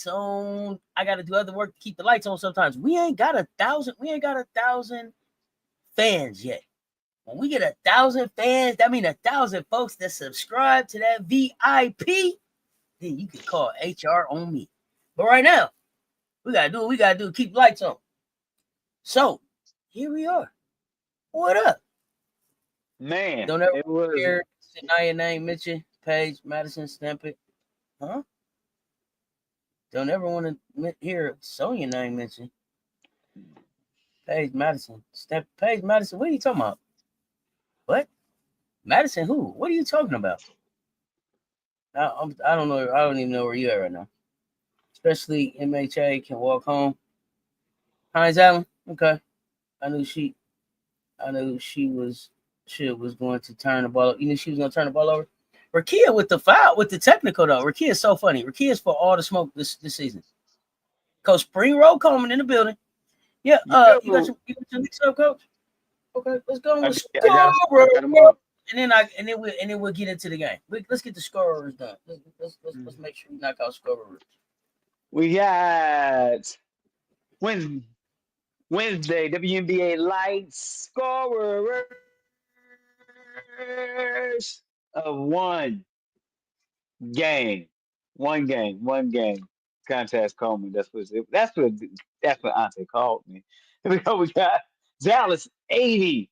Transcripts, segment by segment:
on. I got to do other work to keep the lights on sometimes. We ain't got 1,000. We ain't got 1,000 fans yet. When we get 1,000 fans, that means 1,000 folks that subscribe to that VIP, then you can call HR on me. But right now, we got to do what we got to do. Keep the lights on. So, here we are. What up? Man, Don't ever it was. hear your name mentioned. Paige, Madison, stamp it. Huh? Don't ever want to hear Sonya name mentioned. Paige, Madison. Stamp Paige, Madison. What are you talking about? What? Madison who? What are you talking about? I don't know. I don't even know where you at right now. Especially MHA can walk home. Hines Allen. Okay. I knew she was going to turn the ball. You knew she was going to turn the ball over. Rakia with the foul, with the technical though. Rakia is so funny. Rakia is for all the smoke this season. Coach Spring Roll Coleman in the building. Yeah, you got your mix up, Coach. Okay, let's go with score. And then we'll get into the game. Let's get the scorers done. Let's make sure we knock out scorers. We got Wednesday WNBA lights scorers of one game contest. Coleman. That's what Ante called me. Here we go. We got Dallas 80.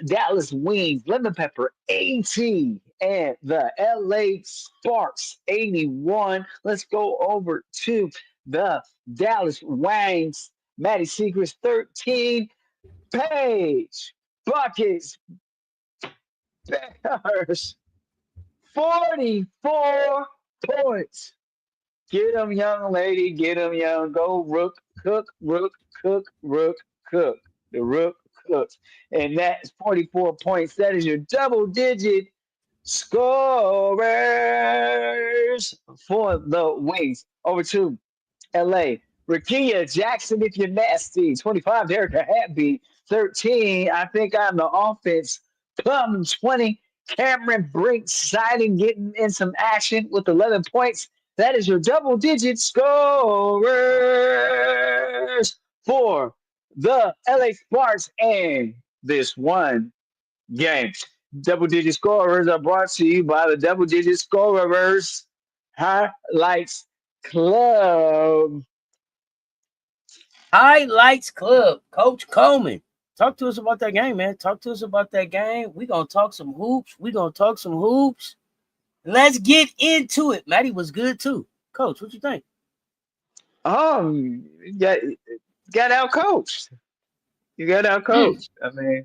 Dallas Wings, Lemon Pepper 80, and the LA Sparks 81. Let's go over to the Dallas Wings. Maddie Secrets 13. Paige Buckets Bears 44 points. Get them, young lady. Get them, young. Go Rook, cook, Rook, cook, Rook, cook. The Rook cooks. And that's 44 points. That is your double-digit scorers for the Wings. Over to L.A. Rakia Jackson, if you're nasty. 25, Erica Hatby. 13, I think I'm the offense. Plum 20, Cameron Brink siding, getting in some action with 11 points. That is your double-digit scorers for the LA Sparks and this one game. Double-digit scorers are brought to you by the Double-Digit Scorers Highlights Club. Highlights Club, Coach Coleman. Talk to us about that game, man. Talk to us about that game. We're going to talk some hoops. Let's get into it. Maddie was good too. Coach, what you think? Got out coached. You got out coached. I mean,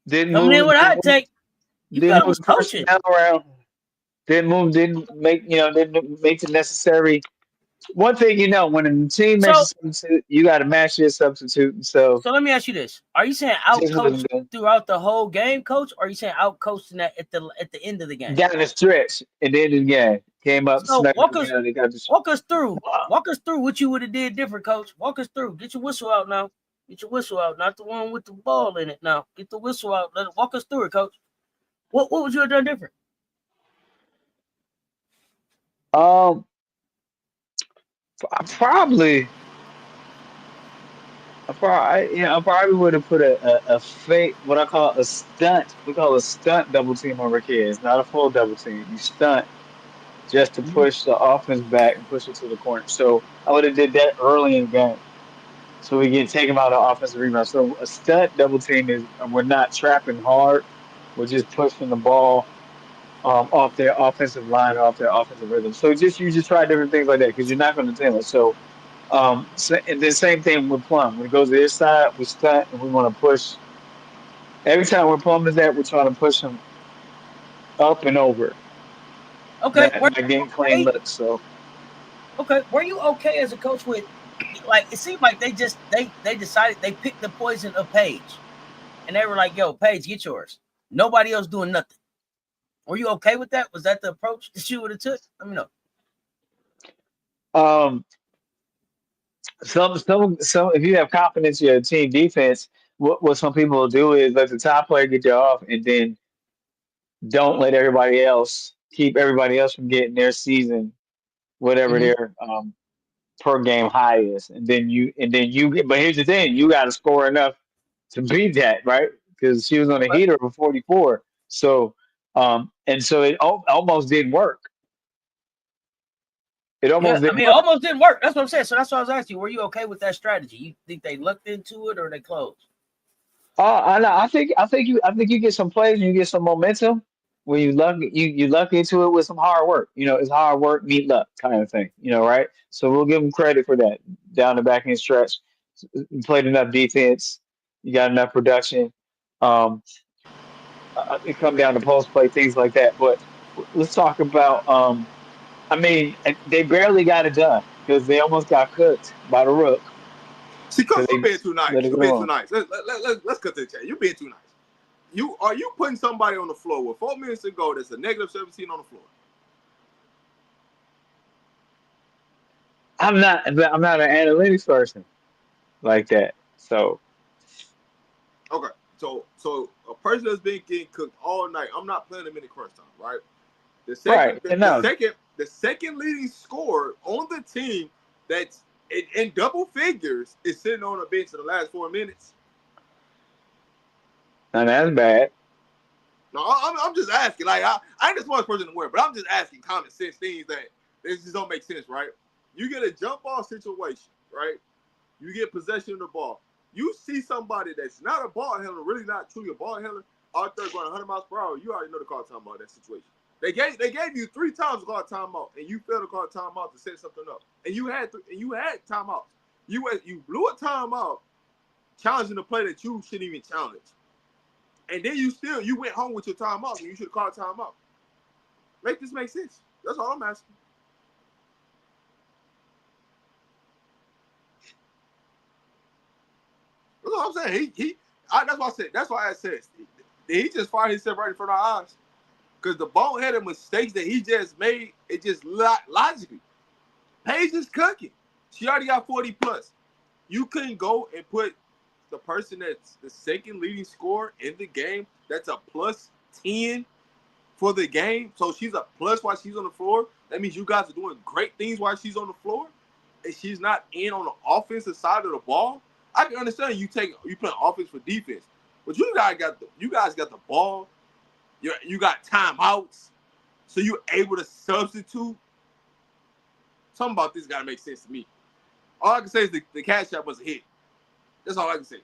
didn't coming move. In what I take. You got was coaching around. Didn't make the necessary. One thing when a team makes a substitute, you got to match your substitute. So let me ask you this: are you saying out coached throughout the whole game, Coach, or are you saying out coached at the end of the game? Down the stretch at the end of the game, came up. So walk us through what you would have did different, Coach. Walk us through. Get your whistle out now. Get your whistle out, not the one with the ball in it. Now get the whistle out. Walk us through it, Coach. What would you have done different? I probably would have put a fake, what I call a stunt. We call a stunt double team on Rakia. It's not a full double team. You stunt just to push the offense back and push it to the corner. So I would have did that early in the game, so we can take them out of offensive rebound. So a stunt double team is we're not trapping hard. We're just pushing the ball off their offensive line, off their offensive rhythm. So you just try different things like that because you're not going to tell it. So and then same thing with Plum. When it goes to their side, we stunt and we want to push. Every time where Plum is at, we're trying to push him up and over. Okay, that getting clean looks. So okay, were you okay as a coach with? Like it seemed like they decided they picked the poison of Paige, and they were like, "Yo, Paige, get yours. Nobody else doing nothing." Were you okay with that? Was that the approach that you would have took? Let me know. Some if you have confidence in your team defense, what some people will do is let the top player get you off, and then don't let keep everybody else from getting their season whatever Mm-hmm. their per game high is, and then you get. But here's the thing: you got to score enough to beat that, right? Because she was on a Okay. heater for 44. So, and so it almost didn't work. It Yeah, almost I didn't mean, it work. almost didn't work. That's what I'm saying. So that's why I was asking you, were you okay with that strategy? You think they looked into it or they closed? I know. I think you get some plays and you get some momentum when you luck into it with some hard work. It's hard work meet luck kind of thing. Right? So we'll give them credit for that. Down the back end stretch, you played enough defense, you got enough production. Um, it come down to post play things like that. But let's talk about. I mean, they barely got it done because they almost got cooked by the Rook See, because coach, you they being too let nice. it You go being too wrong. nice. Let's cut to the chat. You being too nice. Are you putting somebody on the floor with 4 minutes to go that's a negative 17 on the floor? I'm not an analytics person like that. So Okay. So a person that's been getting cooked all night, I'm not playing them in the crunch time, right? The second right, the, and the no, second the second leading scorer on the team that's in double figures is sitting on the bench in the last 4 minutes. and that's bad. No, I'm just asking. Like I ain't the smartest person in the world, but I'm just asking common sense things that this just don't make sense, right? You get a jump ball situation, right? You get possession of the ball. You see somebody that's not a ball handler, really not truly a ball handler, out there going 100 miles per hour. You already know the call timeout that situation. They gave you 3 times to call timeout, and you failed to call timeout to set something up. And you had timeouts. You blew a timeout, challenging the play that you shouldn't even challenge. And then you went home with your timeout, and you should have called timeout. Make this make sense? That's all I'm asking. That's all I'm saying. That's why I said. That's why I said. He just fired himself right in front of our eyes. Because the boneheaded mistakes that he just made, it just logically. Paige is cooking. She already got 40 plus. You couldn't go and put the person that's the second leading scorer in the game that's a plus 10 for the game. So she's a plus while she's on the floor. That means you guys are doing great things while she's on the floor. And she's not in on the offensive side of the ball. I can understand you playing offense for defense. But you guys got the ball. You got timeouts. So you're able to substitute. Something about this gotta make sense to me. All I can say is the cash out was a hit. That's all I can say.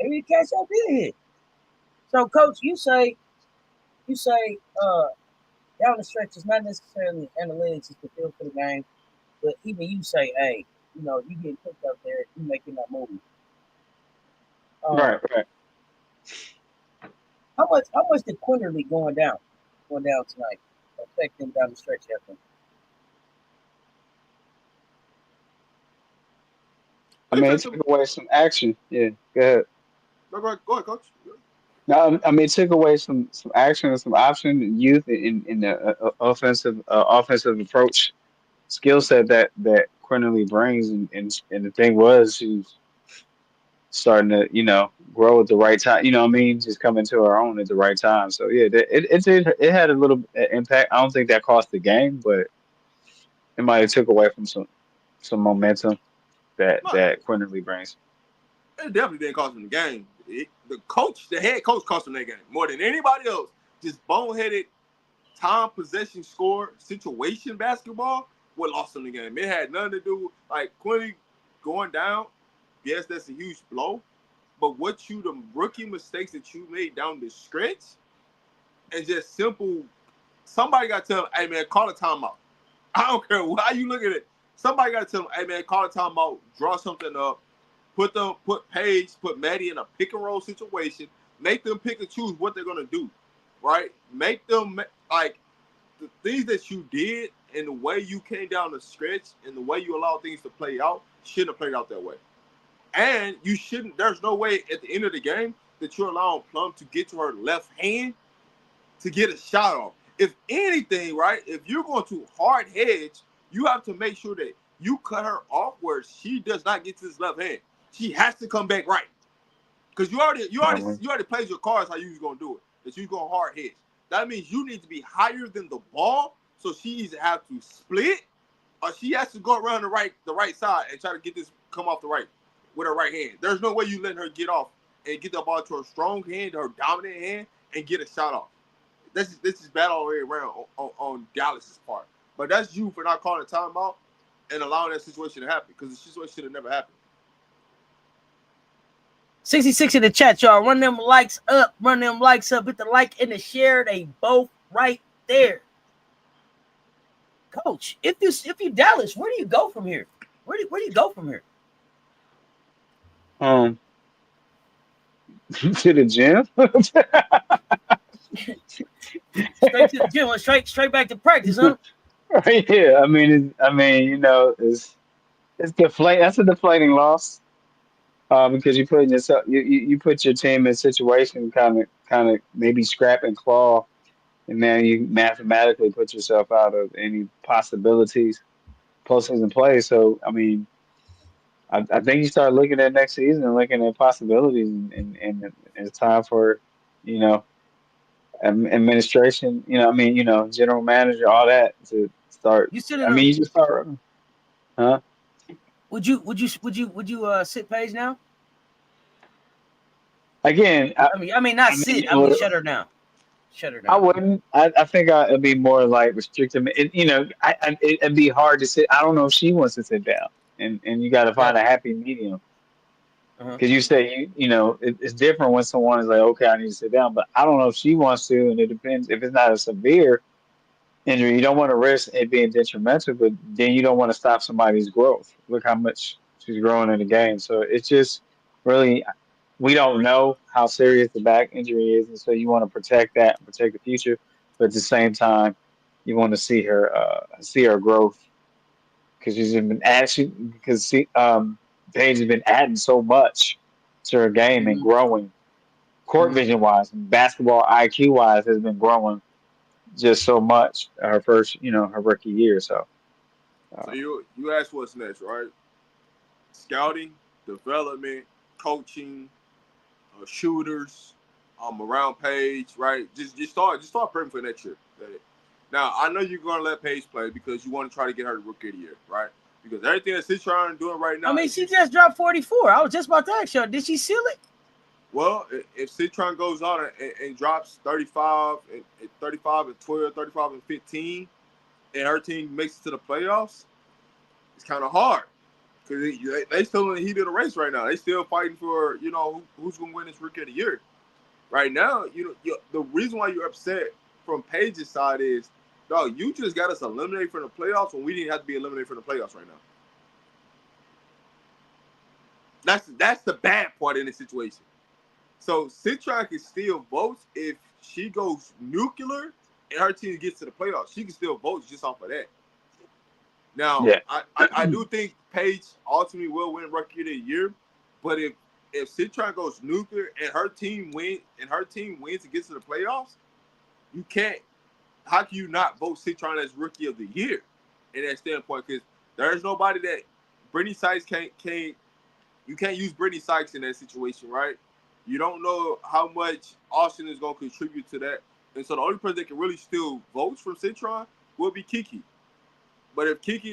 Maybe the catch up did hit. So, coach, you say down the stretch is not necessarily analytics, it's the feel for the game. But even you say, hey, you getting cooked up there, you making that movie. Right, Um, right. how much did Quinterly going down tonight affect them down the stretch, I think? I It mean, it took them. took away some action. Yeah, go ahead. No, go ahead, coach. No, I mean, it took away some action and some option and youth in the offensive approach skill set that Quinterly brings, and the thing was she's starting to grow at the right time. You know what I mean? Just coming to her own at the right time. So yeah, it had a little impact. I don't think that cost the game, but it might have took away from some momentum that No, that Quinterly brings. it definitely didn't cost them the game. The head coach cost them that game more than anybody else. Just boneheaded time possession score situation basketball what lost them the game. It had nothing to do like Quincy going down. Yes, that's a huge blow. But the rookie mistakes that you made down the stretch and just simple. Somebody got to tell him, hey man, call a timeout. I don't care how you look at it. Somebody got to tell him, hey man, call a timeout, draw something up, put Maddie in a pick and roll situation, make them pick and choose what they're gonna do, right? Make them like the things that you did and the way you came down the stretch and the way you allow things to play out shouldn't have played out that way. And you shouldn't. There's no way at the end of the game that you're allowing Plum to get to her left hand to get a shot off. If anything, right, if you're going to hard hedge, you have to make sure that you cut her off where she does not get to this left hand. She has to come back right. Because you already you already Definitely. you already played your cards how you was gonna do it. That you gonna hard hedge. That means you need to be higher than the ball. So she either have to split she has to go around the right side and try to get this come off the right with her right hand. There's no way you letting her get off and get the ball to her strong hand, her dominant hand, and get a shot off. This is bad all the way around on Dallas's part. But that's you for not calling a timeout and allowing that situation to happen, because the situation should have never happened. 66 in the chat, y'all. Run them likes up. Run them likes up. Hit the like and the share. They both right there. Coach, if you Dallas, where do you go from here? Where do you go from here? To the gym. Straight to the gym. Straight back to practice, huh? Right. Yeah. I mean, it's deflate. That's a deflating loss. Because you put yourself, you put your team in a situation kind of maybe scrap and claw, and then you mathematically put yourself out of any possibilities postseason play. So I mean, I think you start looking at next season and looking at possibilities, and it's time for, you know, administration, general manager, all that to start. You sit I in mean, a. you just start, huh? Would you sit Paige now? Again, I mean, not sit. I mean, shut her down. Shut her down. I wouldn't. I think it'd be more like restrictive. It'd be hard to sit. I don't know if she wants to sit down, and you got to find a happy medium. Because you say it's different when someone is like, okay, I need to sit down, but I don't know if she wants to, and it depends. If it's not a severe injury, you don't want to risk it being detrimental, but then you don't want to stop somebody's growth. Look how much she's growing in the game. So it's just really, we don't know how serious the back injury is, and so you want to protect that and protect the future, but at the same time, you want to see her growth, because she's been Paige has been adding so much to her game and growing court vision wise and basketball IQ wise has been growing just so much her her rookie year. So you asked what's next, right? Scouting, development, coaching, shooters, around Paige, right? Just start prepping for next year. Now I know you're gonna let Paige play because you want to try to get her the rookie of the year, right? Because everything that Citron doing right now. I mean, she just dropped 44. I was just about to ask you, did she seal it? Well, if Citron goes on and drops 35 and 35 and 12, 35 and 15, and her team makes it to the playoffs, it's kind of hard because they still in the heat of the race right now. They still fighting for who's going to win this rookie of the year. Right now, the reason why you're upset from Paige's side is, dog, you just got us eliminated from the playoffs when we didn't have to be eliminated from the playoffs right now. That's the bad part in this situation. So Citron can still vote if she goes nuclear and her team gets to the playoffs. She can still vote just off of that. Now, yeah. I do think Paige ultimately will win Rookie of the Year, but if Citron goes nuclear and her team wins and gets to the playoffs, you can't. How can you not vote Citron as Rookie of the Year in that standpoint? Because there's nobody that Brittany Sykes can't. You can't use Brittany Sykes in that situation, right? You don't know how much Austin is going to contribute to that. And so the only person that can really steal votes from Citron will be Kiki. But if Kiki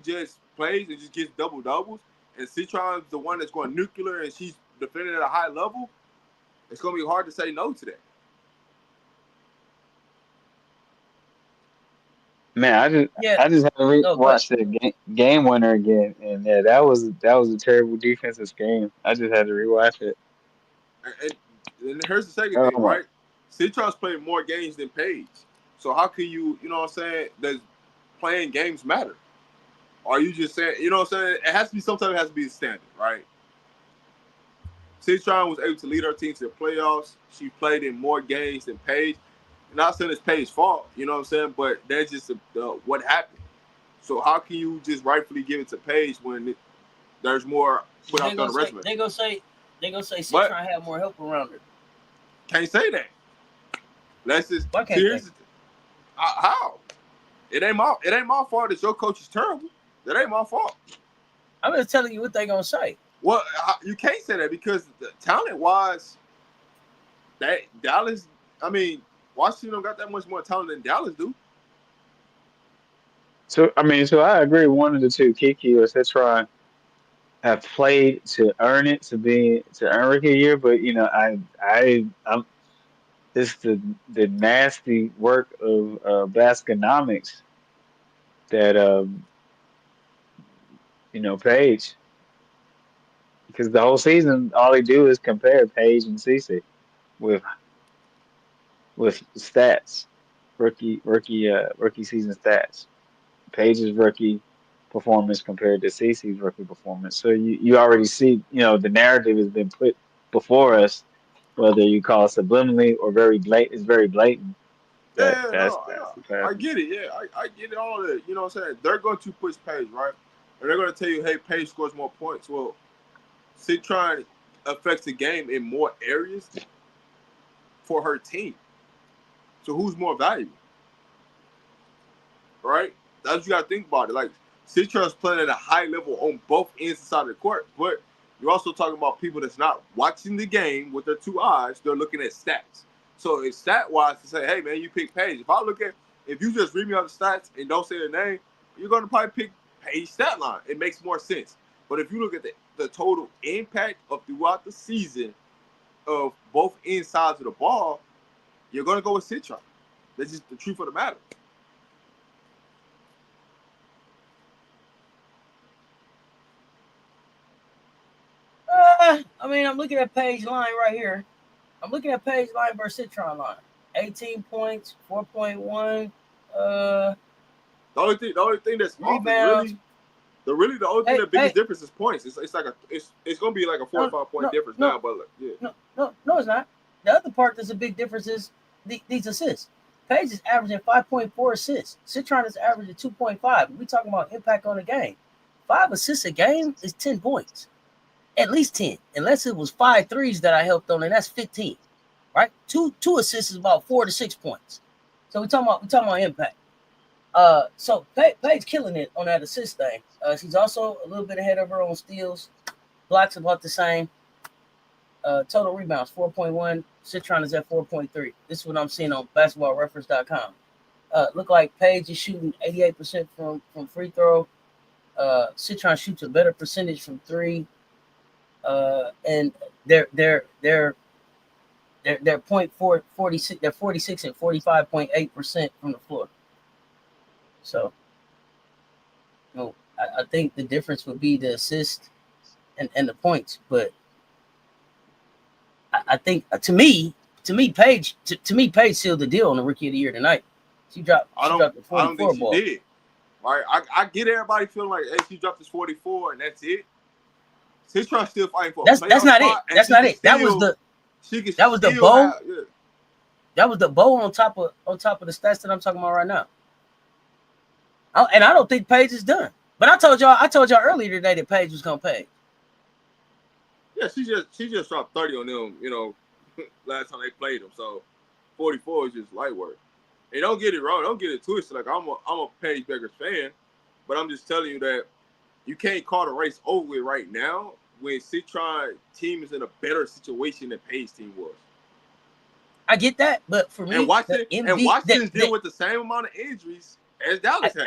just plays and just gets double-doubles, and Citron's the one that's going nuclear and she's defending at a high level, it's going to be hard to say no to that. Man, I just had to watch the game winner again, and yeah, that was a terrible defensive game. I just had to rewatch it. And here's the second thing, right? Citron's playing more games than Paige. So how can you know what I'm saying, does playing games matter? Or are you just saying, you know what I'm saying, it has to be, sometimes it has to be the standard, right? Citron was able to lead her team to the playoffs. She played in more games than Paige. Not saying it's Paige's fault, you know what I'm saying, but that's just what happened. So how can you just rightfully give it to Paige when there's more put out on the resume? They gonna say Citron had more help around her. Can't say that. Let's just. Why can't they? How? It ain't my fault that your coach is terrible. That ain't my fault. I'm just telling you what they gonna say. Well, you can't say that because talent wise, that Dallas. I mean, Washington don't got that much more talent than Dallas do. So I agree. One of the two, Kiki or Citron, have played to earn it, to earn rookie of the year. But I'm it's the nasty work of Basconomics that Paige, because the whole season all they do is compare Paige and Cece with stats, rookie season stats. Paige's rookie performance compared to Cece's rookie performance. So you already see, the narrative has been put before us, whether you call it subliminally or very blatant. That Yeah, that's no, that's yeah, what's I happening. get it. Yeah, I get it all that. You know what I'm saying? They're going to push Paige, right? And they're going to tell you, hey, Paige scores more points. Well, Citron affects the game in more areas for her team. So who's more valuable, right? That's what you got to think about it. Like, Citron's playing at a high level on both ends side of the court, but you're also talking about people that's not watching the game with their two eyes. They're looking at stats. So it's stat wise to say, hey man, you pick Paige. If you just read me out the stats and don't say the name, you're gonna probably pick Paige stat line. It makes more sense. But if you look at the total impact of throughout the season of both ends sides of the ball, you're gonna go with Citron. That's just the truth of the matter. I mean, I'm looking at Page line right here. I'm looking at Page line versus Citron line. 18 points, 4.1 The only thing that's off is rebounds. the only thing Hey, that biggest hey, difference is points. It's gonna be like a 4 or no, 5 point no, difference no, now, but yeah. no, it's not. The other part that's a big difference is these assists. Page is averaging 5.4 assists. Citron is averaging 2.5. We talking about impact on the game. 5 assists a game is 10 points. At least 10. Unless it was 5 threes that I helped on, and that's 15. Right? Two assists is about 4 to 6 points. So we talking about impact. So Paige killing it on that assist thing. She's also a little bit ahead of her on steals. Blocks about the same. Total rebounds 4.1. Citron is at 4.3. This is what I'm seeing on basketballreference.com. Look like Paige is shooting 88% from free throw. Citron shoots a better percentage from three. And they're 46. They're 46 and 45.8% from the floor. So, I think the difference would be the assist and the points. But I think to me, Paige sealed the deal on the rookie of the year tonight. She dropped the I don't think 44 she ball. did. Right? I get everybody feeling like, hey, she dropped this 44 and that's it. Citron's still fighting for a That's playoff not it. spot, and That's not it. That was the bow. have yeah. That was the bow on top of the stats that I'm talking about right now. And I don't think Paige is done. But I told y'all earlier today that Paige was gonna pay. Yeah, she just dropped 30 on them, last time they played them. So 44 is just light work. And don't get it wrong, don't get it twisted. Like I'm a Paige Beckers fan, but I'm just telling you that you can't call the race over with right now when Citron team is in a better situation than Paige team was. I get that, but for me, And Washington's dealing with the same amount of injuries as Dallas has.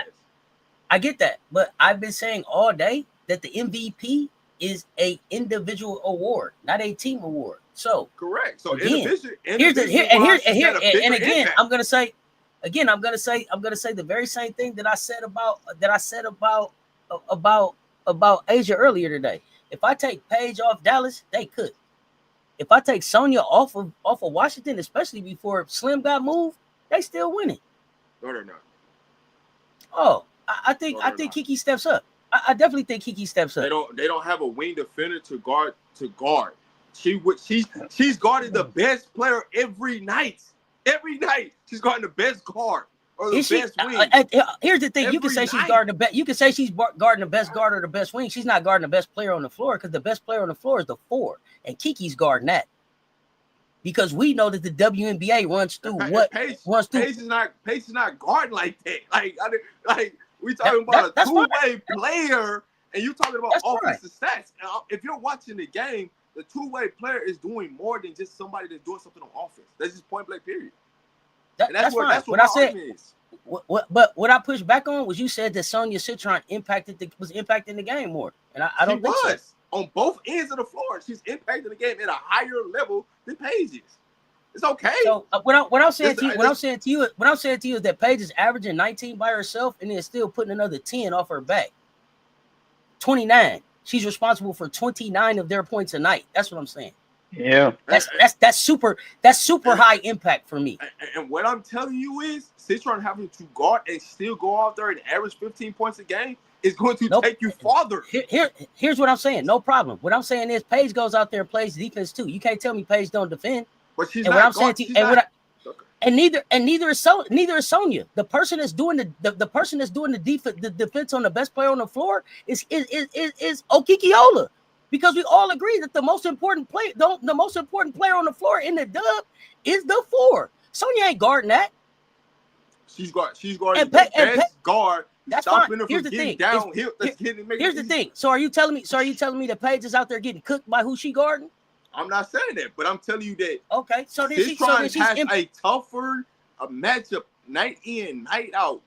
I get that, but I've been saying all day that the MVP is a individual award, not a team award. So correct. So again, again, I'm gonna say the very same thing that I said about Asia earlier today. If I take Paige off Dallas, they could. If I take Sonya off of Washington, especially before Slim got moved, they still winning. No, they're not. Oh, I think Kiki steps up. I definitely think Kiki steps up. They don't have a wing defender to guard. She's guarding the best player every night. Every night she's guarding the best guard or the best wing. Here's the thing: you can say she's guarding the best. You can say she's guarding the best guard or the best wing. She's not guarding the best player on the floor because the best player on the floor is the 4, and Kiki's guarding that. Because we know that the WNBA runs through Paige is not guarding like that. Like we talking about a two-way player, and you talking about offensive stats. If you're watching the game, the two-way player is doing more than just somebody that's doing something on offense. That's just point blank period. That's what my argument is. But what I pushed back on was you said that Sonya Citron was impacting the game more, and I don't think so. On both ends of the floor. She's impacting the game at a higher level than Paige is. It's okay. So what I'm saying to you is that Paige is averaging 19 by herself and then still putting another 10 off her back. 29. She's responsible for 29 of their points a night. That's what I'm saying. Yeah. That's super high impact for me. And what I'm telling you is Citron having to guard and still go out there and average 15 points a game is going to take you farther. Here's what I'm saying. No problem. What I'm saying is Paige goes out there and plays defense too. You can't tell me Paige don't defend. But she's and not. What I'm saying to you, and neither is Sonya. The person that's doing the person that's doing the defense on the best player on the floor is Okikiola, because we all agree that the most important player on the floor in the dub is the 4. Sonya ain't guarding that. She's guarding the best guard. That's stopping fine. her Here's from the getting thing. downhill. Here's the thing. So are you telling me that Paige is out there getting cooked by who she guarding? I'm not saying that, but I'm telling you that. Okay, so then she's a tougher matchup night in, night out.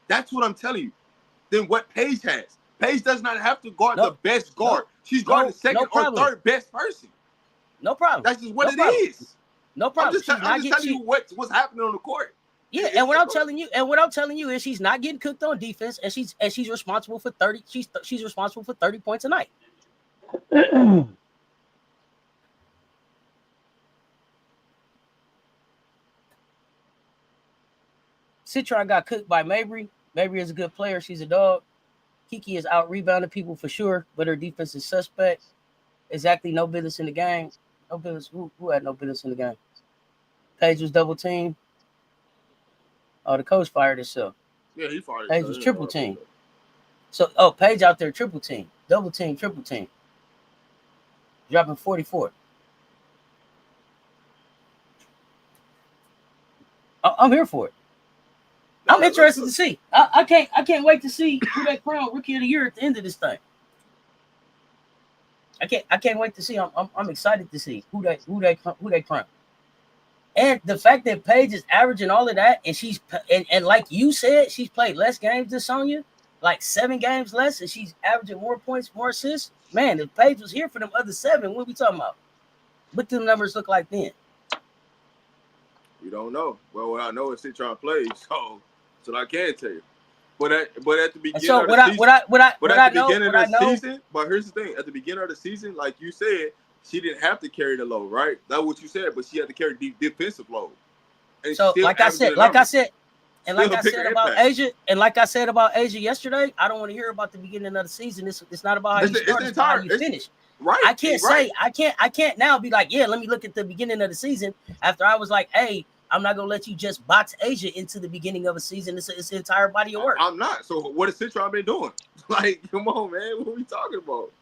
That's what I'm telling you. Than what Paige has. Paige does not have to guard the best guard. She's guarding the second or third best person. No problem. That's just what it is. No problem. I'm just telling you what's happening on the court. Yeah, and what I'm telling you is she's not getting cooked on defense, and she's responsible for 30. She's responsible for 30 points a night. Citron got cooked by Mabry. Mabry is a good player. She's a dog. Kiki is out rebounding people for sure, but her defense is suspect. Exactly, no business in the game. No business. Who had no business in the game? Paige was double teamed. Oh, the coach fired himself. Yeah, he fired Paige was triple team. So, Paige out there triple team, double team, triple team, dropping 44. I'm here for it. I'm interested to see. I can't wait to see who they crown Rookie of the Year at the end of this thing. I can't wait to see. I'm excited to see who they crown. And the fact that Paige is averaging all of that, and she's and like you said, she's played less games than Sonya, like 7 games less, and she's averaging more points, more assists. Man, if Paige was here for them other 7, what are we talking about? What do the numbers look like then? We don't know. Well, what I know is Citron plays, so I can tell you. But at the beginning of the season, but here's the thing: at the beginning of the season, like you said, she didn't have to carry the load, right? That's what you said, but she had to carry the defensive load. And so, like I said about Asia yesterday, I don't want to hear about the beginning of the season. It's not about how you start, it's how you finish. Right. I can't now be like, yeah, let me look at the beginning of the season after I was like, hey, I'm not gonna let you just box Asia into the beginning of a season. It's an entire body of work. I'm not. So what has Citron been doing? Like, come on, man. What are we talking about?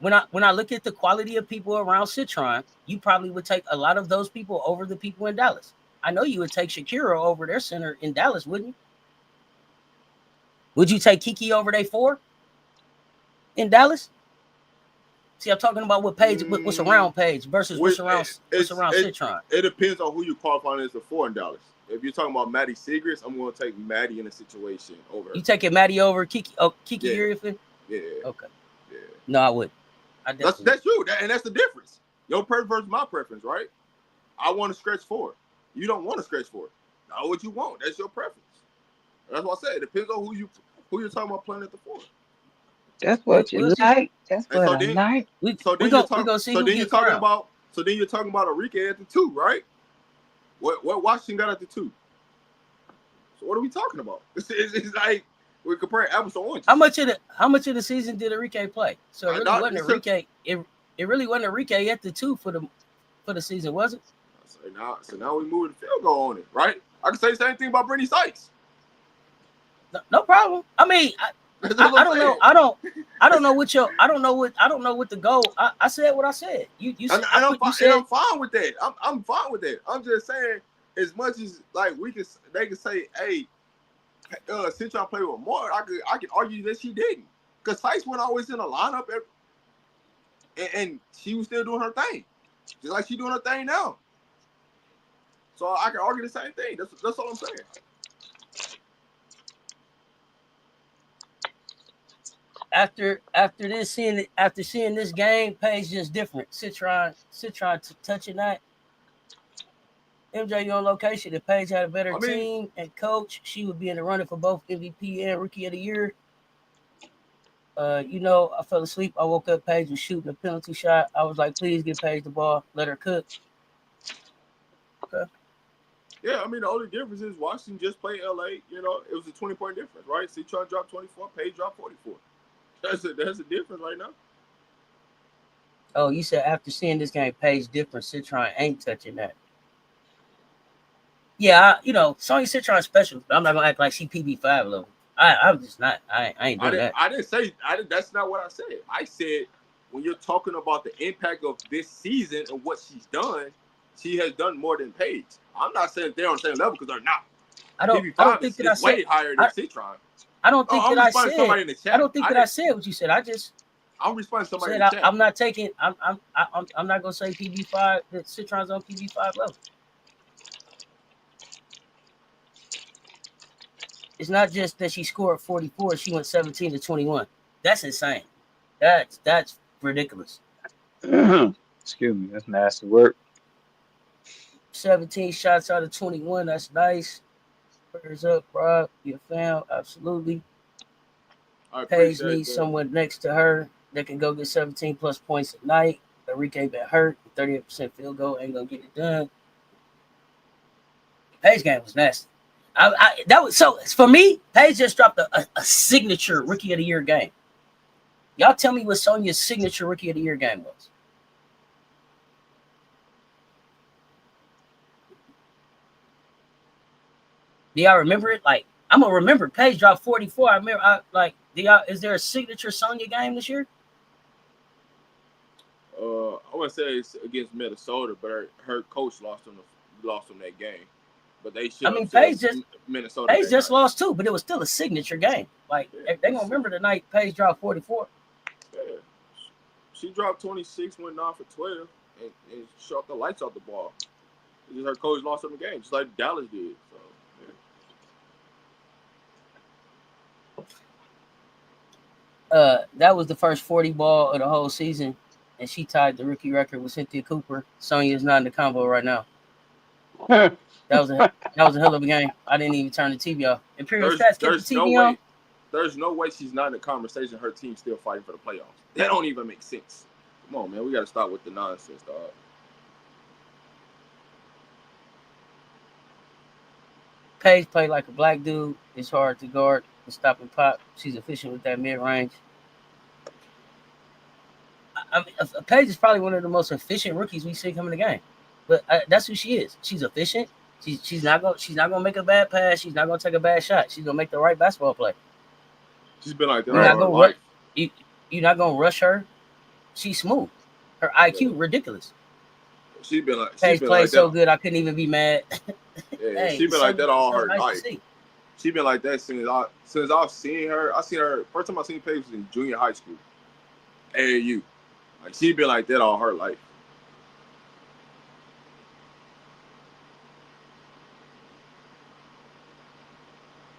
When I look at the quality of people around Citron, you probably would take a lot of those people over the people in Dallas. I know you would take Shakira over their center in Dallas, wouldn't you? Would you take Kiki over their 4 in Dallas? See, I'm talking about what's around Paige versus what's around Citron. It depends on who you qualify as the 4 in Dallas. If you're talking about Maddie Segrist, I'm going to take Maddie in a situation over her. You taking Maddie over Kiki? Oh, Kiki Uriafen? Yeah. Okay. Yeah. No, I wouldn't. That's true, and that's the difference. Your preference versus my preference, right? I want to stretch 4. You don't want to stretch 4. Not what you want. That's your preference. That's what I said. It depends on who you're talking about playing at the 4. That's what you like. That's what I like. So then you're talking about Enrique at the 2, right? What Washington got at the 2? So what are we talking about? It's like we're comparing apples to oranges. How much of the season did Enrique play? So it really wasn't Enrique. It really wasn't Enrique at the 2 for the season, was it? So now we move the field goal on it, right? I can say the same thing about Brittany Sykes. No problem. I mean, I don't know. I don't know what the goal. I said what I said. I'm fine with that. I'm fine with that. I'm just saying, as much as like they can say, hey, Citron played with more. I can argue that she didn't, because Sykes wasn't always in the lineup, and she was still doing her thing, just like she's doing her thing now. So I can argue the same thing. That's all I'm saying. After seeing this game, Paige just different. Citron touching that. MJ, you on location. If Paige had a better team and coach, she would be in the running for both MVP and Rookie of the Year. I fell asleep. I woke up. Paige was shooting a penalty shot. I was like, please give Paige the ball. Let her cook. Okay. Yeah, I mean, the only difference is Washington just played LA. You know, it was a 20-point difference, right? Citron dropped 24, Paige dropped 44. That's a difference right now. Oh, you said after seeing this game, Paige different. Citron ain't touching that. Yeah, Sonya Citron's special, but I'm not gonna act like she PB5 level. I'm just not. I ain't doing that. I didn't say. That's not what I said. I said when you're talking about the impact of this season and what she's done, she has done more than Paige. I'm not saying they're on the same level because they're not. I don't think that I said way higher than Citron. I don't think that I said. Somebody in the chat. I don't think that I said what you said. I'm responding to somebody in the chat. I'm not taking. I'm not gonna say PB5. That Citron's on PB5 level. It's not just that she scored 44. She went 17 to 21. That's insane. That's ridiculous. Excuse me. That's nasty work. 17 shots out of 21. That's nice. Prayers up, Rob. You're a fan. Absolutely. Paige needs someone next to her that can go get 17 plus points a night. Enrique been hurt. 38% field goal ain't gonna get it done. Paige game was nasty. That was so for me. Paige just dropped a signature Rookie of the Year game. Y'all tell me what Sonya's signature Rookie of the Year game was. Do y'all remember it? Like, I'm gonna remember. Paige dropped 44. I remember. Is there a signature Sonya game this year? I want to say it's against Minnesota, but her coach lost them that game. But they should. I mean, Paige just night. lost too, but it was still a signature game. Like, they're gonna remember the night Paige dropped 44. Yeah, she dropped 26, went off for 12, and shot the lights off the ball. Just her coach lost them the game, just like Dallas did. So, that was the first 40 ball of the whole season, and she tied the rookie record with Cynthia Cooper. Sonya's not in the combo right now. That was a hell of a game. I didn't even turn the TV off. Imperial Stats kept the TV on. There's no way she's not in the conversation. Her team's still fighting for the playoffs. That don't even make sense. Come on, man. We got to stop with the nonsense, dog. Paige played like a black dude. It's hard to guard and stop and pop. She's efficient with that mid-range. I mean, Paige is probably one of the most efficient rookies we see coming in the game. But that's who she is. She's efficient. She's not gonna make a bad pass. She's not gonna take a bad shot. She's gonna make the right basketball play. She's been like that all her life. You're not gonna rush her. She's smooth. Her IQ ridiculous. She's been like Paige played so good I couldn't even be mad. Yeah, she's been like that all her life. She's been like that since I've seen her. I seen her first time I seen Paige was in junior high school. AAU. Like she's been like that all her life.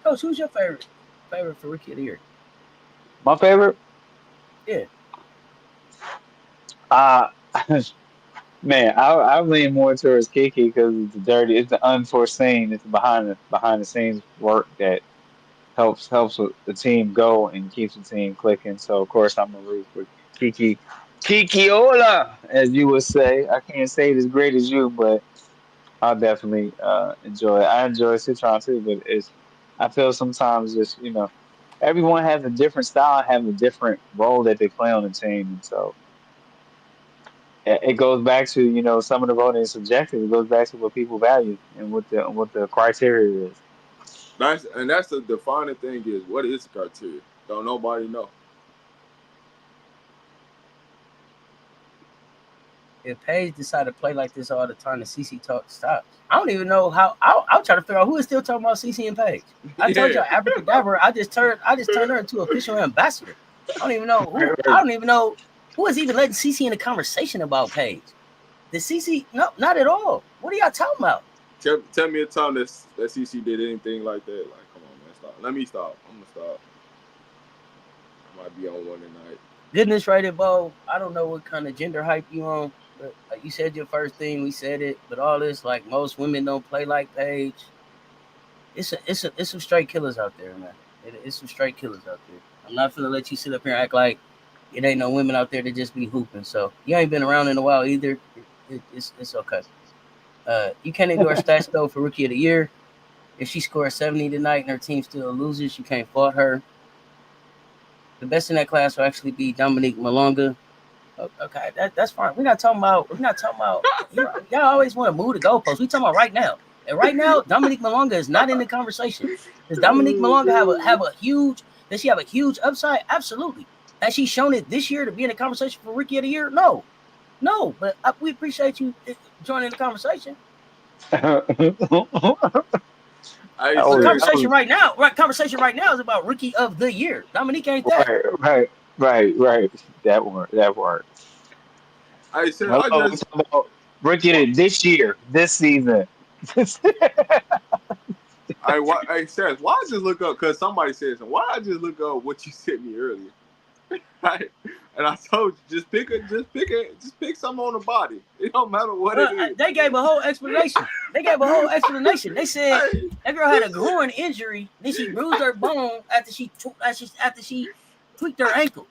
Coach, who's your favorite for Rookie of the Year? My favorite? Yeah. Man, I lean more towards Kiki because it's the unforeseen, it's the behind the scenes work that helps with the team go and keeps the team clicking. So of course I'm gonna root for Kikiola, as you would say. I can't say it as great as you, but I'll definitely enjoy it. I enjoy Citron too, but I feel sometimes just everyone has a different style, have a different role that they play on the team, and so it goes back to some of the voting is subjective. It goes back to what people value and what the criteria is. That's the defining thing is what is the criteria? Don't nobody know. If Paige decided to play like this all the time, the CC talk stops. I don't even know how. I'll try to figure out who is still talking about CC and Paige. I told y'all abracadabra. I just turned her into an official ambassador. I don't even know who. I don't even know who is even letting CC in the conversation about Paige. The CC, no, not at all. What are y'all talking about? Tell me a time that CC did anything like that. Like, come on, man, stop. Let me stop. I'm gonna stop. I might be on one tonight. Goodness rated Bo. I don't know what kind of gender hype you on, but you said your first thing. We said it, but all this like most women don't play like Paige. It's some straight killers out there, man. It's some straight killers out there. I'm not gonna let you sit up here and act like it ain't no women out there that just be hooping. So you ain't been around in a while either. It's okay. You can't ignore stats though for rookie of the year. If she scores 70 tonight and her team still loses, you can't fault her. The best in that class will actually be Dominique Malonga. Okay, that's fine. We're not talking about. Y'all always want to move the goalposts. We talking about right now. And right now, Dominique Malonga is not in the conversation. Does Dominique Malonga have a huge? Does she have a huge upside? Absolutely. Has she shown it this year to be in the conversation for rookie of the year? No. But we appreciate you joining the conversation. Conversation right now is about rookie of the year. Dominique ain't that. Right. That worked. I said, we're talking about rookie this year, this season. I said, why I just look up? Because somebody said something. Why I just look up what you sent me earlier? Right? And I told you, just pick something on the body. It don't matter what it is. They gave a whole explanation. They said that girl had a groin injury. Then she bruised her bone after she tweaked her ankle.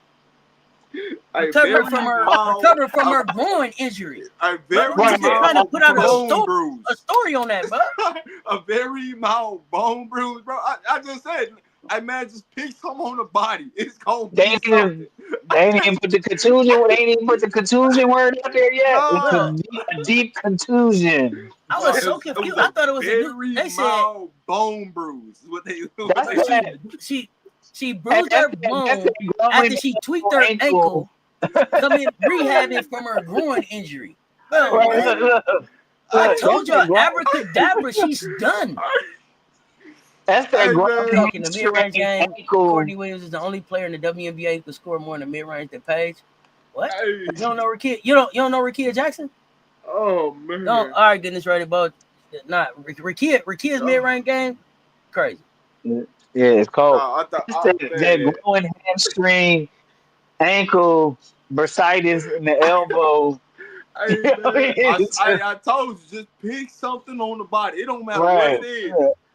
Recovered from her groin injury. A very trying to put out a story on that, bro. A very mild bone bruise, bro. I just said, I man, just pick something on the body. It's gonna be something. They ain't even put the contusion word out there yet. No. It's a deep contusion. I was so confused. I thought it was very mild bone bruise. What they she bruised her bone after she tweaked her ankle. Coming rehabbing from her groin injury. Well, I told y'all, abracadabra, she's done. That's that groin in the mid-range game. Courtney Williams is the only player in the WNBA who could score more in the mid-range than Paige. What? You don't know Rakia? You don't know Rakia Jackson? Oh man! No, all right, goodness, right about not Rakia's mid-range game. Crazy. Yeah, it's called that groin, hamstring, ankle, bursitis in the elbow. I told you, just pick something on the body. It don't matter what it is.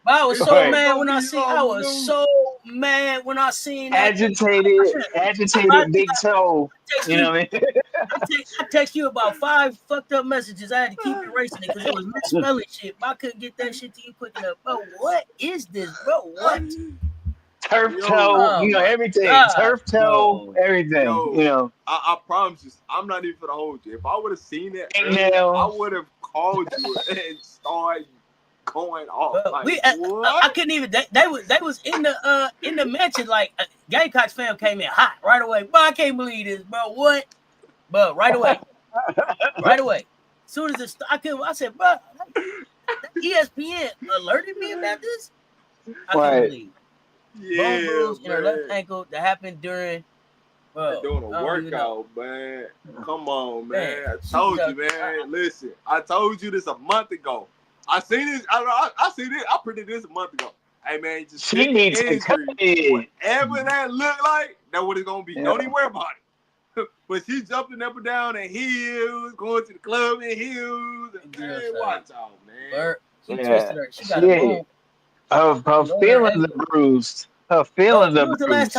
I was so mad when I seen. I was so mad when I seen that. Agitated big toe. You know what I mean? I text you about 5 fucked up messages. I had to keep erasing it because it was misspelling shit. But I couldn't get that shit to you quick enough. Bro, what is this, bro? What? Turf toe, everything. God, Turf toe, everything. I promise you, I'm not even gonna hold you. If I would have seen it, I would have called you and started going off. I couldn't even. They was in the mansion. Like Gamecocks fam came in hot right away. Bro, I can't believe this, bro. What? But right away. As soon as I said, bro, ESPN alerted me about this. I couldn't believe. Bone bruise in her left ankle that happened during. They're doing a workout, man. Come on, man. I told you, man. Listen, I told you this a month ago. I seen this. I seen it. I predicted this a month ago. Hey, man, just she needs injury. Whatever that look like, that's what it's gonna be. Yeah. Don't even worry about it. But she jumping up and down in heels, going to the club in heels. Man, watch out, man. She twisted her. She got a bone. Her feelings are bruised. Her feelings are bruised.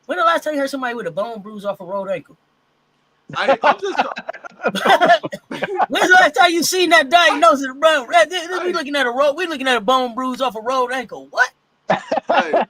When the last time you heard somebody with a bone bruise off a rolled ankle? I'm just. When's the last time you seen that diagnosis, bro? We looking at a bone bruise off a rolled ankle. What? Hey, I'm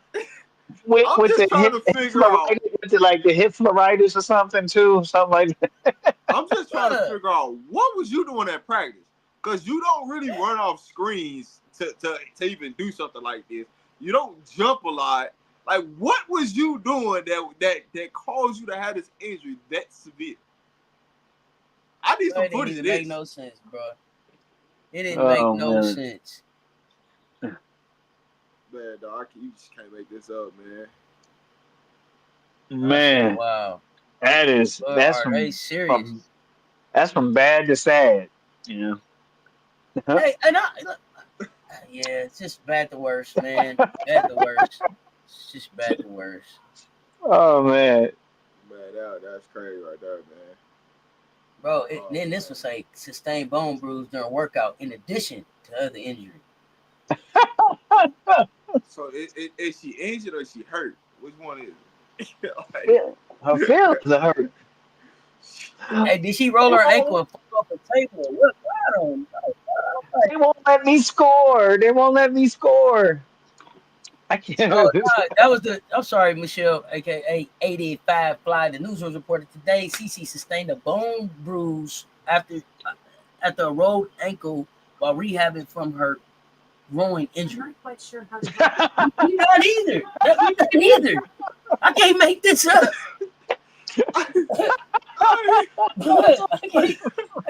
just trying to figure out. With like the hip floritis or something too, something like that. I'm just trying to figure out what was you doing at practice, because you don't really run off screens to even do something like this. You don't jump a lot. Like, what was you doing that caused you to have this injury that severe? I need some footage of this. It didn't make no sense, bro. It didn't make no sense. Man, dog, you just can't make this up, man. Man, wow, that's from bad to sad, Hey, and Yeah, it's just bad to worst, man. Bad to worst. It's just bad to worst. Oh man. Man, that's crazy right there, man. Bro, Oh, then this man. was like sustained bone bruise during workout in addition to other injury. So is she injured or is she hurt? Which one is it? Like, Her feelings are hurt. Hey, did she roll her ankle and fall off the table or what? I don't know. They won't let me score. They won't let me score. I Oh, can't. no, that was the. I'm sorry, Michelle, aka 885 Fly. The news was reported today. CC sustained a bone bruise after a rolled ankle while rehabbing from her groin injury. I'm not quite sure how to help you. Me not either. Me not either. I can't make this up. I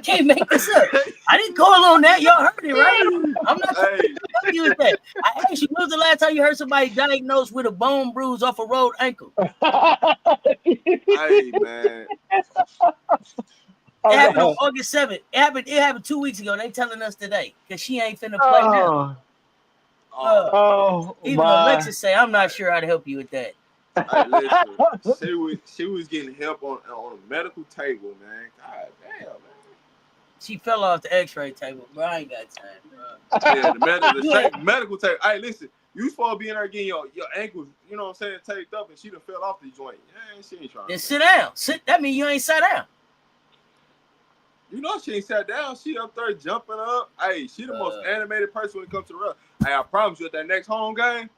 can't make this up. I didn't call on that. Y'all heard it, right? I'm not trying to help you with that. I asked you, when was the last time you heard somebody diagnosed with a bone bruise off a rolled ankle? hey, man. It happened on August 7th. It happened 2 weeks ago. They telling us today because she ain't finna play now. Oh Even my. Alexis say, I'm not sure how to help you with that. Hey, listen. She was getting help on a medical table, man. God damn, man. She fell off the X-ray table, bro. I ain't got time, bro. Yeah, the medical table. Hey, listen. You supposed to be in there getting your ankles, you know what I'm saying, taped up, and she done fell off the joint. Yeah, she ain't trying. Then sit down. That means you ain't sat down. You know she ain't sat down. She up there jumping up. Hey, she the most animated person when it comes to the ref. Hey, I promise you, at that next home game,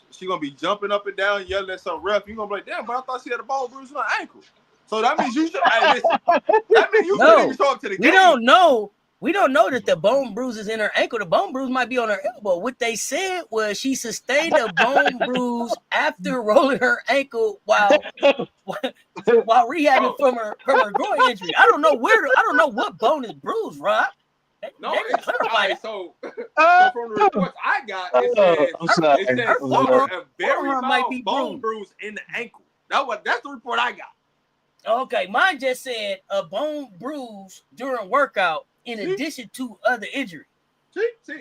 she gonna be jumping up and down, yelling at some ref. You gonna be like, damn, but I thought she had a ball bruise on her ankle. So that means you should. Hey, listen. That means you shouldn't even show up to the game. We don't know. We don't know that the bone bruise is in her ankle. The bone bruise might be on her elbow. What they said was she sustained a bone bruise after rolling her ankle while rehabbing from her groin injury. I don't know what bone is bruised, Rob. No, it's clarify. So from the reports I got, it says her a very forearm might be bone bruise in the ankle. That's the report I got. Okay, mine just said a bone bruise during workout in addition to other injury.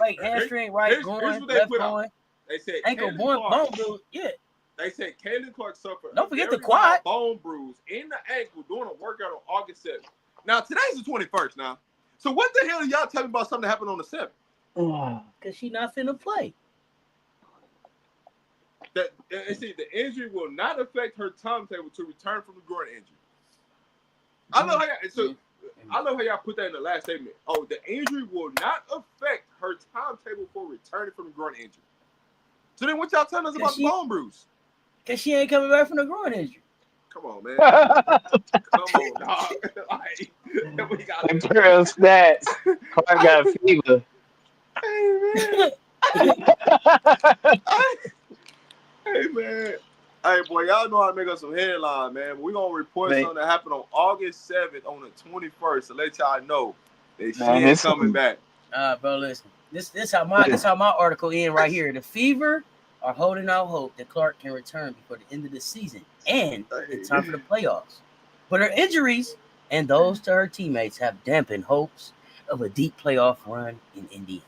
Like hamstring, right groin, left groin. They said ankle bone bruise. Yeah. They said Kaylin Clark suffered Don't forget the quad bone bruise in the ankle during a workout on August 7th. Now today's the 21st now. So what the hell are y'all telling me about something that happened on the 7th? Because she not finna play. The injury will not affect her timetable to return from the groin injury. I love how y'all put that in the last statement. Oh, the injury will not affect her timetable for returning from the groin injury. So then what y'all telling us about the bone bruise? Because she ain't coming back from the groin injury. Come on, man. Come on, dog. Like, we got girl stats. Clark got a fever. Hey, man. Hey, man. Hey, boy, y'all know how to make us some headlines, man. We're going to report something that happened on August 7th on the 21st to let y'all know that she ain't coming back. Bro, listen. This how my article ends right here. The Fever are holding out hope that Clark can return before the end of the season and in time for the playoffs. But her injuries and those to her teammates have dampened hopes of a deep playoff run in Indiana.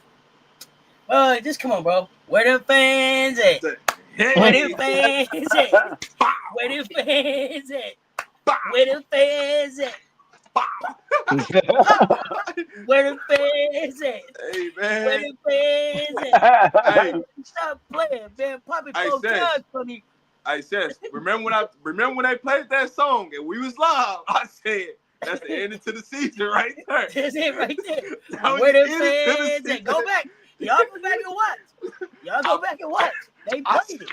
Just come on, bro. Where the fans at? Where the fans at? Where the fans at? Where the fans at? Where the fans at? Hey, man. Where the fans at? Hey, stop playing, man. Pop it 4 times for me. I said, remember when they played that song and we was live? I said, that's the end to the season right there. That's it right there. Where the fans at? Go back. Y'all go back and watch. Y'all go back and watch. They played it.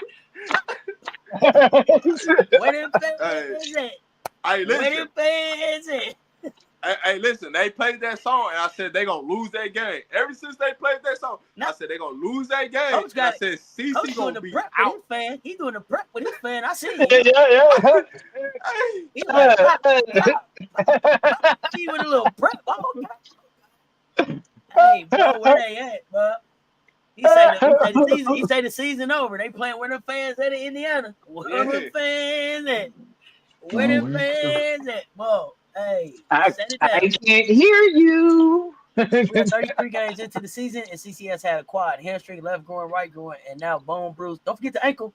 Where the fans at? Hey, listen. Where the fans at? Hey, listen, they played that song, and I said they gonna lose that game. Ever since they played that song, I said they gonna lose that game. And I said CC gonna be out. He doing the prep with his fan. I see you. Yeah. He like, he with a little prep. Oh, okay. Hey, bro, where they at, bro? He say the season over. They playing where the fans at in Indiana. Where the fans at? Where the fans at, bro? Hey, I can't hear you. We are 33 games into the season, and CCS had a quad, hamstring, left groin, right groin, and now bone bruise. Don't forget the ankle.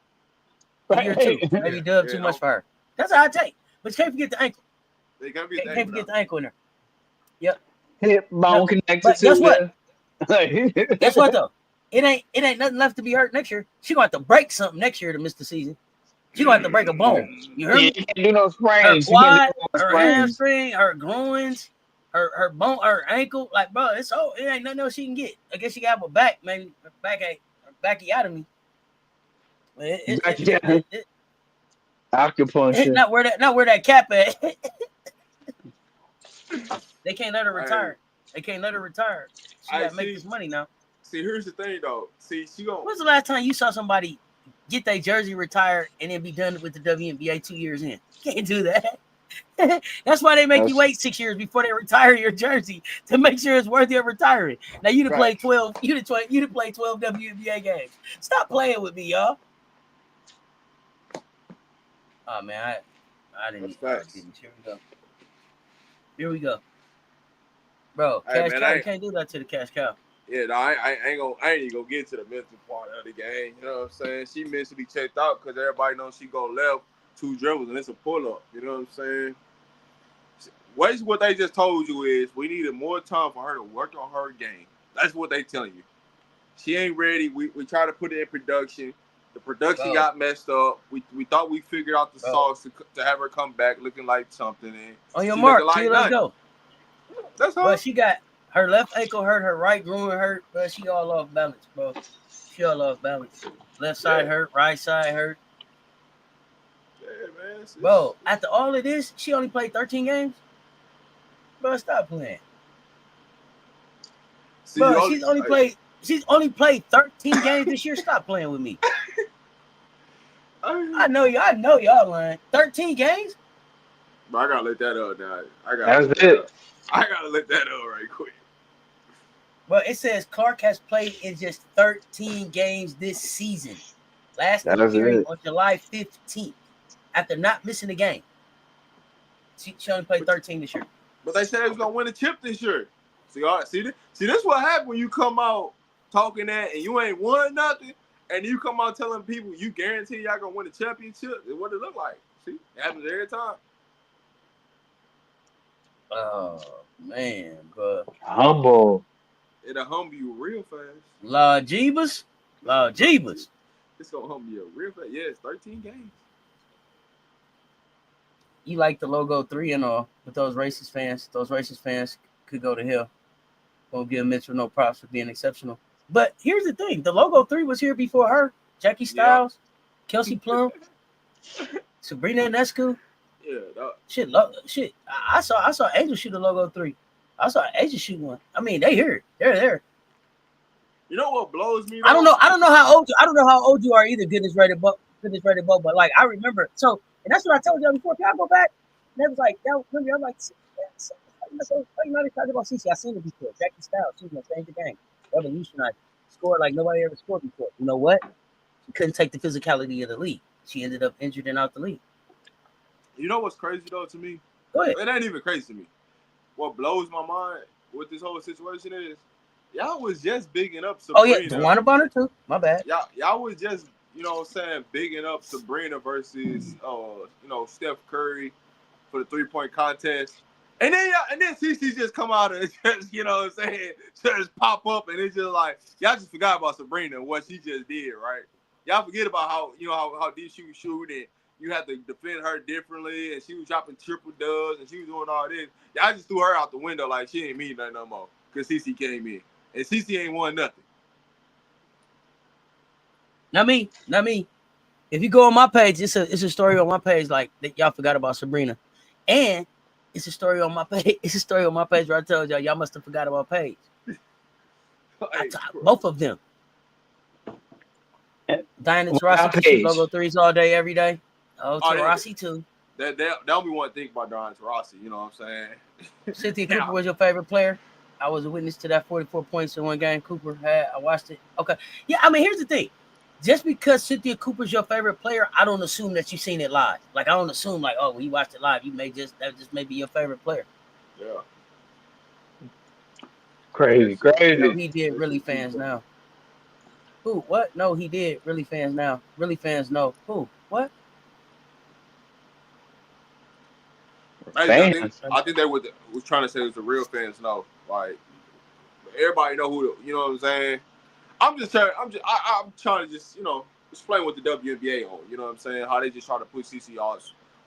In year 2. Maybe dub too much for her. That's a hot take. But you can't forget the ankle. They Can't forget the ankle in there. Yep. Hip bone connected but to guess what? the. Guess what though? It ain't nothing left to be hurt next year. She gonna have to break something next year to miss the season. She gonna have to break a bone. You hear me? You can't do no Her sprains. quad, her hamstring, her groins, her bone, her ankle. Like, bro, it ain't nothing else she can get. I guess she got a back, maybe bacchiotomy. Acupuncture. Not where that cap at. They can't let her retire. They can't let her retire. She gotta make this money now. See, here's the thing though. See, she gonna. When's the last time you saw somebody get their jersey retired and then be done with the WNBA 2 years in? You can't do that. That's why they make you wait 6 years before they retire your jersey to make sure it's worthy of retiring. Now you'd have played 12. You'd have played 12 WNBA games. Stop playing with me, y'all. Oh man, I didn't. Here we go. Bro, cash cow, you can't do that to the cash cow. Yeah, no, I ain't even gonna get to the mental part of the game. You know what I'm saying? She mentally checked out because everybody knows she go left 2 dribbles and it's a pull up. You know what I'm saying? What they just told you is we needed more time for her to work on her game. That's what they telling you. She ain't ready. We tried to put it in production. The production got messed up. We thought we figured out the sauce to have her come back looking like something. And on your mark, like let's go. That's all. But she got her left ankle hurt, her right groin hurt, but she all off balance, bro. She all off balance. Left side hurt, right side hurt. Yeah, man. Bro, after all of this, she only played 13 games. Bro, stop playing. See, bro, she's only played 13 games this year. Stop playing with me. I know y'all lying. 13 games? But I gotta let that up now. I gotta let that up right quick. Well, it says Clark has played in just 13 games this season. Last appearing on July 15th after not missing a game. She only played 13 this year. But they said they was gonna win a chip this year. See, this what happened when you come out talking that and you ain't won nothing, and you come out telling people you guarantee y'all gonna win a championship. It's what it look like. See, it happens every time. Oh man, bro. Humble. It'll humble you real fast. La Jeebus. It's gonna humble you real fast. Yeah, it's 13 games. You like the logo 3 and all, but those racist fans could go to hell. Won't give Mitchell no props for being exceptional. But here's the thing: the logo 3 was here before her. Jackie Styles, Kelsey Plum, Sabrina Ionescu. Yeah, shit. I saw Angel shoot a logo 3. I saw Angel shoot one. I mean, they here. They're there. You know what blows me? I don't know how old you are either. Goodness rated Bo, but like I remember. So, and that's what I told y'all before. Can I go back? And it was like, I'm like, you know, they talked about CC. I seen it before. Jackie Styles, she was gonna change the game, revolutionized, scored like nobody ever scored before. You know what? She couldn't take the physicality of the league. She ended up injured and out the league. You know what's crazy though to me? Go ahead. It ain't even crazy to me. What blows my mind with this whole situation is y'all was just bigging up Sabrina. Oh yeah, DeWanna Bonner too. My bad. Y'all was just, you know what I'm saying, bigging up Sabrina versus Steph Curry for the 3-point contest. And then CC just come out and just, you know what I'm saying, just pop up and it's just like y'all just forgot about Sabrina and what she just did, right? Y'all forget about how deep she was shooting. You had to defend her differently, and she was dropping triple dubs, and she was doing all this. Y'all just threw her out the window like she ain't mean nothing no more because CC came in, and CC ain't won nothing. Not me. If you go on my page, it's a story on my page like that y'all forgot about Sabrina, and it's a story on my page. It's a story on my page where I told y'all must have forgot about Paige. Both of them. Diana Taurasi shoot logo 3s all day, every day. Oh, Taurasi too. That'll be one thing about Diana Taurasi. You know what I'm saying? Cynthia Cooper was your favorite player. I was a witness to that 44 points in one game Cooper had. I watched it. Okay. Yeah, I mean, here's the thing. Just because Cynthia Cooper's your favorite player, I don't assume that you've seen it live. Like, I don't assume, like, oh, when you watched it live, that just may be your favorite player. Yeah. Crazy, No, crazy. he did really fans now. Who? What? No, he did really fans now. Really fans no. Who? What? Basically, Fans. I think they was trying to say it was the real fans. No, like everybody know who. You know what I'm saying? I'm trying to just explain what the WNBA on. You know what I'm saying? How they just try to put CC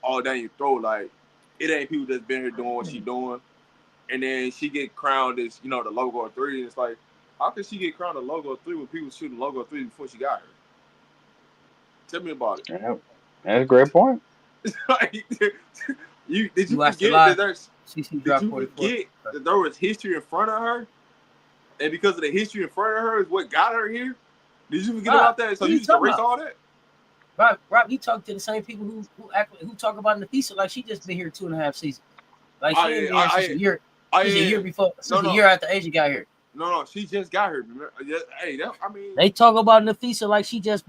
all down your throat. Like it ain't people that's been here doing what she doing, and then she get crowned as the logo of three. And it's like, how could she get crowned a logo of three when people shooting logo of three before she got here? Tell me about it. Yeah, that's a great point. Like, did you You watched the forget that live? there's CC did dropped you 44. forget that there was history in front of her, and because of the history in front of her is what got her here? Did you forget Rob, about that? So what are you you just talking erase about? all that? Rob, you talk to the same people who talk about Nafisa like she just been here 2.5 seasons. Like she ain't been here since a year. Since a year before. Since a year after Asia got here. No, she just got here. Hey, I mean, They talk about Nafisa like she just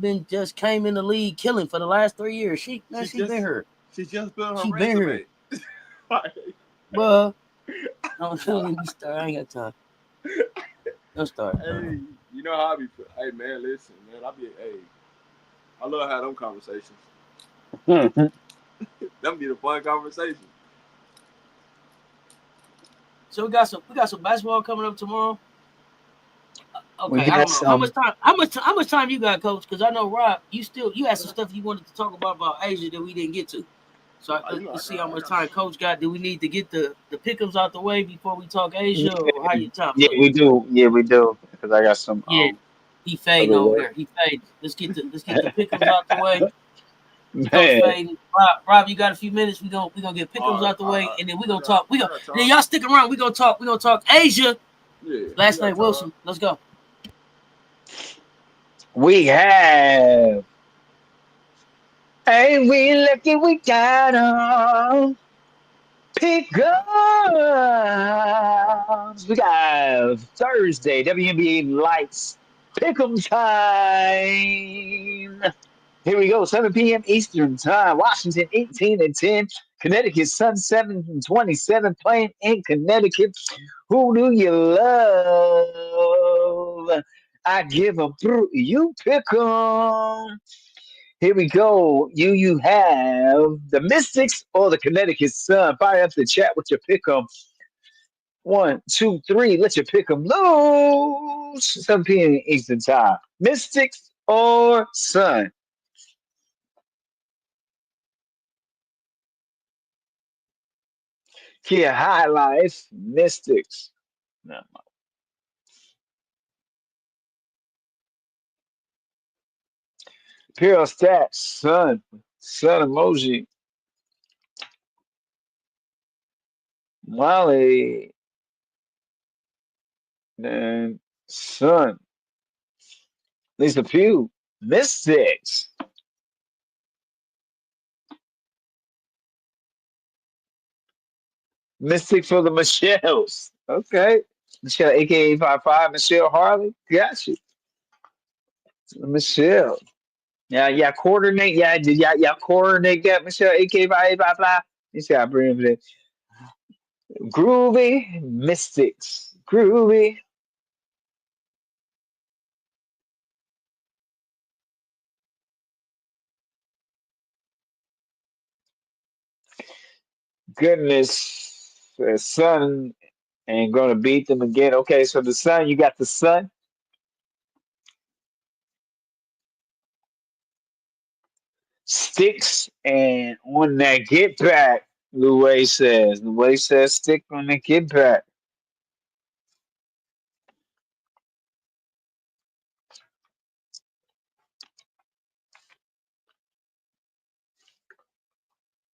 came in the league killing for the last 3 years. She been here. She just built her She been resume. here. Well, don't let me start. I ain't got time. Don't start. Hey, you know how I be. Hey man, listen, man. I love having them conversations. Them be the fun conversations. So we got some basketball coming up tomorrow. We Okay, I got don't know how much some. time. How much time you got, Coach? Because I know Rob, you had some stuff you wanted to talk about Asia that we didn't get to. So let's see how much time Coach got. Do we need to get the pickups out the way before we talk Asia, or how you time Yeah, looking? we do. Yeah, we do. Because I got some Yeah, he fading other over work. there. He fading. Let's get the pickups out the way. Coach Man, fading. Rob, you got a few minutes. We gonna get pickups out the way, and then we gonna talk. I got And then time. y'all stick around. We gonna talk Asia. Yeah, we Last got night time. Wilson. Let's go. we have. Ain't we lucky we got 'em? Pickups. We got Thursday, WNBA Lights. Pick'em time. Here we go, 7 p.m. Eastern Time. Washington 18 and 10. Connecticut Sun 7 and 27 playing in Connecticut. Who do you love? I give a through. You pick 'em. Here we go. You have the Mystics or the Connecticut Sun. Fire up the chat with your pick 'em. 1, 2, 3. Let your pick 'em loose. 7 p.m. Eastern Time. Mystics or Sun? Kia High Life, Mystics. No. Imperial Stats, Sun. Sun emoji. Molly. And Sun. Lisa Pugh. Mystics. Mystics for the Michelles. Okay. Michelle, aka 55, Michelle Harley. Got you. Michelle. Yeah, coordinate. Yeah, coordinate that, Michelle, aka 55. You see, I bring it. Groovy Mystics. Groovy. Goodness. The Sun ain't going to beat them again. Okay, so the Sun, you got the Sun. Sticks and on that get back, Louis says. Louis says stick on the get back.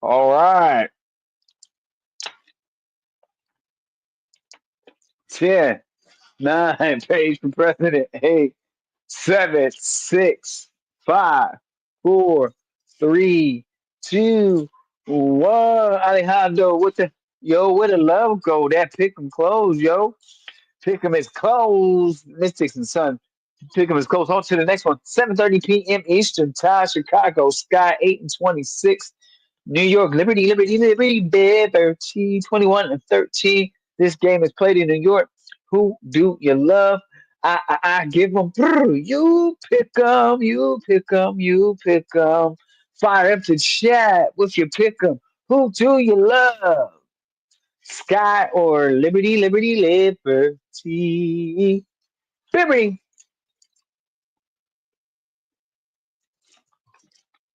All right. 10, 9, page for president. 8, 7, 6, 5, 4, 3, 2, 1. Alejandro, where the love go? That pick 'em close, yo. Pick 'em is closed. Mystics and Sun. Pick 'em is close. On to the next one. 7:30 p.m. Eastern Time. Chicago Sky 8 and 26. New York Liberty, Liberty, 21 and 13. This game is played in New York. Who do you love? I give them. You pick them. You pick them. You pick them. Fire up the chat with your pick them. Who do you love? Sky or Liberty? Liberty, Liberty. Liberty.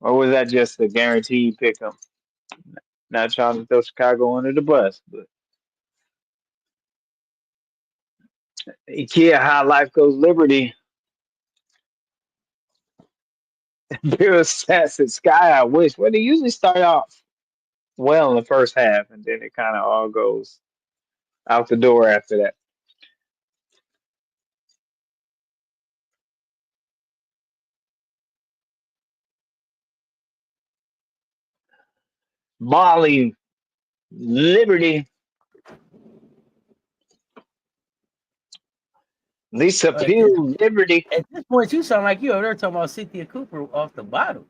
Or was that just a guaranteed pick 'em? Not trying to throw Chicago under the bus, but IKEA High Life Goes Liberty. Bill Stats at Sky, I wish. Well, they usually start off well in the first half, and then it kind of all goes out the door after that. Molly, Liberty, Lisa At this, Pugh, Liberty. at this point, you sound like you over there talking about Cynthia Cooper off the bottom.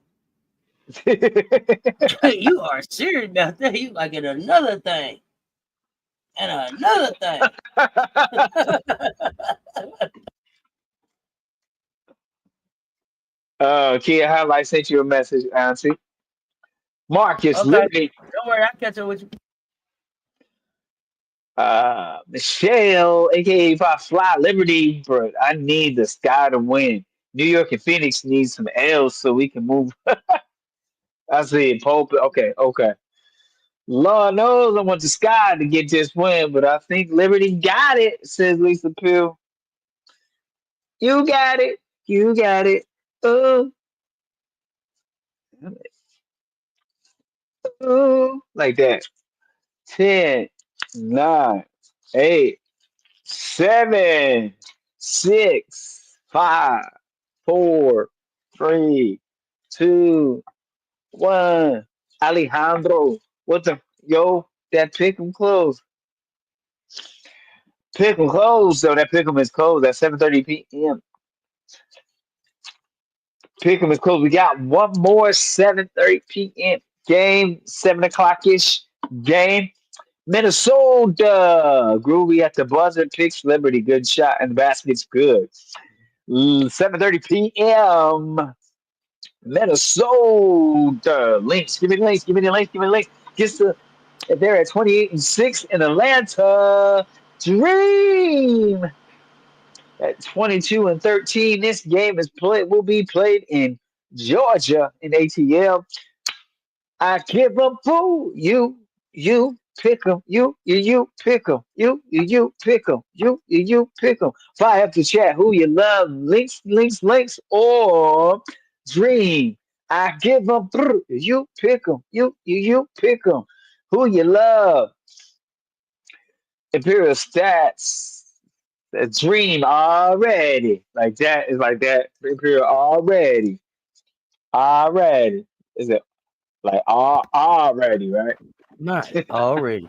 You are serious about that. You like it another thing. And another thing. Kia Highlight sent you a message, Auntie. Marcus, Okay. Liberty. Don't worry, I'll catch up with you. Michelle, aka If I Fly Liberty, but I need the Sky to win. New York and Phoenix need some L's so we can move. I see Pope. Okay, okay. Lord knows I want the Sky to get this win, but I think Liberty got it, says Lisa Pugh. You got it. You got it. Oh, oh, like that. 10, 9, 8, 7, 6, 5, 4, 3, 2, 1. Alejandro, what the yo? That pick 'em closed. Pick 'em closed. So that pick 'em is closed at 7:30 p.m. Pick 'em is closed. We got one more 7:30 p.m. game, 7 o'clock ish game. Minnesota, Groovy at the buzzer, picks Liberty, good shot, and the basket's good. 7:30 p.m. Minnesota, Lynx, give me the Lynx, give me the Lynx, give me the Lynx. Gets the they're at 28-6 in Atlanta. Dream at 22-13. This game will be played in Georgia in ATL. I give a fool. You pick 'em. You pick 'em. You pick 'em. You pick 'em. Fire up the chat. Who you love? Links, links, links, or Dream. I give 'em. You pick 'em. You pick 'em. Who you love? Imperial Stats. The Dream already. Like that is like that. Imperial already. Already. Is it like already, right? Not already.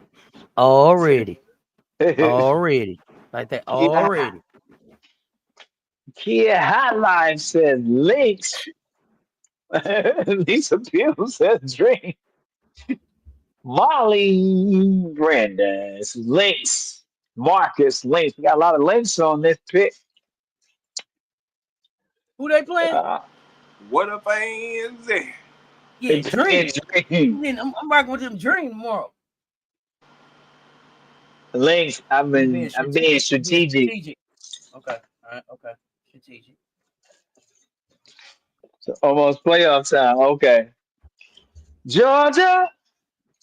Already. Already. Like that. Yeah. Already. Kia Hotline says links. Lisa Pugh says dream. Molly Brandes links. Marcus links. We got a lot of links on this pick. Who they playing? What a fans at? Yeah, Dream. Dream. I'm rocking with them Dream tomorrow. Links. I'm being strategic. Okay. All right. Okay. Strategic. So almost playoff time. Okay. Georgia.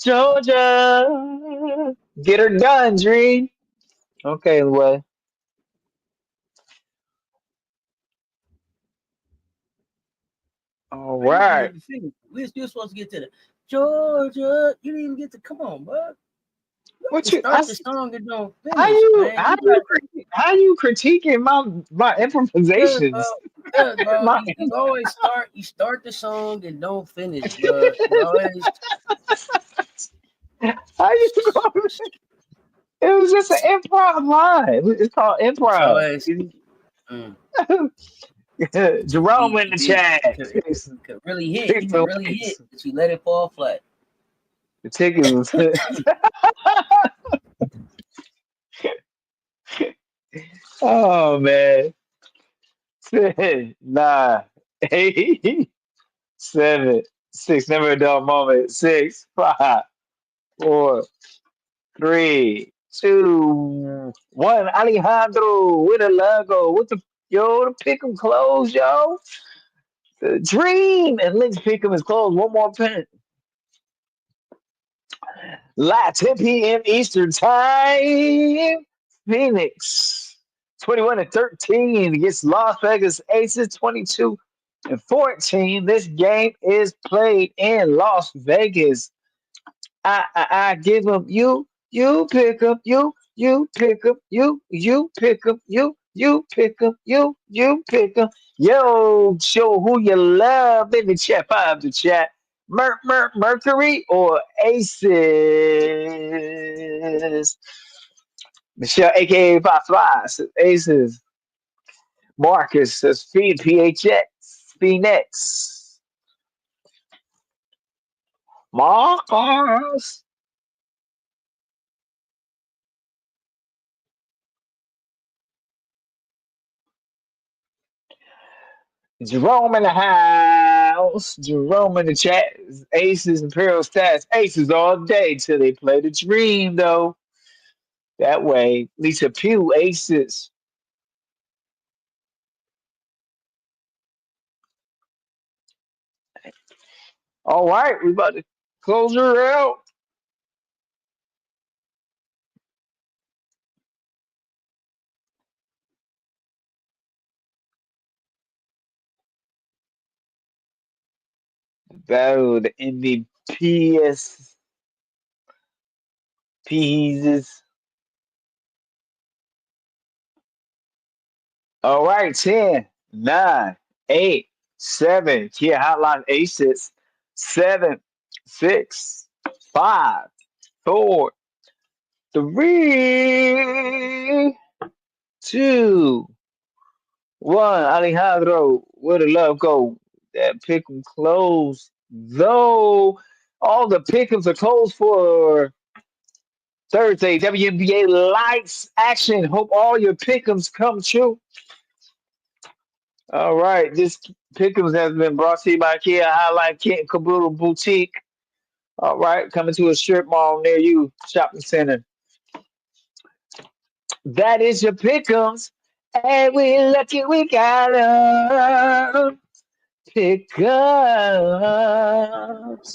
Georgia. Get her done, Dream. Okay, well. All right. We're still supposed to get to the Georgia. You didn't even get to come on, bud. What You you? start the song and don't finish, How you? man. How you critiquing my improvisations? Bro, you always start the song and don't finish, bro. You always. How you going? It was just an improv line. It's called improv. Always. Jerome in the chat. Could really hit. You could really hit, but you let it fall flat. The tickets. Oh man. 10, 9, 8, 7, 6. Never a dull moment. 6, 5, 4, 3, 2, 1. Alejandro with a logo. With the yo to pick 'em close, yo. The dream and Lynx pick 'em is closed. One more pin. Live 10 p.m. Eastern Time. Phoenix 21-13 against Las Vegas Aces 22-14. This game is played in Las Vegas. I give them you pick up, you pick up, you pick up, you pick up, you pick up. Yo, show who you love in the chat. Five the chat. Mercury or Aces? Michelle, aka Five Flies, says Aces. Marcus says Feed PHX, Phoenix. Marcus. Jerome in the house. Jerome in the chat. Aces, Imperial stats. Aces all day till they play the dream, though. That way, Lisa Pugh, Aces. All right, we about to close her out. Battle of the MVPs. Pieces. All right, 10, 9, 8, 7. Kia Hotline Aces. 7, 6, 5, 4, 3, 2, 1. Alejandro, where the love go? That pick 'em close. Though all the pick'ems are closed for Thursday. WNBA lights action. Hope all your pick'ems come true. All right, this pick'ems has been brought to you by Kia Highlight Kent Caboodle Boutique. All right, coming to a strip mall near you, shopping center. That is your pick'ems, and we lucky we got 'em. Pickups.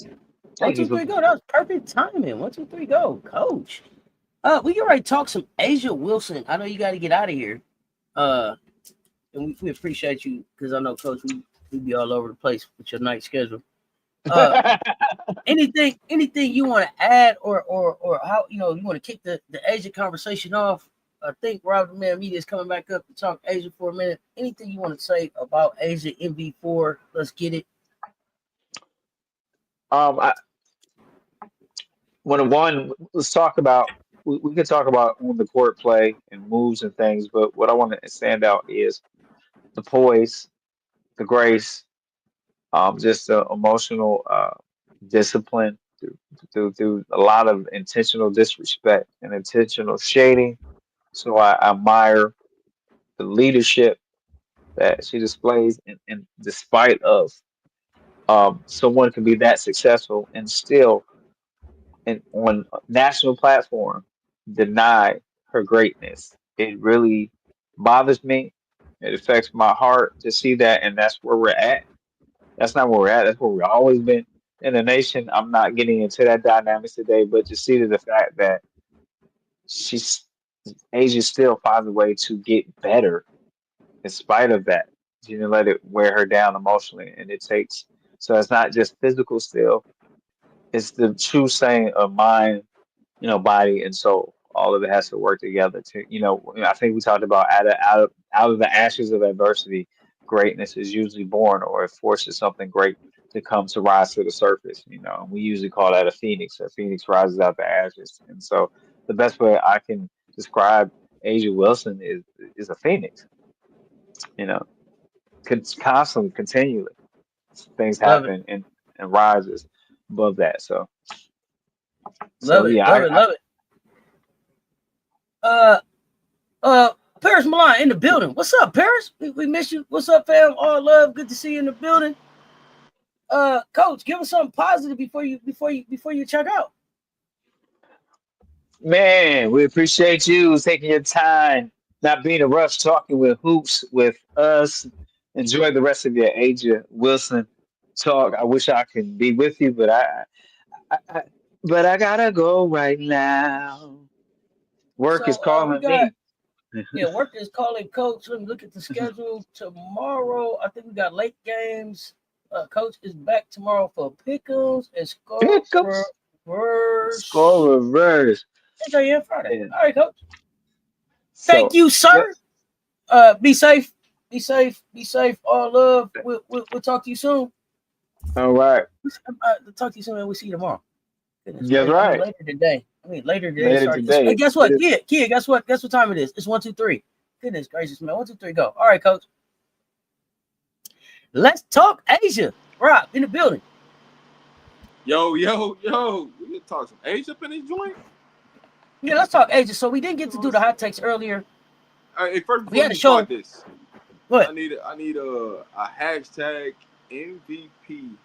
One, Thank you two, for three, go. That was perfect timing. One, two, three, go, Coach. We can already talk some Asia Wilson. I know you got to get out of here. Uh, and we appreciate you because I know, Coach, we be all over the place with your night schedule. Uh, anything you want to add or how you want to kick the Asia conversation off? I think Robert Man Media is coming back up to talk Asia for a minute. Anything you want to say about Asia MV4? Let's get it. I, let's talk about. We could talk about on the court play and moves and things, but what I want to stand out is the poise, the grace, just the emotional discipline through a lot of intentional disrespect and intentional shading. So I admire the leadership that she displays, and despite of someone can be that successful and still on a national platform deny her greatness. It really bothers me. It affects my heart to see that, and that's where we're at. That's not where we're at. That's where we've always been in the nation. I'm not getting into that dynamics today, but to see the fact that she's Asia still finds a way to get better in spite of that. She didn't let it wear her down emotionally, and it takes. So it's not just physical still. It's the true saying of mind, body and soul. All of it has to work together. I think we talked about out of the ashes of adversity, greatness is usually born, or it forces something great to come to rise to the surface. And we usually call that a phoenix. A phoenix rises out the ashes, and so the best way I can describe Asia Wilson is a phoenix. You know, constantly, continually, things Love it, happen and rises above that. So love it, yeah, love it, love it. Uh, uh, Paris Milan in the building. What's up, Paris? We miss you. What's up, fam? All love. Good to see you in the building. Coach, give us something positive before you check out. Man, we appreciate you taking your time, not being a rush, talking with hoops with us. Enjoy the rest of your Aja Wilson talk. I wish I could be with you, but I but I gotta go right now. Work is So we calling got me. work is calling coach. Let me look at the schedule. Tomorrow, I think we got late games. Coach is back tomorrow for Pickles and Pickles, score Scorers. reverse. Okay, yeah, Friday. Yeah. All right, coach. Thank So, you, yep. sir. Be safe. Be safe. Be safe. All love. We'll talk to you soon. All right. Talk to you soon, and we'll see you tomorrow. Goodness That's gracious. I mean, right. later today. Later Sorry. Hey, today. guess It what? is. Kid, guess what? Guess what time it is? It's 1, 2, 3. Goodness gracious, man. 1, 2, 3, go. All right, coach. Let's talk Asia. Rob in the building. Yo. We can talk some Asia up in this joint. Yeah, let's talk Asia. So we didn't get to do the hot takes earlier. Hey, first We before had you a show. start this, What? I need a hashtag MVP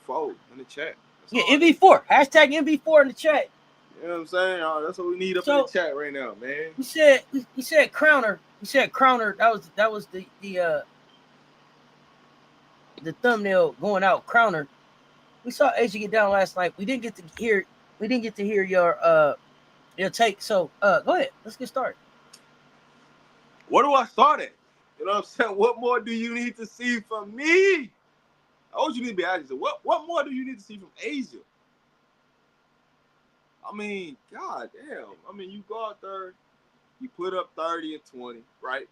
4 in the chat. Yeah, MV4. Hashtag MV4 in the chat. You know what I'm saying? That's what we need up in the chat right now, man. We said Crowner. We said Crowner. That was the thumbnail going out. Crowner. We saw Asia get down last night. We didn't get to hear your take. So go ahead. Let's get started. Where do I start at? You know what I'm saying? What more do you need to see from me? I want you need to be asking. What more do you need to see from Asia? I mean, god damn. I mean, you go out there, you put up 30 and 20, right?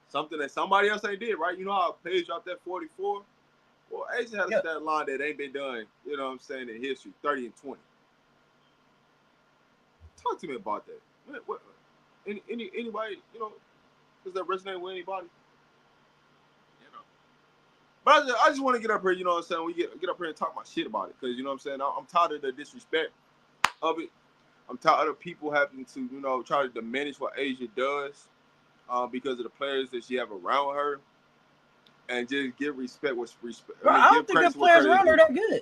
Something that somebody else ain't did, right? You know how Paige dropped that 44? Well, Asia had a stat line that ain't been done, you know what I'm saying, in history, 30 and 20. Talk to me about that. What, anybody, you know, does that resonate with anybody? You know. But I just want to get up here, you know what I'm saying? We get up here and talk my shit about it. Because, you know what I'm saying? I'm tired of the disrespect of it. I'm tired of people having to, you know, try to diminish what Asia does because of the players that she have around her. And just give respect what's respect. Bro, I don't think the players around her that good.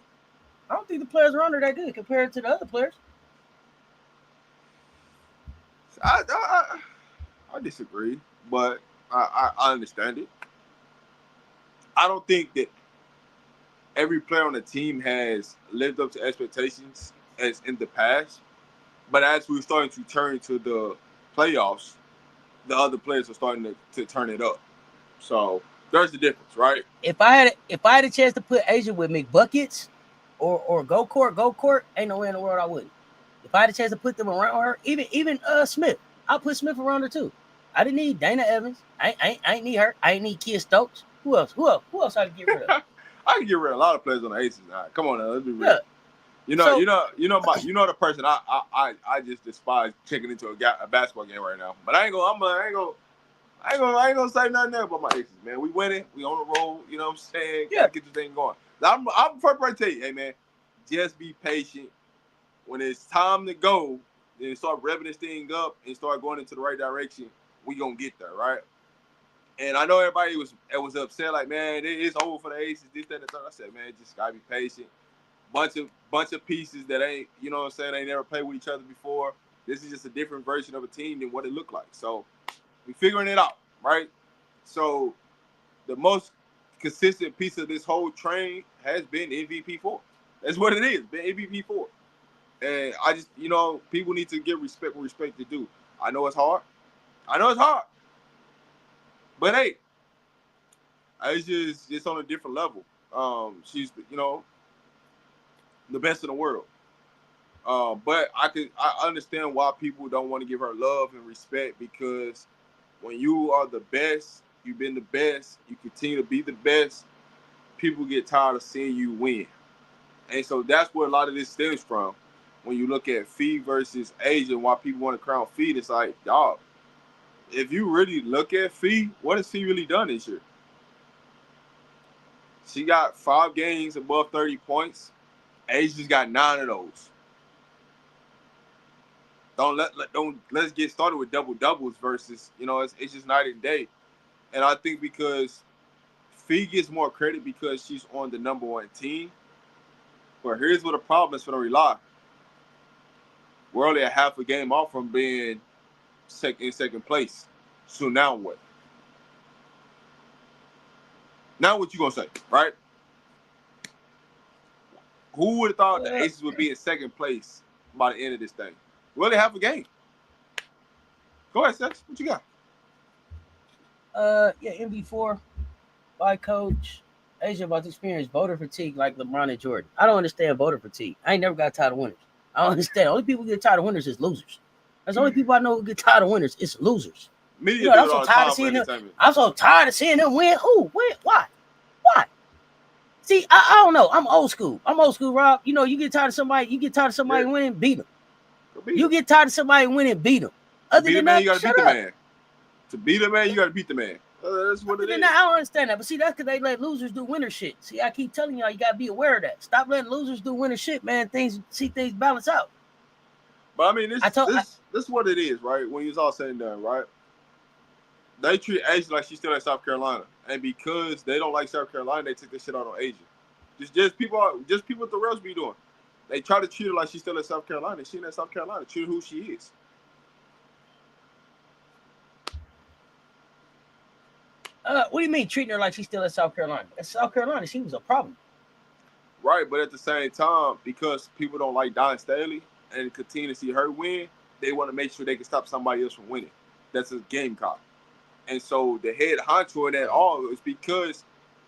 I don't think the players around her that good compared to the other players. I disagree, but I understand it. I don't think that every player on the team has lived up to expectations as in the past. But as we're starting to turn to the playoffs, the other players are starting to turn it up. So there's the difference, right? If I had a chance to put Asia with McBuckets or Go Court, ain't no way in the world I wouldn't. If I had a chance to put them around her, even Smith, I'll put Smith around her too. I didn't need Dana Evans. I ain't need her. I ain't need Kia Stokes. Who else? Who else I could get rid of? I can get rid of a lot of players on the Aces. All right, come on now, let's be real. Yeah. You know the person I just despise checking into a basketball game right now. But I ain't gonna say nothing there about my Aces, man. We winning, we on the roll. You know what I'm saying? Yeah. Gotta get this thing going. I'm first to tell you, hey man, just be patient. When it's time to go, then start revving this thing up and start going into the right direction. We gonna get there, right? And I know everybody was upset, like, man, it's over for the Aces, this, that, and the third. I said, man, just gotta be patient. Bunch of pieces that ain't, you know what I'm saying, they never played with each other before. This is just a different version of a team than what it looked like. So we figuring it out, right? So the most consistent piece of this whole train has been MVP4. That's what it is, been MVP4. And I just, you know, people need to give respect where respect to do. I know it's hard. But hey, it's just on a different level. She's, you know, the best in the world. But I understand why people don't want to give her love and respect, because when you are the best, you've been the best, you continue to be the best, people get tired of seeing you win. And so that's where a lot of this stems from. When you look at Fee versus Asia, why people want to crown Fee, it's like, dog, if you really look at Fee, what has Fee really done this year? She got 5 games above 30 points. Asia's got 9 of those. Let's get started with double doubles versus it's just night and day. And I think because Fee gets more credit because she's on the number one team. But here's what the problem is for the Rely. We're only a half a game off from being in second place. So now what? Now what you gonna say, right? Who would have thought the Aces would be in second place by the end of this thing? We only half a game. Go ahead, Sex. What you got? MB4 by coach. Asia about to experience voter fatigue like LeBron and Jordan. I don't understand voter fatigue. I ain't never got tired of winners. I don't understand. The only people who get tired of winners is losers. That's the only people I know who get tired of winners. It's losers. Media I'm so tired of seeing them. I'm so tired of seeing them win. Who? Win? Why? Why? See, I don't know. I'm old school, Rob. You get tired of somebody. Winning, beat them. You get tired of somebody winning, beat them. Other than that, you gotta beat the man. To beat a man, you gotta beat the man. That's what it is. I don't understand that, but see, that's because they let losers do winner shit. See, I keep telling y'all, you gotta be aware of that. Stop letting losers do winner shit, man. Things balance out. But I mean, this is what it is, right? When it's all said and done, right? They treat Asia like she's still in South Carolina, and because they don't like South Carolina, they took this shit out on Asia. Just people what the rest be doing. They try to treat her like she's still in South Carolina. She in South Carolina. Treat her who she is. What do you mean treating her like she's still in South Carolina? In South Carolina, she was a problem. Right, but at the same time, because people don't like Don Staley and continue to see her win, they want to make sure they can stop somebody else from winning. That's a Gamecock. And so the head honcho in that all is because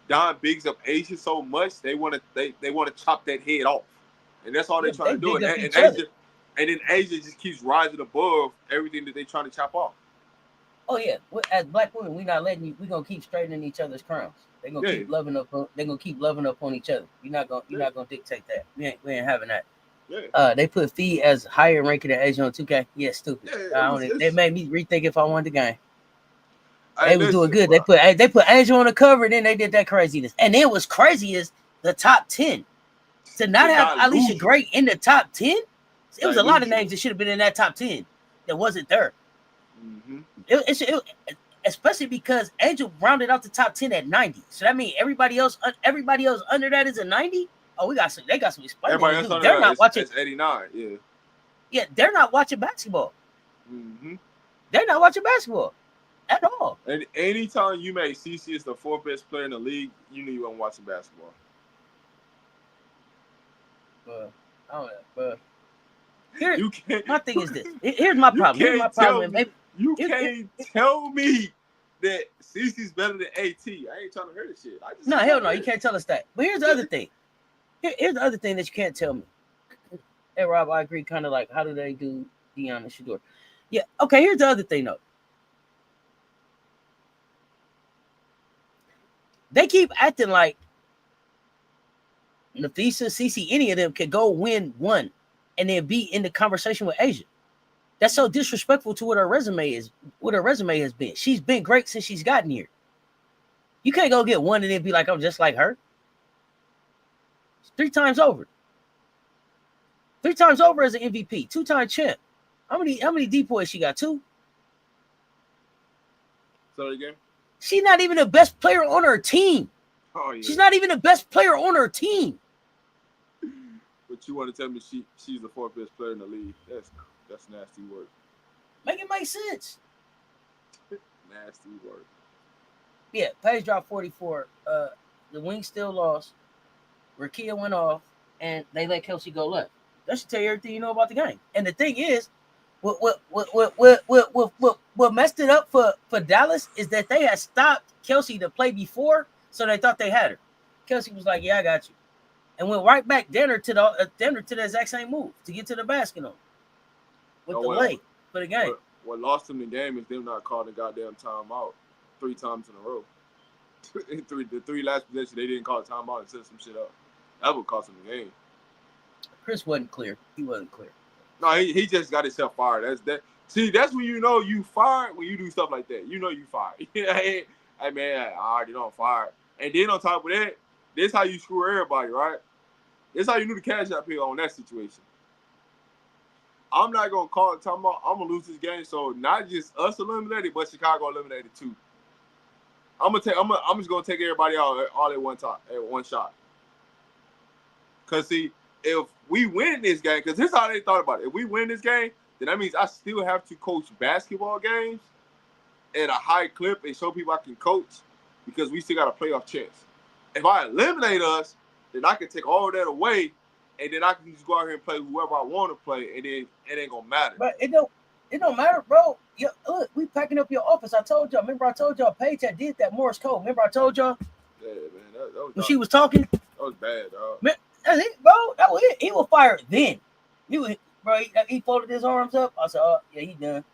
Don bigs up Asia so much, they want to chop that head off. And that's all they're trying to do. And then Asia just keeps rising above everything that they're trying to chop off. Oh yeah, as black women, we're not letting you. We're gonna keep straightening each other's crowns. They're gonna keep loving up. They're gonna keep loving up on each other. You're not gonna dictate that. We ain't having that. Yeah. They put Fee as higher ranking than Asia on 2K. Yeah, stupid. They made me rethink if I wanted the game. They was doing good. Bro. They put Angel on the cover, and then they did that craziness. And then what's crazy is the top 10. To not have Alicia Gray in the top 10, it was a lot of names that should have been in that top 10 that wasn't there. Mm-hmm. It, especially because Angel rounded out the top 10 at 90. So that means everybody else under that is a 90. Oh, they got some explaining. Everybody else under that watching. It's 89. Yeah. Yeah, they're not watching basketball. Mm-hmm. They're not watching basketball at all. And anytime you make CC as the fourth best player in the league, you knew you weren't watching basketball. My thing is this. Here's my problem. You can't tell me that CC's better than AT. I ain't trying to hear this shit. No, hell no. You can't tell us that. But here's the other thing. Here's the other thing that you can't tell me. Hey, Rob, I agree. Kind of like, how do they do Deion and Shador? Yeah. Okay, here's the other thing, though. They keep acting like Nafisa, CC, any of them could go win one and then be in the conversation with Asia. That's so disrespectful to what her resume is, what her resume has been. She's been great since she's gotten here. You can't go get one and then be like, I'm just like her. It's 3 times over. 3 times over as an MVP, 2-time champ. How many depoys she got? 2? Sorry again. She's not even the best player on her team. Oh yeah. She's not even the best player on her team. But you want to tell me she's the 4th best player in the league? That's nasty work. Make it make sense. Nasty work. Yeah, Paige dropped 44. The Wings still lost. Rakia went off, and they let Kelsey go left. That should tell you everything you know about the game. And the thing is, what messed it up for Dallas is that they had stopped Kelsey to play before, so they thought they had her. Kelsey was like, "Yeah, I got you," and went right back Denver to the exact same move to get to the basket on with the leg for the game. What lost them the game is them not calling the goddamn timeout 3 times in a row. The 3 last possessions, they didn't call a timeout and set some shit up. That would cost them the game. Chris wasn't clear. He wasn't clear. No, he just got himself fired. That's when you know you fired when you do stuff like that. You know you fired. Hey man, I already know I'm fired. And then on top of that, this how you screw everybody, right? This how you knew the cash out pill on that situation. I'm not gonna call it talking about I'm gonna lose this game. So not just us eliminated, but Chicago eliminated too. I'm just gonna take everybody out all at one time, at one shot. Cause see, if we win this game, cause this is how they thought about it. If we win this game, then that means I still have to coach basketball games at a high clip and show people I can coach because we still got a playoff chance. If I eliminate us, then I can take all of that away, and then I can just go out here and play whoever I want to play, and then it ain't gonna matter. But it don't matter, bro. Look, we packing up your office. I told y'all. Remember, I told y'all Paige had did that Morse code. Remember, I told y'all. Yeah, man, that was when she was talking. That was bad, dog. Man, that's it, bro. That was it. He was fired then. He folded his arms up. I said, oh yeah, he done.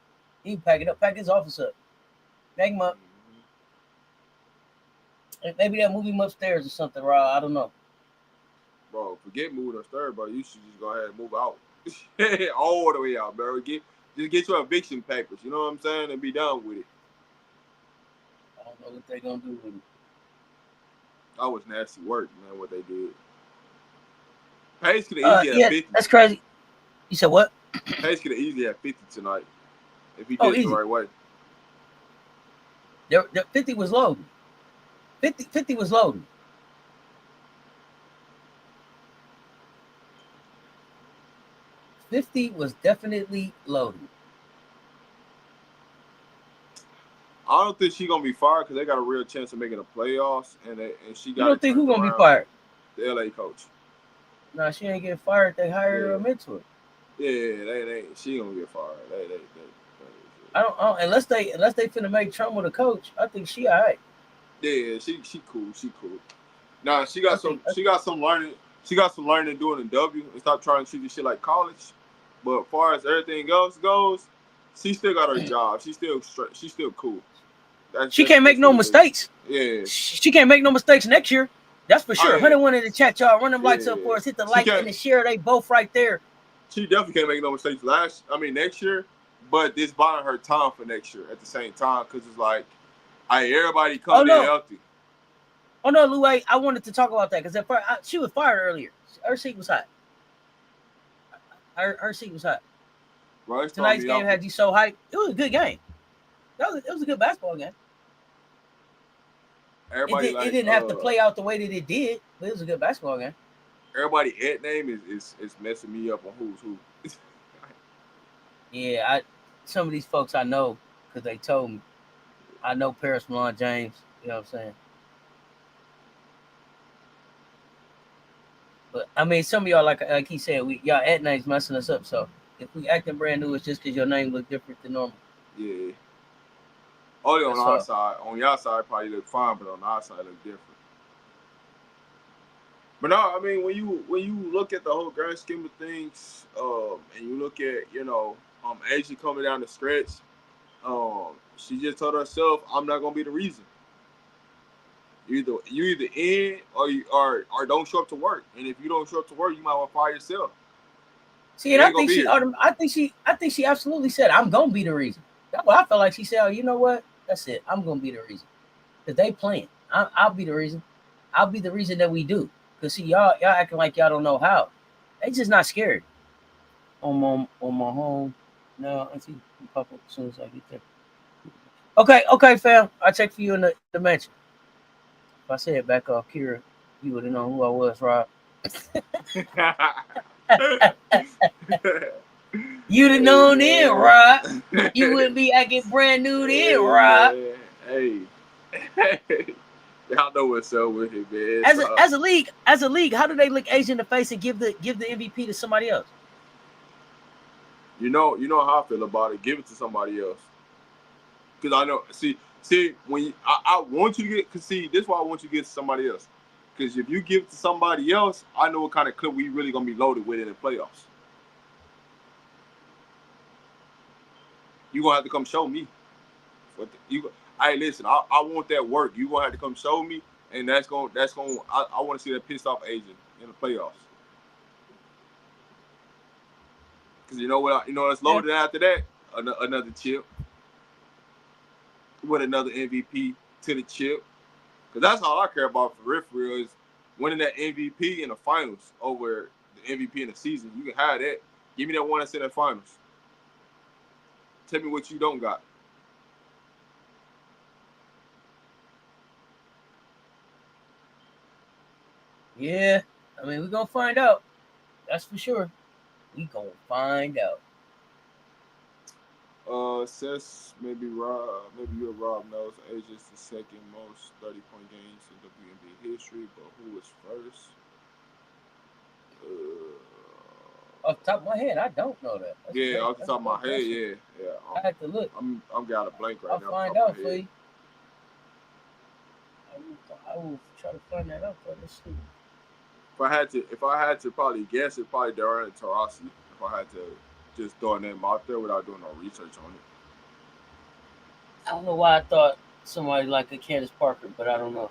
He pack his office up. Pack him up. Maybe that moved him upstairs or something, Rob. I don't know. Bro, forget moving upstairs, bro. You should just go ahead and move out. All the way out, bro. Just get your eviction papers, you know what I'm saying, and be done with it. I don't know what they're gonna do with it. That was nasty work, man, what they did. Paige could have easily had 50. That's crazy. You said what? Paige could have easily had 50 tonight if he did it the right way. The 50 was loaded. 50 was loaded. $50 was definitely loaded. I don't think she's gonna be fired because they got a real chance of making the playoffs, and she got. You don't think who's gonna be fired? The LA coach. No, she ain't getting fired. They hired her a mentor. Yeah, she gonna get fired. I don't unless they finna make Trump the coach. I think she all right. Yeah, she cool. She cool. Nah, she got some learning. She got some learning doing in W and stop trying to treat this shit like college. But as far as everything else goes, she still got her job. She's still cool. She can't make no mistakes. Yeah. She can't make no mistakes next year. That's for sure. 101 in the chat, y'all. Run them lights up for us. Hit the like and the share. They both right there. She definitely can't make no mistakes next year. But this buying her time for next year at the same time because it's like, everybody come in healthy. Oh no, Lou, I wanted to talk about that because she was fired earlier. Her seat was hot. Her seat was hot. Bro, tonight's game had you so hyped. It was a good game. It was a good basketball game. It didn't have to play out the way that it did, but it was a good basketball game. Everybody at name is messing me up on who's who. Yeah, some of these folks I know because they told me. I know Paris Malone James. You know what I'm saying? But I mean, some of y'all, like he said, y'all at names messing us up. So if we acting brand new, it's just because your name look different than normal. Yeah. Only on our side. On your side, probably look fine, but on our side, look different. But no, I mean, when you look at the whole grand scheme of things, and you look at Asia coming down the stretch, she just told herself, "I'm not gonna be the reason. You either in or don't show up to work. And if you don't show up to work, you might want to fire yourself." See, and I think she absolutely said, "I'm gonna be the reason." That's what I felt like she said. Oh, you know what? That's it. I'm gonna be the reason because they playing. I'll be the reason. I'll be the reason that we do. Cause see, y'all acting like y'all don't know how. They just not scared. On my home. No, I see you pop up as soon as I get there. Okay, fam. I'll check for you in the mansion. If I say it back off, Kira, you would have known who I was, Rob. You'd have known then, Rob. You wouldn't be acting brand new then, Rob. Hey. Y'all know what's up with it, man. As a league, how do they look Asia in the face and give the MVP to somebody else? You know how I feel about it. Give it to somebody else. Because I know, see, when I want you to get, because see, this is why I want you to get to somebody else. Because if you give it to somebody else, I know what kind of clip we really gonna be loaded with in the playoffs. You gonna have to come show me. Hey, listen, I want that work. You gonna have to come show me, and that's going. I want to see that pissed off agent in the playoffs. Because you know what? It's loaded after that. Another chip with another MVP to the chip. Because that's all I care about for real is winning that MVP in the finals over the MVP in the season. You can have that. Give me that one that's in the finals. Tell me what you don't got. Yeah, I mean, we're gonna find out. That's for sure. We gonna find out. Says maybe you Rob knows Age is the second most 30-point games in WNBA history, but who was first? Off the top of my head, I don't know that. That's Yeah, great. off the That's a top of my great head, question. yeah. I have to look. I'm got a blank right I'll now off the find top of out my for head. you. I will try to find that out for us too. If I had to probably guess, it probably Diana Taurasi. If I had to just throw a name out there without doing no research on it. I don't know why I thought somebody like a Candace Parker, but I don't know.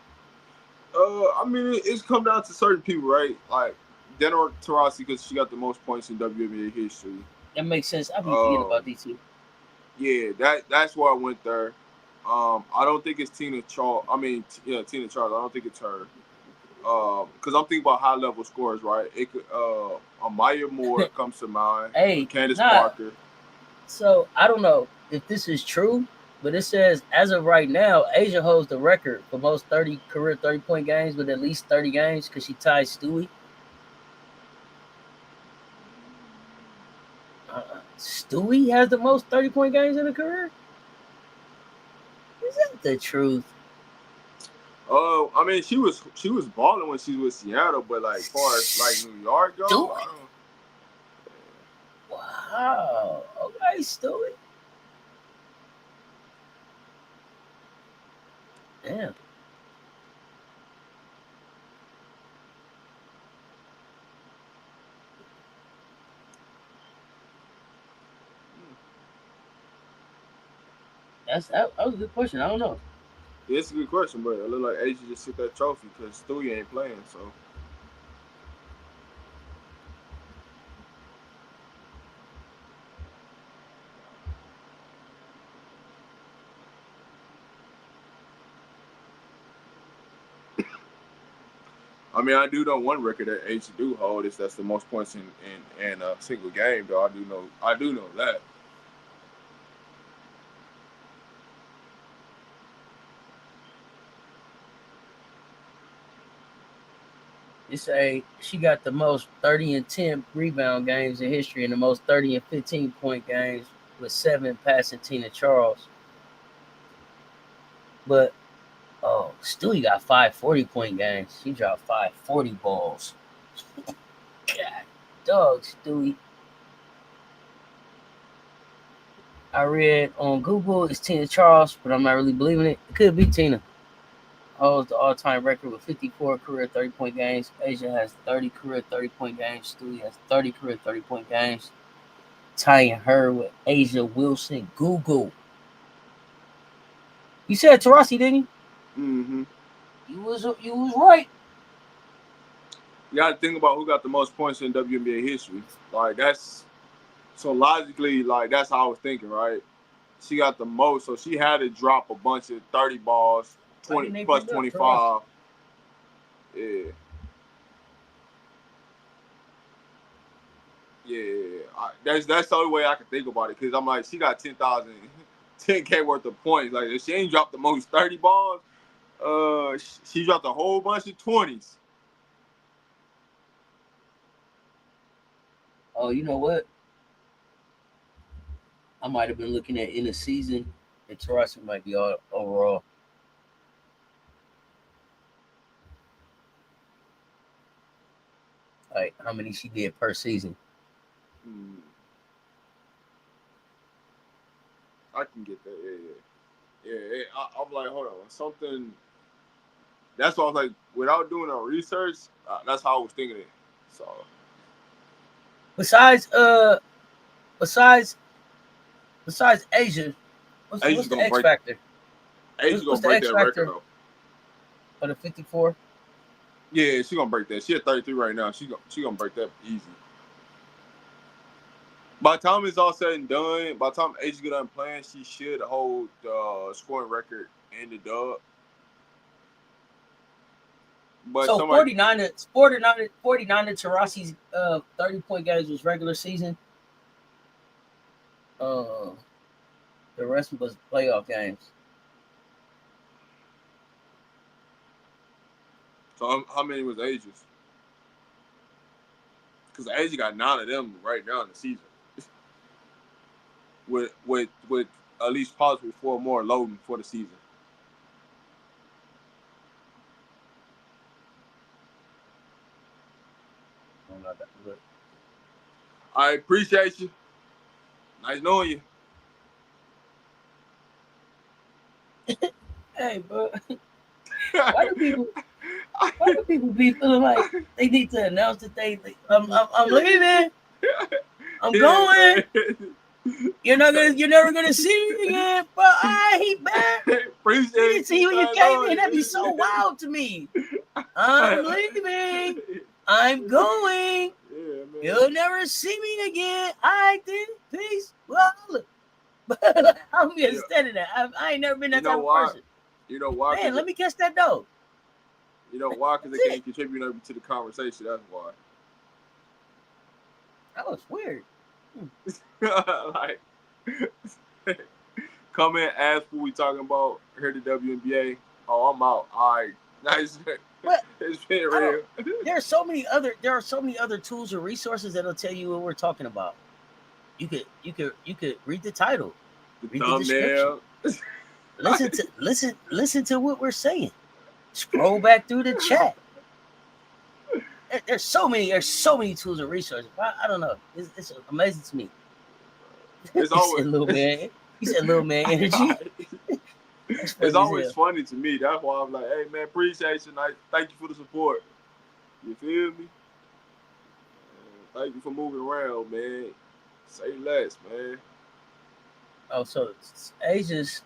I mean, it's come down to certain people, right? Like Diana Taurasi because she got the most points in WNBA history. That makes sense. I be forgetting Um, about these two. yeah, that's why I went there. I don't think it's Tina Charles. I mean, Tina Charles. I don't think it's her. Because I'm thinking about high level scores, right? It could Amaya Moore comes to mind. Hey, Candace nah. Parker. So I don't know if this is true, but it says as of right now, Asia holds the record for most career 30-point games with at least 30 games because she ties Stewie. Stewie has the most 30-point games in a career. Is that the truth? I mean, she was balling when she was with Seattle, but like far as like New York go, I don't. Wow. Okay, Stewie. Damn. That was a good question. I don't know. Yeah, it's a good question, but it look like Asia just took that trophy because Stewie ain't playing. So I mean, I do know one record that Asia do hold is that's the most points in a single game. Though I do know that. You say she got the most 30 and 10 rebound games in history and the most 30 and 15-point games with 7 passing Tina Charles. But Stewie got 5 40-point games. She dropped 5 40 balls. God, dog, Stewie. I read on Google it's Tina Charles, but I'm not really believing it. It could be Tina. Holds the all-time record with 54 career 30-point games. Asia has 30 career 30-point games. Stewie has 30 career 30-point games. Tying her with Asia Wilson. Google. You said Taurasi, didn't you? Mm-hmm. You was right. You got to think about who got the most points in WNBA history. Like that's so logically, like that's how I was thinking, right? She got the most, so she had to drop a bunch of 30 balls, Why 20 didn't they plus bring up Taurasi? 25. Yeah. Yeah, that's the only way I can think about it because I'm like, she got 10K worth of points. Like, if she ain't dropped the most 30 balls, she dropped a whole bunch of 20s. Oh, you know what? I might have been looking at in the season, and Taurasi might be all overall. Like how many she did per season. Hmm, I can get that. Yeah. I'm like, hold on, something. That's why I was like, without doing no research, that's how I was thinking it. So, Besides, besides, besides Asia, what's Asia's the gonna X break. factor? Asia's What's gonna the break X that record factor though. for the 54? Yeah, she gonna break that. She at 33 right now. She gonna break that easy. By the time it's all said and done, by the time Asia get done playing, she should hold the scoring record in the dub. But So somebody, 49 to Taurasi's 30-point games was regular season. Uh, the rest was playoff games. So how many was Asia's? Because Asia got 9 of them right now in the season. with at least possibly 4 more loading for the season. I appreciate you. Nice knowing you. Hey, bro. Why do people be feeling like they need to announce that I'm leaving? I'm going. You're never gonna see me again. But I hate back. Appreciate You didn't see when you came in. That'd be you. so wild to me. I'm leaving. I'm going. Yeah, man. You'll never see me again. I did. Peace. Well, I'm understanding that. I ain't never been that type of person. You know why? Man, let me catch that though. You know why? Because they can't contribute to the conversation. That's why. That was weird. Like, come in, ask what we talking about. Heard the WNBA. Oh, I'm out. All right, nice. But it's been real. There are so many other tools or resources that'll tell you what we're talking about. You could read the title, read the description. Listen to what we're saying. Scroll back through the chat. There's so many tools and resources. I don't know. It's amazing to me. It's always little man. He said little man energy. It's always funny to me. That's why I'm like, hey man, appreciate you. Thank you for the support. You feel me? Thank you for moving around, man. Say less, man. Oh, so Asia's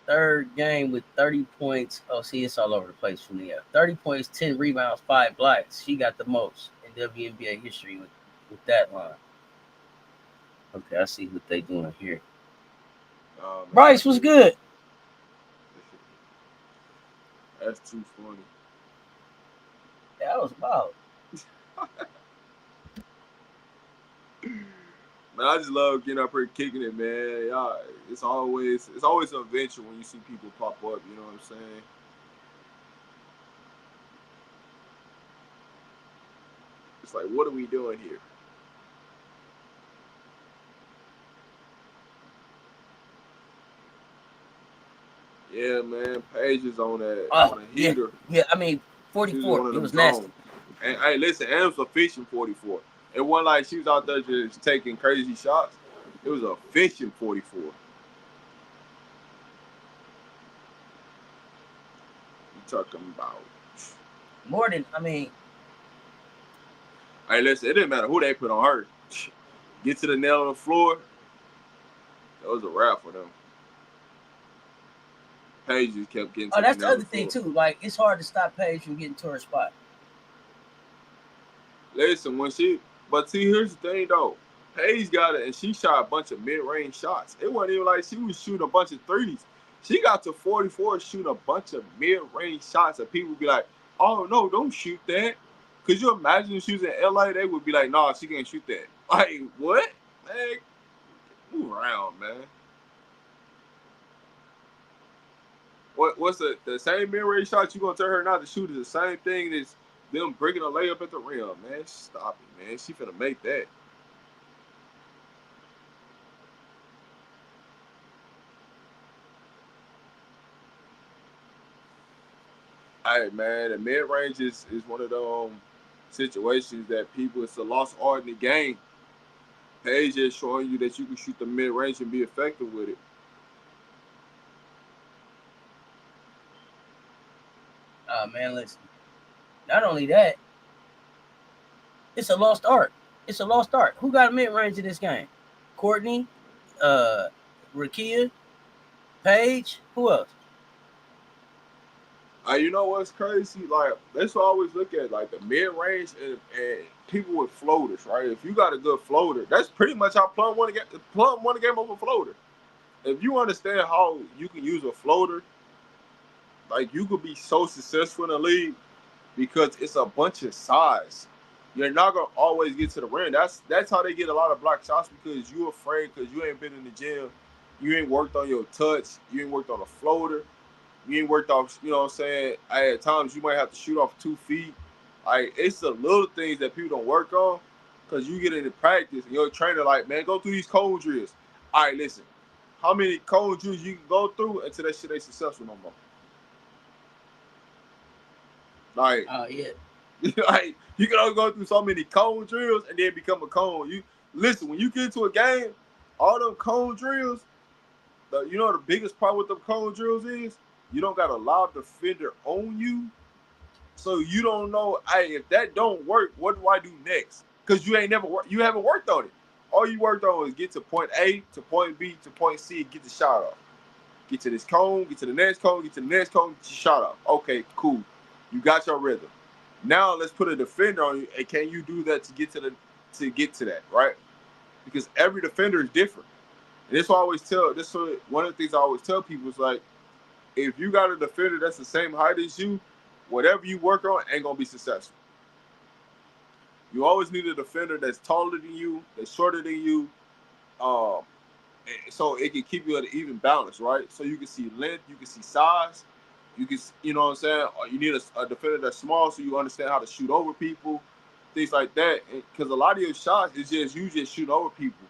third game with 30 points. Oh, see, it's all over the place from the 30 points, 10 rebounds, 5 blocks. She got the most in WNBA history with that line. Okay, I see what they doing here. Bryce was good. That's too funny. Yeah, that was wild. Man, I just love getting up here kicking it, man. Y'all, it's always an adventure when you see people pop up. You know what I'm saying? It's like, what are we doing here? Yeah, man. Paige is on a heater. Yeah, I mean, 44. It was nasty. And hey, listen, M's efficient 44. It wasn't like she was out there just taking crazy shots. It was efficient 44. You talking about more than, I mean. Hey, listen, it didn't matter who they put on her. Get to the nail on the floor. That was a wrap for them. Paige just kept getting to the nail on the floor. Oh, that's the other thing, too. Like, it's hard to stop Paige from getting to her spot. Listen, but see, here's the thing, though. Paige got it, and she shot a bunch of mid-range shots. It wasn't even like she was shooting a bunch of threes. She got to 44 shooting a bunch of mid-range shots, and people would be like, oh, no, don't shoot that. Could you imagine if she was in LA? They would be like, nah, she can't shoot that. Like, what? Man, move around, man. What's the same mid-range shot you going to tell her not to shoot is the same thing as them breaking a layup at the rim, man. Stop it, man. She finna make that. Hey, man, the mid-range is one of the situations that it's a lost art in the game. Paige is showing you that you can shoot the mid-range and be effective with it. Man, listen. Not only that, it's a lost art. Who got a mid-range in this game? Courtney, Rakia, Paige, who else? You know what's crazy? Like, let's always look at like the mid-range and people with floaters, right? If you got a good floater, that's pretty much how Plum won the game over floater. If you understand how you can use a floater, like you could be so successful in the league because it's a bunch of size. You're not gonna always get to the rim. That's how they get a lot of block shots because you're afraid because you ain't been in the gym, you ain't worked on your touch, you ain't worked on a floater, you ain't worked off. You know what I'm saying? At times you might have to shoot off 2 feet. Like it's the little things that people don't work on because you get into practice and your trainer like, man, go through these cone drills. All right, listen, how many cone drills you can go through until that shit ain't successful no more? Like Yeah. like you can only go through so many cone drills and then become a cone. You listen when you get into a game, all them cone drills. You know the biggest problem with them cone drills is you don't got a loud defender on you, so you don't know. Hey, if that don't work, what do I do next? Because you ain't never you haven't worked on it. All you worked on is get to point A to point B to point C, get the shot off. Get to this cone, get to the next cone, get to the next cone, get your shot off. Okay, cool. You got your rhythm. Now let's put a defender on you, and can you do that to get to that, right? Because every defender is different. And this is one of the things I always tell people is like, if you got a defender that's the same height as you, whatever you work on ain't gonna be successful. You always need a defender that's taller than you, that's shorter than you, um, so it can keep you at an even balance, right? So you can see length, you can see size, you can, you know what I'm saying? Or you need a defender that's small so you understand how to shoot over people, things like that. Because a lot of your shots is just you just shoot over people.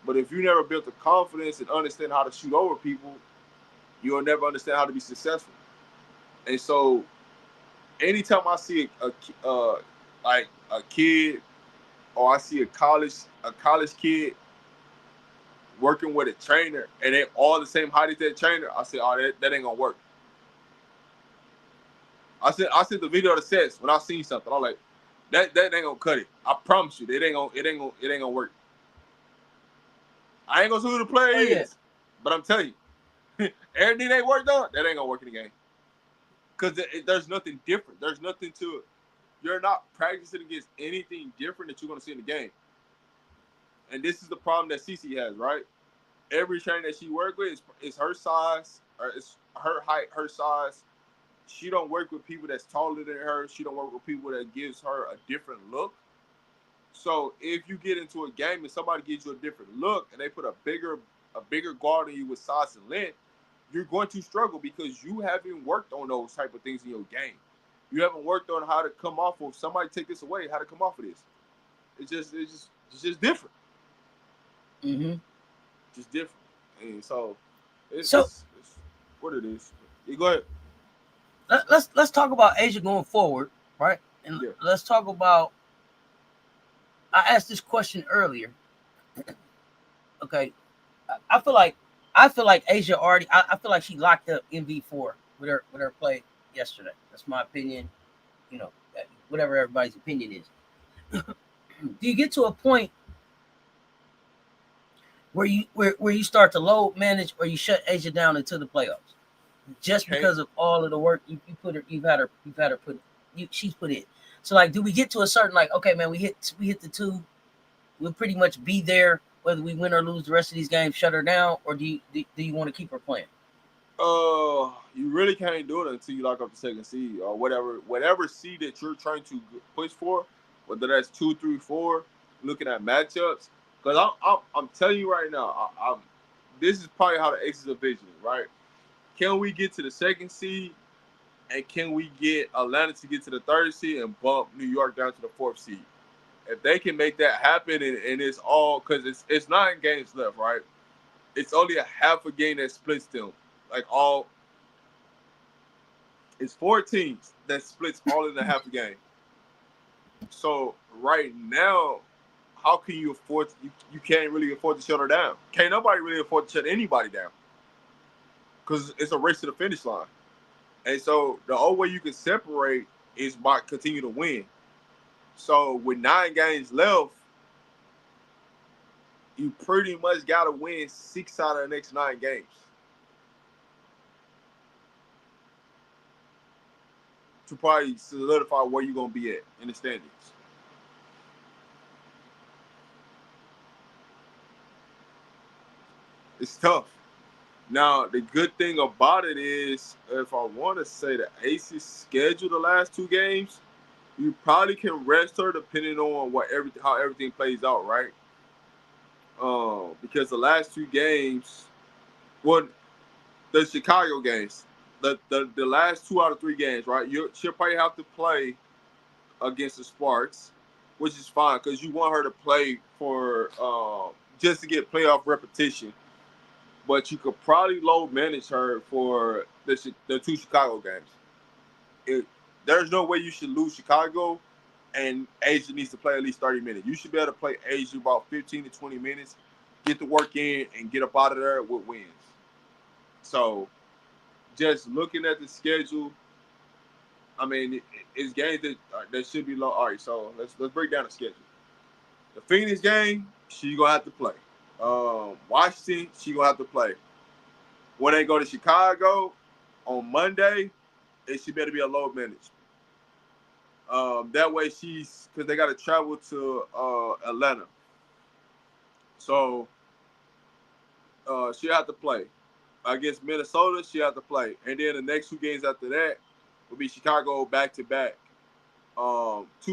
But if you never built the confidence and understand how to shoot over people, you'll never understand how to be successful. And so, anytime I see like a kid or I see a college kid working with a trainer and they all the same height as that trainer, I say, oh, that ain't gonna work. I sent the video of the sets when I seen something. I'm like, that ain't gonna cut it. I promise you, it ain't gonna work. I ain't gonna say who the player Oh yeah. is, but I'm telling you, everything they worked on, that ain't gonna work in the game. Because there's nothing different. There's nothing to it. You're not practicing against anything different that you're gonna see in the game. And this is the problem that Cece has, right? Every trainer that she works with is her size, or it's her height, her size. She don't work with people that's taller than her. She don't work with people that gives her a different look. So if you get into a game and somebody gives you a different look and they put a bigger guard on you with size and length, you're going to struggle because you haven't worked on those type of things in your game. You haven't worked on how to come off of somebody take this away, how to come off of this. It's just different. Mm-hmm. Just different. And so So it's what it is. You go ahead. let's talk about Asia going forward, right? And Yeah. let's talk about. I asked this question earlier. Okay, I feel like Asia already. I feel like she locked up MV4 with her play yesterday. That's my opinion. You know, whatever everybody's opinion is. Do you get to a point where you start to load manage or you shut Asia down into the playoffs just Can't because of all of the work you've had her put she's put in. So like, do we get to a certain like, okay, man, we hit the two, we'll pretty much be there whether we win or lose the rest of these games, shut her down, or do you want to keep her playing? you really can't do it until you lock up the second seed or whatever seed that you're trying to push for, whether that's 2, 3, 4. Looking at matchups, because I'm telling you right now, this is probably how the Aces are visioning, right? Can we get to the second seed, and can we get Atlanta to get to the third seed and bump New York down to the fourth seed? If they can make that happen, and it's all because it's 9 games left, right? It's only a half a game that splits them. Like all It's 4 teams that splits all in a half a game. So right now, how can you afford? You can't really afford to shut her down. Can't nobody really afford to shut anybody down because it's a race to the finish line. And so the only way you can separate is by continue to win. So with 9 games left, you pretty much got to win 6 out of the next 9 games to probably solidify where you're gonna be at in the standings. It's tough. Now, the good thing about it is, if I want to say the Aces schedule the last 2 games, You probably can rest her depending on how everything plays out, right? Because the last two games, well, the Chicago games, the last 2 out of 3 games, right? She'll probably have to play against the Sparks, which is fine because you want her to play for just to get playoff repetition. But you could probably low manage her for the 2 Chicago games. It, there's no way you should lose Chicago, and Asia needs to play at least 30 minutes. You should be able to play Asia about 15 to 20 minutes, get the work in, and get up out of there with wins. So, just looking at the schedule, I mean, it's games that should be low. All right, so let's break down the schedule. The Phoenix game, she gonna have to play. Washington, she gonna have to play. When they go to Chicago on Monday, it should better be a low minutes. That way because they got to travel to Atlanta, so she have to play against Minnesota. She have to play, and then the next 2 games after that will be Chicago back to back. 2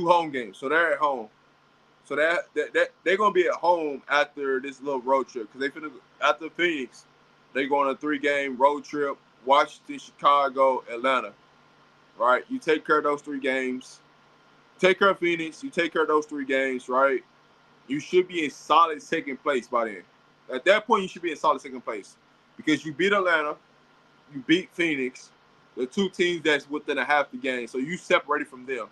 home games, so they're at home. So that they're gonna be at home after this little road trip because they finna after Phoenix, they go on a 3-game road trip: Washington, Chicago, Atlanta. Right? You take care of those 3 games. Take care of Phoenix. You take care of those 3 games. Right? You should be in solid second place by then. At that point, you should be in solid second place because you beat Atlanta, you beat Phoenix, the 2 teams that's within a half the game. So you separated from them.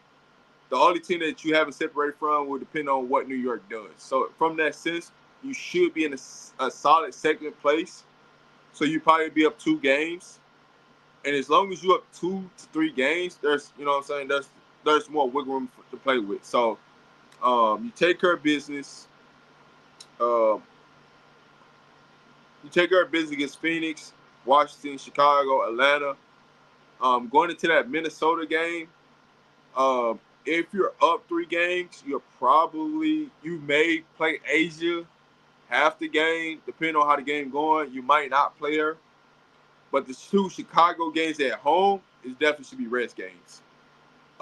The only team that you haven't separated from will depend on what New York does. So from that sense, you should be in a solid second place. So you probably be up 2 games, and as long as you're up 2 to 3 games, there's you know what I'm saying there's more wiggle room to play with. So you take care of business. Um, you take care of business against Phoenix, Washington, Chicago, Atlanta. Going into that Minnesota game, if you're up 3 games, you may play Asia half the game, depending on how the game going. You might not play her, but the 2 Chicago games at home is definitely should be rest games.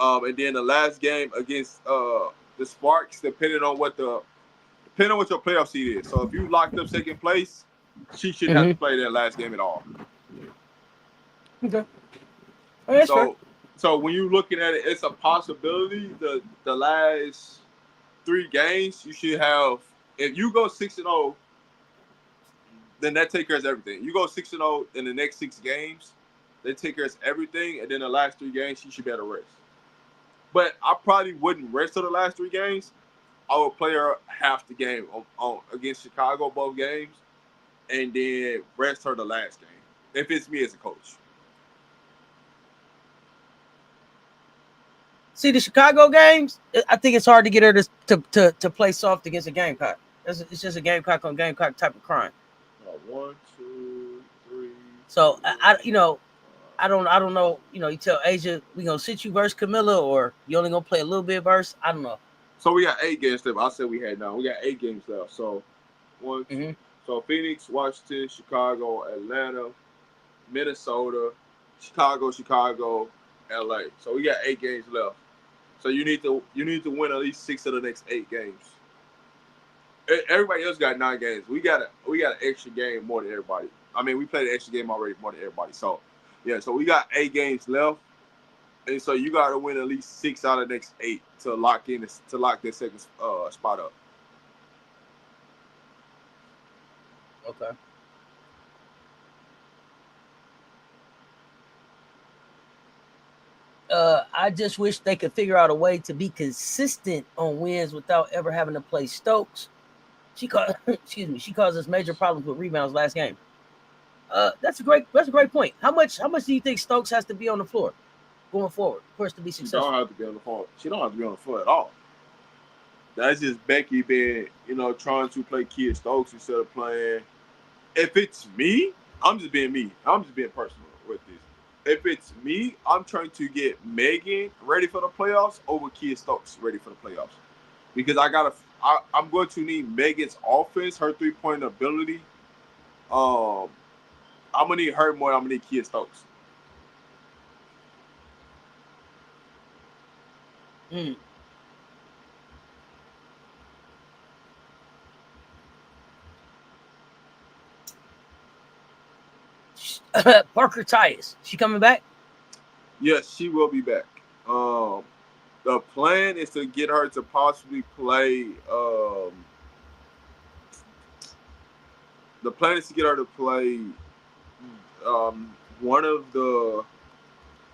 And then the last game against the Sparks, depending on what your playoff seed is. So if you locked up second place, she shouldn't have to play that last game at all. Okay. Oh, that's fair. So when you're looking at it, it's a possibility. The last 3 games you should have. If you go 6-0, then that takes care of everything. You go 6-0 in the next 6 games, they take care of everything, and then the last 3 games you should be able to rest. But I probably wouldn't rest her the last 3 games. I would play her half the game on against Chicago both games, and then rest her the last game. If it's me as a coach. See the Chicago games. I think it's hard to get her to play soft against a Gamecock. It's just a Gamecock on Gamecock type of crime. 1, 2, 3. So I don't know. You tell Asia we gonna sit you versus Camilla, or you only gonna play a little bit verse. I don't know. So we got 8 games left. I said we had 9. We got 8 games left. So one, so Phoenix, Washington, Chicago, Atlanta, Minnesota, Chicago, LA. So we got 8 games left. So you need to win at least 6 of the next 8 games. Everybody else got 9 games. We got an extra game more than everybody. I mean, we played an extra game already more than everybody. So yeah, so we got 8 games left, and so you got to win at least 6 out of the next 8 to lock this second spot up. Okay. I just wish they could figure out a way to be consistent on wins without ever having to play Stokes. She caused us major problems with rebounds last game. That's a great point. How much do you think Stokes has to be on the floor going forward for us to be successful? She don't have to be on the floor. She don't have to be on the floor at all. That's just Becky being, trying to play Kia Stokes instead of playing. If it's me, I'm just being me. I'm just being personal with this. If it's me, I'm trying to get Megan ready for the playoffs over Kia Stokes ready for the playoffs. Because I'm going to need Megan's offense, her 3-point ability. I'm gonna need her more than I'm gonna need Kia Stokes. Mm. Parker Tyus, she coming back? Yes, she will be back. Um, the plan is to get her to possibly play. The plan is to get her to play one of the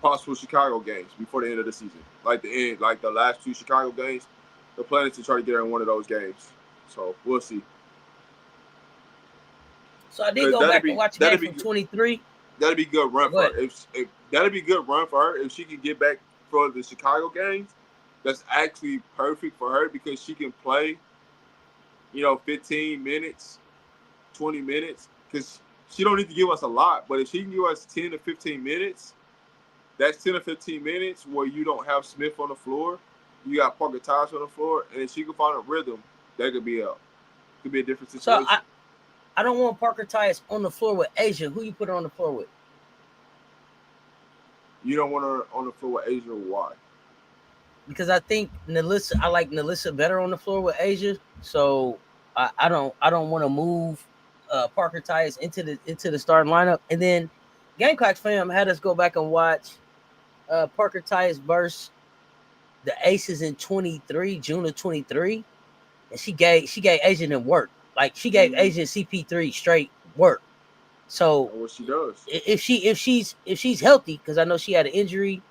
possible Chicago games before the end of the season, like the last two Chicago games. The plan is to try to get her in one of those games. So we'll see. So I did Because go back and watch a game from good. 23. That'd be good run Go for ahead. her. If that'd be good run for her if she can get back for the Chicago games. That's actually perfect for her because she can play, 15 minutes, 20 minutes. Because she don't need to give us a lot, but if she can give us 10 to 15 minutes, that's 10 or 15 minutes where you don't have Smith on the floor, you got Parker Tyus on the floor, and if she can find a rhythm, that could be a different So situation. I don't want Parker Tyus on the floor with Asia. Who you put her on the floor with? You don't want her on the floor with Asia. Why? Because I think I like Nalissa better on the floor with Asia. So I don't want to move Parker Tyus into the starting lineup. And then Gamecocks fam had us go back and watch Parker Tyus versus the Aces in 23, June of 23. And she gave Asia them work. Like she gave Asia CP3 straight work. So And what she does. if she's healthy, because I know she had an injury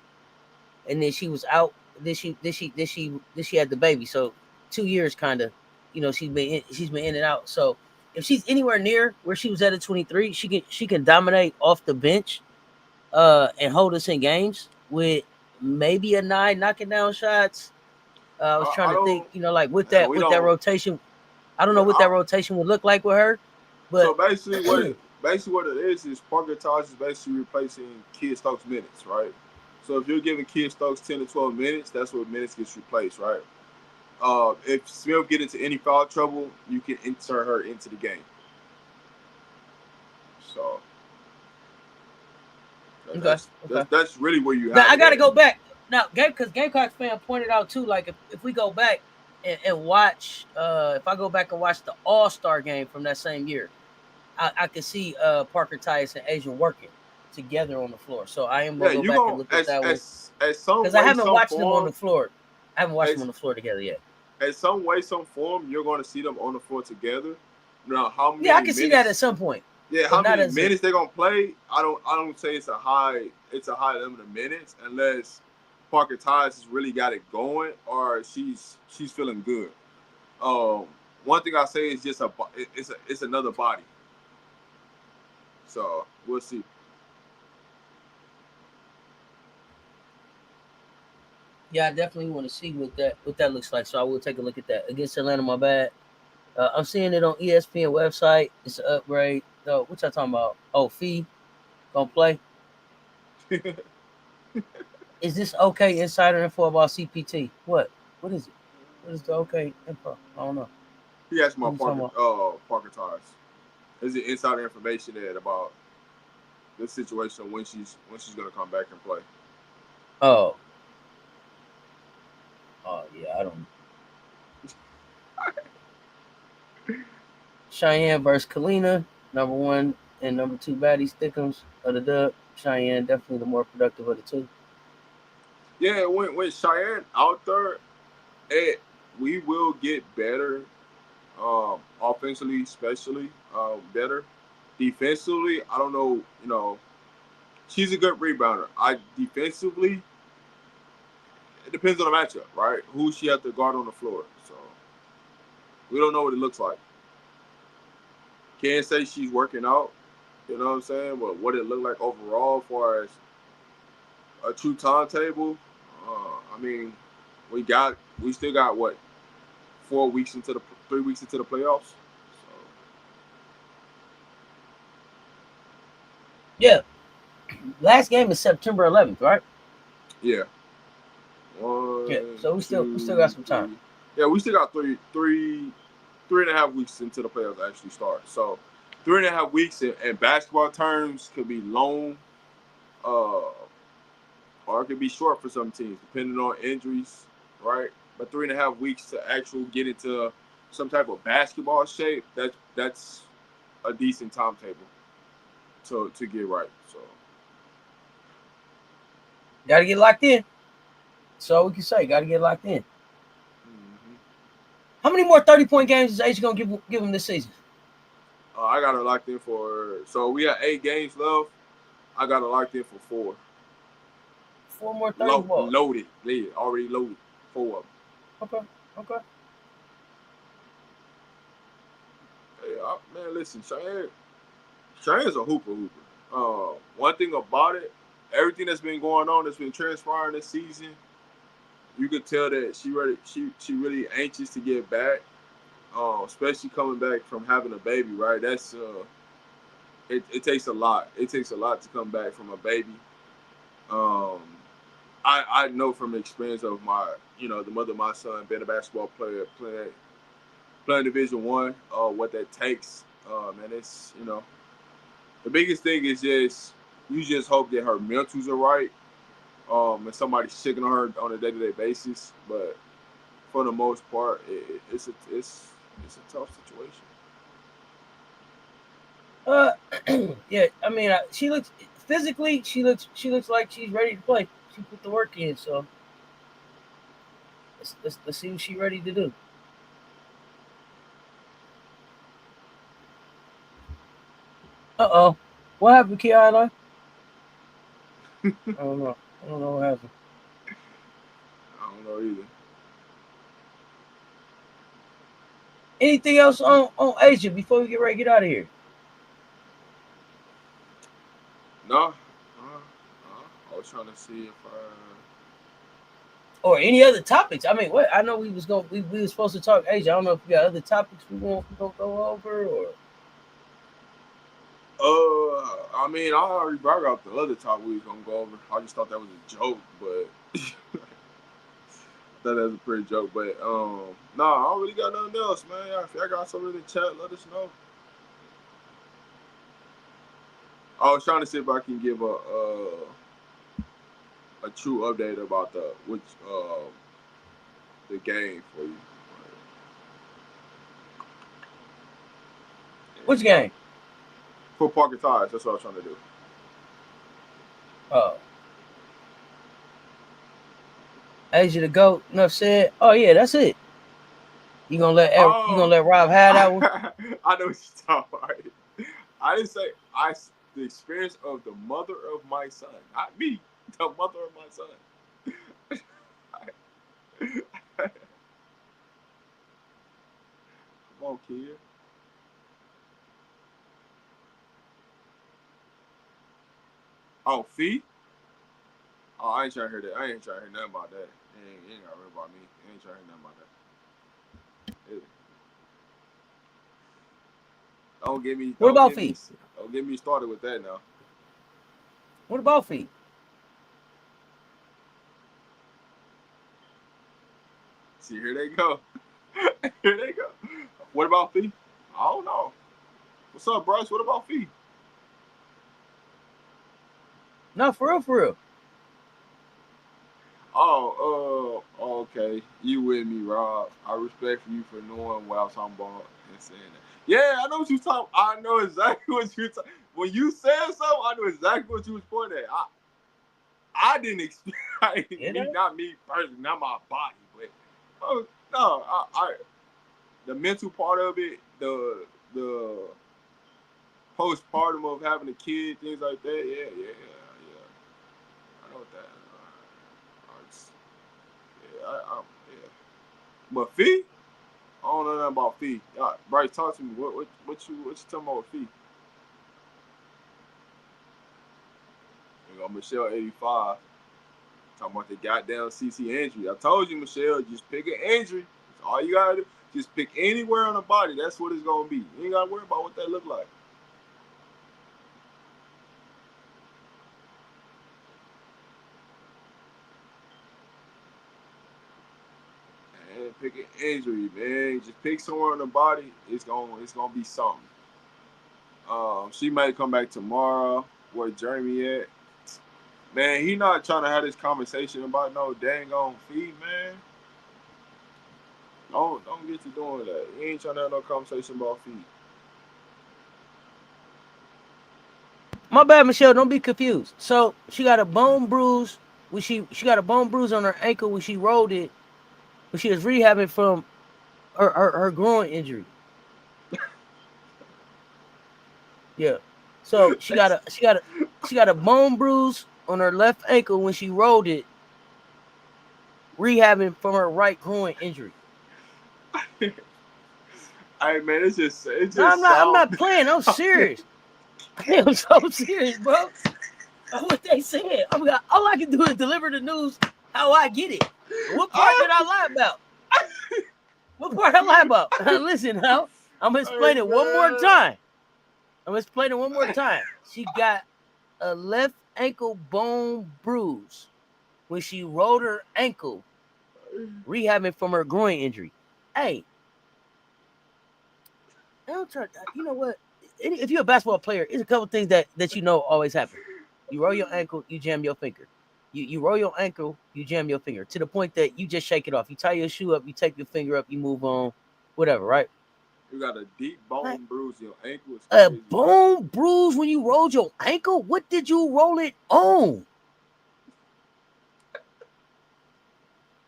and then she was out. Then she had the baby. So 2 years kind of, she's been in and out. So if she's anywhere near where she was at 23, she can dominate off the bench, and hold us in games with maybe a 9 knocking down shots. I was trying I to think, don't. like with And that we with that don't. rotation. I don't know Yeah. what that rotation would look like with her, So but basically what it is Parker Tosh is basically replacing Kid Stokes minutes, right? So if you're giving Kid Stokes 10 to 12 minutes, that's what minutes gets replaced, right? If Smith get into any foul trouble, you can insert her into the game. So okay, okay. that's really where you Now have I it got to at. go back now, because Gamecocks fan pointed out too. Like if we go back and watch, if I go back and watch the All Star game from that same year, I can see Parker Tyus and Asian working together on the floor. So I am Yeah, gonna go you back and gonna look at that one as some because I way, haven't some watched them on the form, floor. I haven't watched them as on the floor together yet. some way, some form, you're gonna see them on the floor together. Now, how Yeah, I many can see that at minutes some point, Yeah, but how not many as a. minutes they're gonna play? I don't say it's a high limit of minutes unless Parker Tyus has really got it going or she's feeling good. Um, One thing I say is just it's another body. So we'll see. Yeah, I definitely want to see what that looks like. So I will take a look at that against Atlanta. My bad. I'm seeing it on ESPN website. It's an upgrade. So what y'all talking about? Oh, fee gonna play. Is this okay insider info about CPT? What is it? What is the okay info? I don't know. He asked What are about you talking about? Parker Tyus. Is it insider information there about this situation when she's gonna come back and play? Oh, oh yeah, I don't. Cheyenne versus Kalina, number one and number two baddies Thickums of the dub. Cheyenne definitely the more productive of the two. Yeah, when Cheyenne out there, it we will get better offensively, especially better. Defensively, I don't know. She's a good rebounder. I defensively, it depends on the matchup, right? Who she has to guard on the floor. So we don't know what it looks like. Can't say she's working out. You know what I'm saying? But what it looked like overall, as far as a true timetable, I mean, we still got what 4 weeks into the 3 weeks into the playoffs. So Yeah, last game is September 11th, right? yeah, Yeah, one, so we still got two, some time. three. Yeah, we still got three and a half weeks until the playoffs actually start. So 3.5 weeks in basketball terms could be long, uh, or it could be short for some teams, depending on injuries. right? But 3.5 weeks to actually get into some type of basketball shape, that's a decent timetable to get right. So Gotta get locked in. That's all we can say. Gotta get locked in. How many more 30-point games is H gonna give him this season? I got it locked in for. So we have 8 games left. I got it locked in for 4. 4 more 30 balls. Loaded, already loaded. 4 of them. Okay. Hey, man, listen, Shane's a hooper. One thing about it, everything that's been going on, that's been transpiring this season, you could tell that she really anxious to get back. Especially coming back from having a baby, right? That's it takes a lot. It takes a lot to come back from a baby. Um, I know from experience of the mother of my son being a basketball player, playing Division 1, what that takes. And it's the biggest thing is just you just hope that her mentals are right. And somebody's checking on her on a day-to-day basis. But for the most part, it's a tough situation. Yeah. I mean, she looks physically. She looks like she's ready to play. She put the work in. So let's see what she's ready to do. What happened, Kiana? I don't know. I don't know what happened. I don't know either. Anything else on Asia before we get ready to get out of here? No. I was trying to see if Or any other topics? I mean, what I know we was supposed to talk Asia. I don't know if we got other topics we gonna go over or. I mean, I already brought up the other topic we was gonna go over. I just thought that was a joke, but that was a pretty joke. But no, I don't really got nothing else, man. If y'all got something in the chat, let us know. I was trying to see if I can give a true update about the game for you. Which game? For Parker Ties, that's what I was trying to do. Oh. Asia the GOAT, enough said. Oh yeah, that's it. You gonna let Rob have that one? I know what you're talking about. I didn't say the experience of the mother of my son, not me, the mother of my son. Come on, kid. Oh, fee? Oh, I ain't trying to hear that. I ain't trying to hear nothing about that. You ain't gotta worry about me. You ain't trying to hear nothing about that. Don't get me. What about fee? Don't get me started with that now. What about fee? See, here they go. Here they go. What about fee? I don't know. What's up, Bryce? What about fee? No, for real. Oh, okay. You with me, Rob. I respect you for knowing what I was talking about and saying that. Yeah, I know what you talking. I know exactly what you talking. When you said something, I know exactly what you was pointing at. I didn't expect not me personally, not my body, but no, the mental part of it, the postpartum of having a kid, things like that. Yeah. I know what that. Yeah. But fee, I don't know nothing about fee. Bryce, talk to me. What you talking about with fee? You know, Michelle 85 talking about the goddamn CC injury. I told you, Michelle, just pick an injury. That's all you gotta do. Just pick anywhere on the body. That's what it's gonna be. You ain't gotta worry about what that look like. Man, pick an injury, man. Just pick somewhere on the body. It's gonna be something. She might come back tomorrow. Where Jeremy at? Man, he not trying to have this conversation about no dang on fee, man. Don't get you doing that. You ain't trying to have no conversation about feet. My bad, Michelle. Don't be confused. So she got a bone bruise. When she got a bone bruise on her ankle when she rolled it. When she was rehabbing from her groin injury. Yeah. So she got a bone bruise on her left ankle when she rolled it, rehabbing from her right groin injury. Hey man, it No, just I'm sound. not playing. I'm serious. I'm so serious, bro. What they said. All I can do is deliver the news how I get it. What part did I lie about? What part I lie about? Listen, now I'm gonna explain Hey it one more man. time. She got a left ankle bone bruise when she rolled her ankle, rehabbing from her groin injury. Hey, don't try. You know what? If you're a basketball player, it's a couple things that you know always happen. You roll your ankle, you jam your finger. You roll your ankle, you jam your finger to the point that you just shake it off. You tie your shoe up, you take your finger up, you move on, whatever, right? You got a deep Like, bone bruise in your ankle. It's a crazy. bone bruise when you rolled your ankle? What did you roll it on?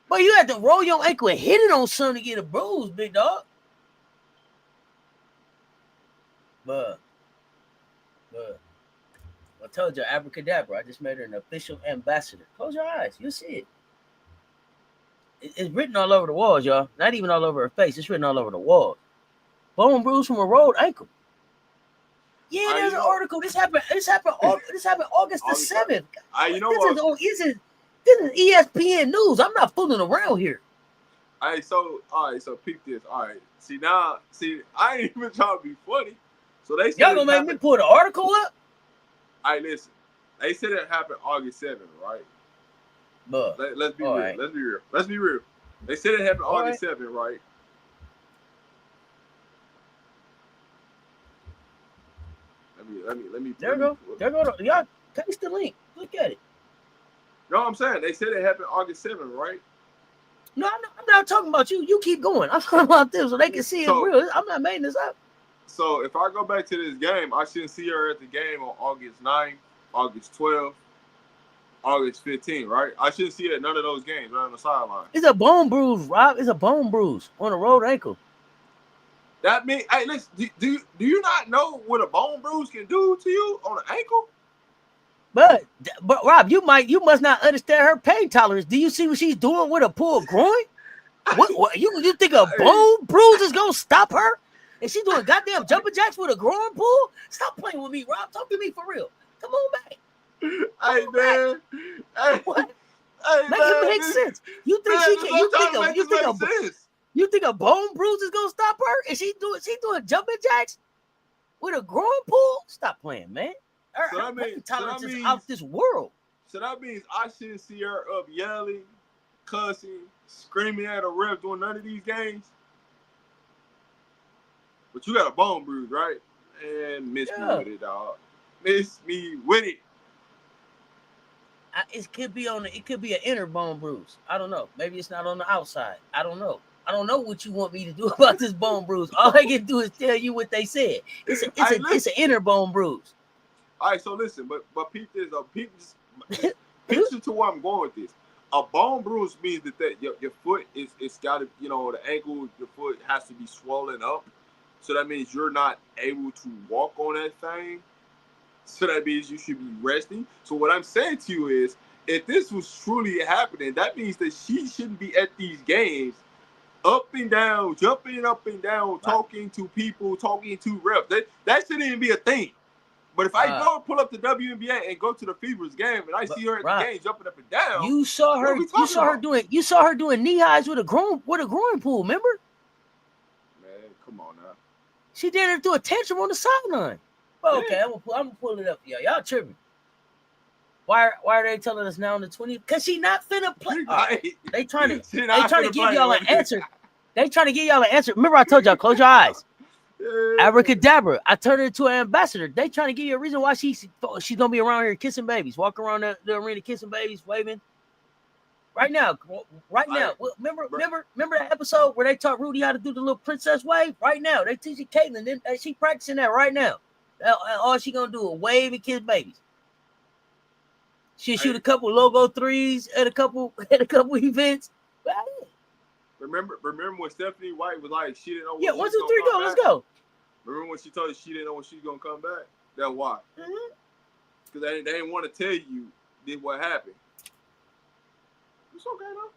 But you had to roll your ankle and hit it on something to get a bruise, big dog. But I told you, abracadabra. I just made her an official ambassador. Close your eyes, you'll see it. It's written all over the walls, y'all. Not even all over her face. It's written all over the walls. Bone bruise from a rolled ankle. Yeah, I there's you an know article. This happened August the August 7th. 7th. I you know This what? is ESPN news. I'm not fooling around here. All right, so peep this. All right, see, I ain't even trying to be funny. So they said Y'all it gonna make me happened. pull the article up? All right, listen. They said it happened August 7th, right? But Let's be all real. right. Let's be real. Let's be real. They said it happened All August right. 7th, right? There let we me. go. There go. Y'all paste the link. Look at it. No, I'm saying they said it happened August 7th, right? No, I'm not talking about you. You keep going. I'm talking about this so they can see it's So real. I'm not making this up. so if I go back to this game, I shouldn't see her at the game on August 9th, August 12th, August 15th, right? I shouldn't see her at none of those games right on the sideline. It's a bone bruise, Rob. It's a bone bruise on a rolled ankle. That means, hey, listen, do you not know what a bone bruise can do to you on an ankle? But Rob, you must not understand her pain tolerance. Do you see what she's doing with a pulled groin? What you think a Hey, bone bruise is gonna stop her? And she's doing goddamn jumping jacks with a groin pull? Stop playing with me, Rob. Talk to me for real. Come on back. Come hey on back. man, hey, What? hey Make it man, make sense. You think man, she this can? I'm trying to make this make sense. You think a bone bruise is gonna stop her? And she doing jumping jacks with a groin pull? Stop playing, man. Her pain tolerance is out this world. So that means I shouldn't see her up yelling, cussing, screaming at a ref doing none of these games. But you got a bone bruise, right? And miss me with it, dog. Miss me with it. It could be an inner bone bruise. I don't know. Maybe it's not on the outside. I don't know. I don't know what you want me to do about this bone bruise. All I can do is tell you what they said. It's an inner bone bruise. All right, so listen, but peep this up. Just picture to where I'm going with this. A bone bruise means that your foot it's got to, the ankle, your foot has to be swollen up. So that means you're not able to walk on that thing. So that means you should be resting. So what I'm saying to you is, if this was truly happening, that means that she shouldn't be at these games up and down, jumping up and down, talking to people, talking to refs. That shouldn't even be a thing. But if I go pull up the WNBA and go to the Fever's game and I see her at the game jumping up and down, you saw her doing knee highs with a groin pull, remember? Man, come on now. She did it through a tantrum on the sideline. Well, okay, I'm gonna pull it up for y'all. Y'all tripping. Why are they telling us now on the 20th? Because she not finna play. Right. They trying to give y'all an answer. They trying to give y'all an answer. Remember I told y'all, close your eyes. Abracadabra. I turned her into an ambassador. They trying to give you a reason why she's gonna be around here kissing babies, walking around the arena kissing babies, waving. Right now. Remember that episode where they taught Rudy how to do the little princess wave? Right now, they teaching Caitlin. Then she practicing that right now. All she gonna do is wave and kiss babies. She'll shoot a couple logo threes at a couple events. Remember when Stephanie White was like, she didn't know when yeah, she 1, was 2, gonna 3, come go. back? Let's go. Remember when she told you she didn't know when she was gonna come back? That's why. Because they didn't want to tell you what happened. It's okay though.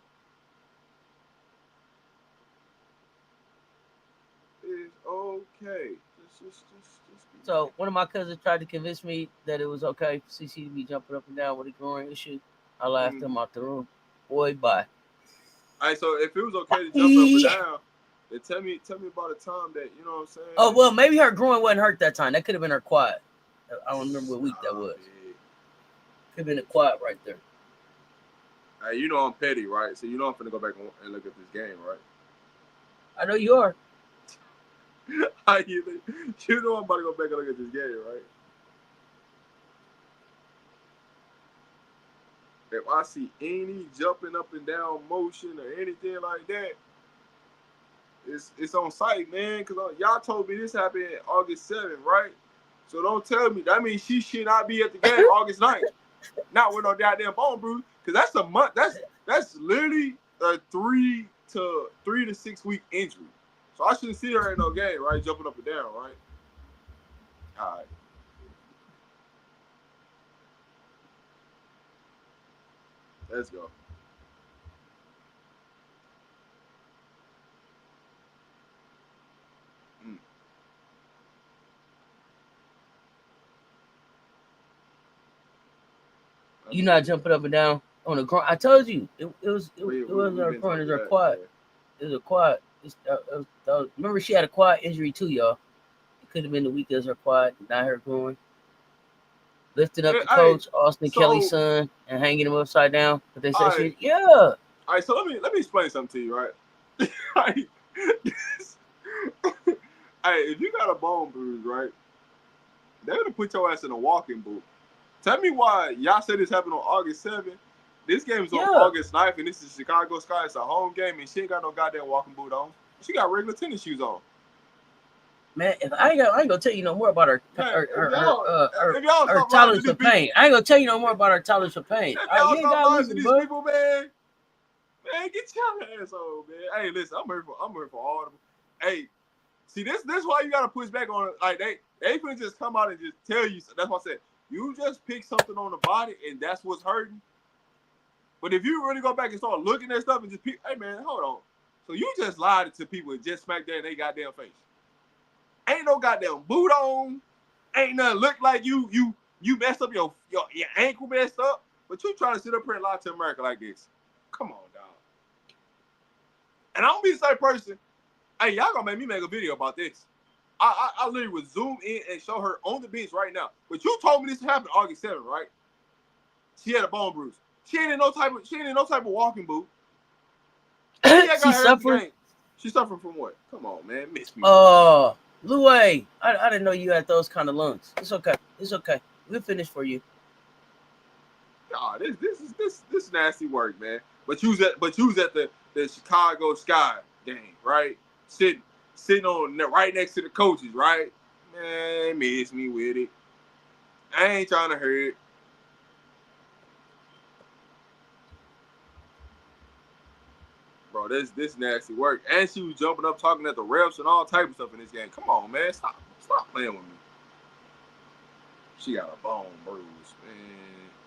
It's okay. Just So one of my cousins tried to convince me that it was okay for CC to be jumping up and down with a growing issue. I laughed him out the room. Boy, bye. All right, so if it was okay to jump up and down, then tell me about a time that, you know what I'm saying? Oh, well, maybe her groin wasn't hurt that time. That could have been her quad. I don't remember what week that was. Could have been a quad right there. Hey, you know I'm petty, right? So you know I'm finna go back and look at this game, right? I know you are. You know I'm about to go back and look at this game, right? If I see any jumping up and down motion or anything like that, it's on site, man. Because y'all told me this happened August 7th, right? So don't tell me. That means she should not be at the game August 9th. Not with no goddamn bone bruise. Because that's a month. That's literally a 3 to 6 week injury. So I shouldn't see her in no game, right? Jumping up and down, right? All right. Let's go. You're not jumping up and down on the ground. I told you it was her groin. It was her quad. It was a quad. Remember, she had a quad injury too, y'all. It could have been the week as her quad, not her groin. Lifting up the coach, Austin Kelly's son, and hanging him upside down. But they said, yeah. All right, so let me explain something to you, right? Hey, if you got a bone bruise, right, they're gonna put your ass in a walking boot. Tell me why y'all said this happened on August 7th. This game is on August 9th, and this is Chicago Sky. It's a home game, and she ain't got no goddamn walking boot on. She got regular tennis shoes on. Man, if I ain't gonna tell you no more about her tolerance for pain. I ain't gonna tell you no more about her tolerance for pain. Y'all stop lying to these people, man. Man, get your ass on, man. Hey, listen, I'm here for all of them. Hey, see, this why you gotta push back on it. Like they couldn't just come out and just tell you. That's what I said. You just pick something on the body, and that's what's hurting. But if you really go back and start looking at stuff and just pick, hey man, hold on. So you just lied to people and just smacked that in their goddamn face. Ain't no goddamn boot on. Ain't nothing look like you messed up your ankle messed up. But you trying to sit up here and lie to America like this. Come on, dog. And I don't be the same person. Hey, y'all gonna make me make a video about this. I literally would zoom in and show her on the bench right now. But you told me this happened August 7th, right? She had a bone bruise. She ain't in no type of walking boot. She suffered. She suffered from what? Come on, man. Miss me. Lue, I didn't know you had those kind of lungs. It's okay. It's okay. We'll finish for you. Nah, this nasty work, man. But you was at the Chicago Sky game, right? Sitting on right next to the coaches, right? Man, miss me with it. I ain't trying to hurt. Bro, this nasty work. And she was jumping up, talking at the refs and all type of stuff in this game. Come on, man. Stop playing with me. She got a bone bruise, man.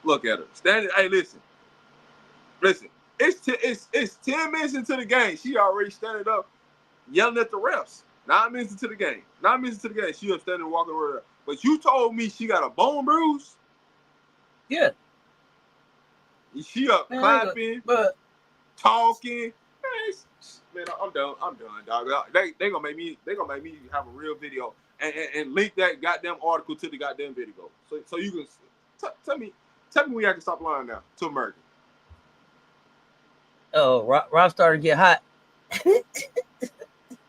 Look at her. Standing. Hey, listen. It's 10 minutes into the game. She already standing up, yelling at the refs. 9 minutes into the game. 9 minutes into the game. She was standing walking around. But you told me she got a bone bruise? Yeah. She up clapping, talking. Man, I'm done, dog. They gonna make me have a real video and link that goddamn article to the goddamn video. So you can tell me when I can stop lying now to America. Oh, Rob started to get hot.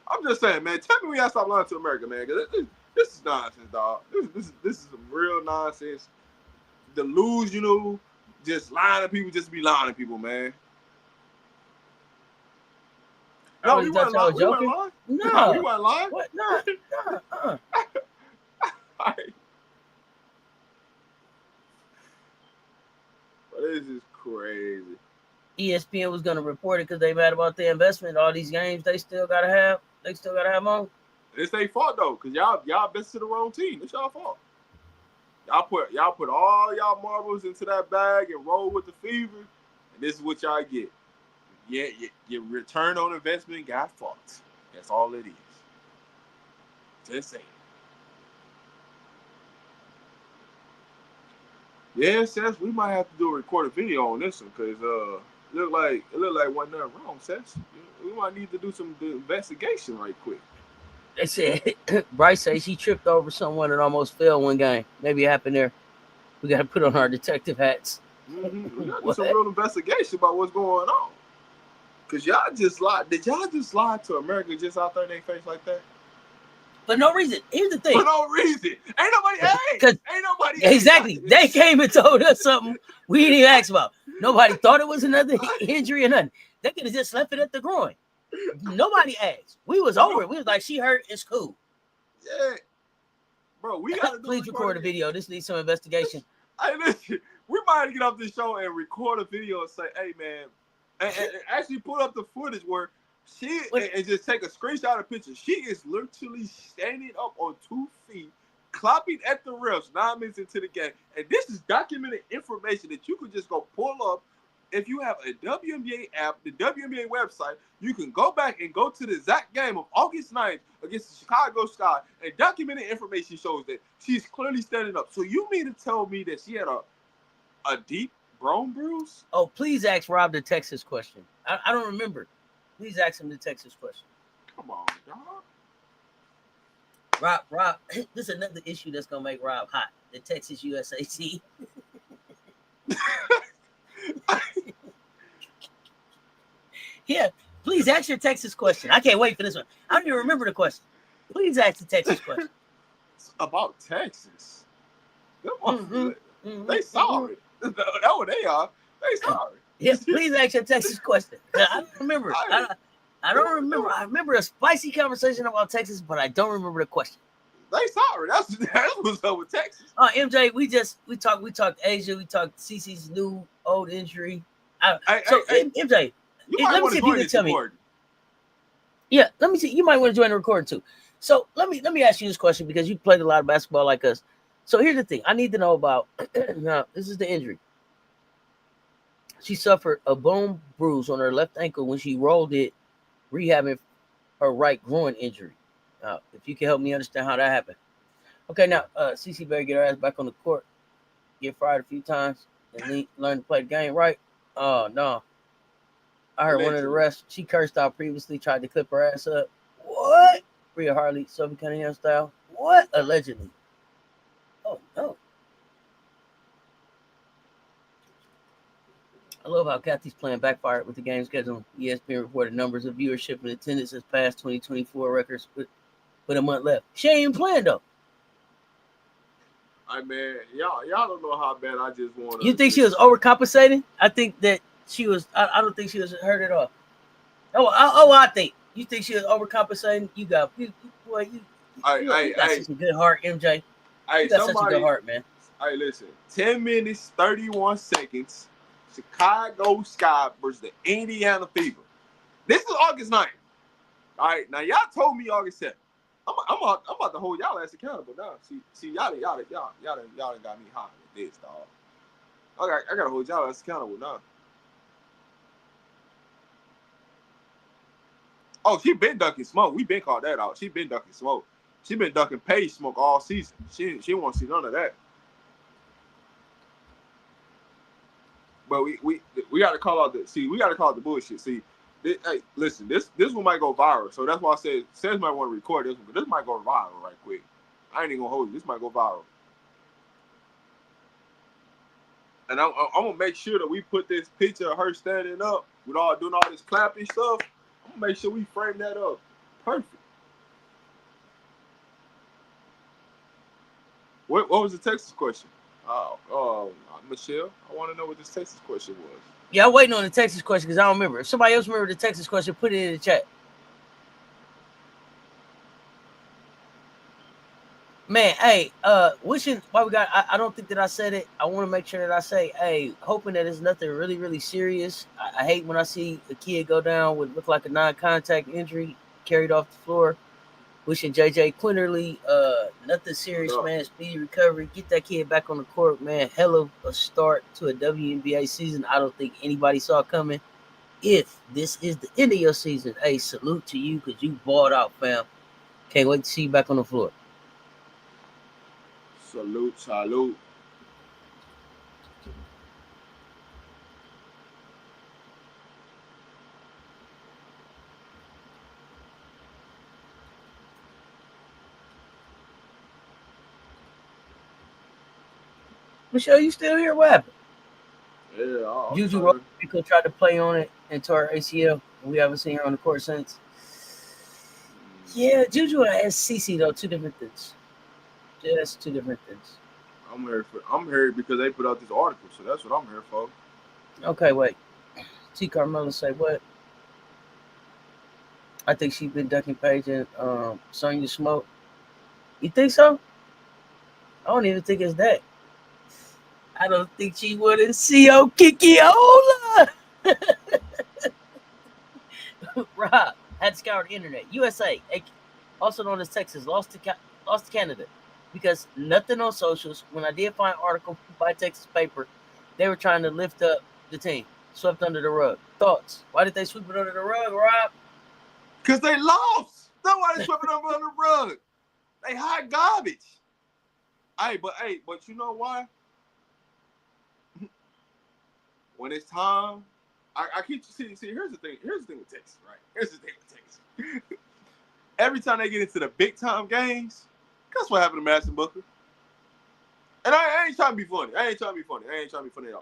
I'm just saying, man. Tell me when y'all stop lying to America, man. Cause this is nonsense, dog. This is some real nonsense. Delusional, just lying to people, just be lying to people, man. No, really we thought weren't y'all lying. was We weren't joking. lying. No. We weren't lying. What? No. All right. But this is crazy. ESPN was going to report it because they mad about the investment. All these games they still gotta have. They still gotta have on. It's their fault though, cause y'all best to the wrong team. It's y'all fault. Y'all put all y'all marbles into that bag and roll with the fever, and this is what y'all get. Yeah, your return on investment got fucked. That's all it is. Just saying. Yeah, Seth, we might have to do a recorded video on this one, cause it look like wasn't nothing wrong, Seth. We might need to do some investigation right quick. They said Bryce says she tripped over someone and almost fell one game. Maybe it happened there. We got to put on our detective hats. Mm-hmm. We got to do some real investigation about what's going on. Cause y'all just lied. Did y'all just lie to America just out there in their face like that? For no reason. Here's the thing. For no reason. Ain't nobody asked. Ain't nobody exactly. asked. They came and told us something we didn't even ask about. Nobody thought it was another injury or nothing. They could have just left it at the groin. Nobody asked. We was over it. We was like, she hurt. It's cool. Yeah. Bro, we got to Please record a video. This needs some investigation. Hey, listen. We might get off this show and record a video and say, hey, man, and actually put up the footage where and just take a screenshot of the picture. She is literally standing up on 2 feet, clapping at the refs 9 minutes into the game. And this is documented information that you could just go pull up. If you have a WNBA app, the WNBA website, you can go back and go to the exact game of August 9th against the Chicago Sky, and documented information shows that she's clearly standing up. So you mean to tell me that she had a deep bone bruise? Oh, please ask Rob the Texas question. I don't remember. Please ask him the Texas question. Come on, dog. Rob, this is another issue that's going to make Rob hot. The Texas USAC. Yeah, please ask your Texas question. I can't wait for this one. I don't even remember the question. Please ask the Texas question. It's about Texas. They sorry. That's what they are. They sorry. Yeah, please ask your Texas question. I don't remember. I don't remember. I remember a spicy conversation about Texas, but I don't remember the question. They sorry. That's what's up with Texas. MJ, we talked Asia, we talked CC's new old injury. MJ, let me see if you can tell me. Yeah, let me see. You might want to join the record too. So let me ask you this question because you played a lot of basketball like us. So here's the thing. I need to know about now. This is the injury. She suffered a bone bruise on her left ankle when she rolled it, rehabbing her right groin injury. If you can help me understand how that happened. Okay, now CC better get her ass back on the court. Get fired a few times and learn to play the game right. Oh no. I heard one of the refs, she cursed out previously, tried to clip her ass up. What? Rhea Harley, Sophie Cunningham style. What? Allegedly. Oh, no. I love how Kathy's plan backfired with the game schedule. ESPN reported numbers of viewership and attendance has passed 2024 records with a month left. She ain't even playing, though. I mean, y'all don't know how bad I just want to. You think she was overcompensating? I think that she was. I don't think she was hurt at all. I think you think she was overcompensating. You got such a good heart, MJ. You got such a good heart, man. Hey, listen. 10 minutes, 31 seconds. Chicago Sky versus the Indiana Fever. This is August 9th. All right, now y'all told me August 7th. I'm about to hold y'all ass accountable now. See, y'all done got me hot with this, dog. I gotta hold y'all ass accountable now. Oh, she been ducking smoke. We been called that out. She been ducking smoke. She been ducking pay smoke all season. She didn't want to see none of that. But we got to call out the bullshit. See, hey, listen, this one might go viral. So that's why I said Seth might want to record this one, but this might go viral right quick. I ain't even gonna hold you. This might go viral. And I'm gonna make sure that we put this picture of her standing up with doing all this clapping stuff. I'm gonna make sure we frame that up perfect. What was the Texas question? Michelle, I want to know what this Texas question was. Yeah, I'm waiting on the Texas question because I don't remember. If somebody else remember the Texas question, put it in the chat. Man, hey, wishing why we got. I don't think that I said it. I want to make sure that I say, hey, hoping that it's nothing really, really serious. I hate when I see a kid go down with look like a non-contact injury, carried off the floor. Wishing JJ Quinterly, nothing serious, No. man. Speedy recovery. Get that kid back on the court, man. Hell of a start to a WNBA season. I don't think anybody saw coming. If this is the end of your season, hey, salute to you because you balled out, fam. Can't wait to see you back on the floor. Salute, salute. Michelle, you still here? What happened? Yeah, I'm Juju trying. Rodriguez tried to play on it and tore her ACL. We haven't seen her on the court since. Yeah, Juju and SCC though, two different things. Yeah, that's two different things. I'm here because they put out this article, so that's what I'm here for. Okay, wait. T. Carmelo say what? I think she been ducking Paige and Sonya Smoke. You think so? I don't even think it's that. I don't think she wouldn't see Kikiola. Rob had scoured the internet. USA, also known as Texas, lost to Canada because nothing on socials. When I did find an article by Texas paper, they were trying to lift up the team, swept under the rug. Thoughts? Why did they sweep it under the rug, Rob? Because they lost. That's why they swept it under the rug. They hot garbage. But you know why? When it's time, I keep see. Here's the thing. Here's the thing with Texas, right? Here's the thing with Texas. Every time they get into the big time games, guess what happened to Madison Booker? And I ain't trying to be funny. I ain't trying to be funny at all.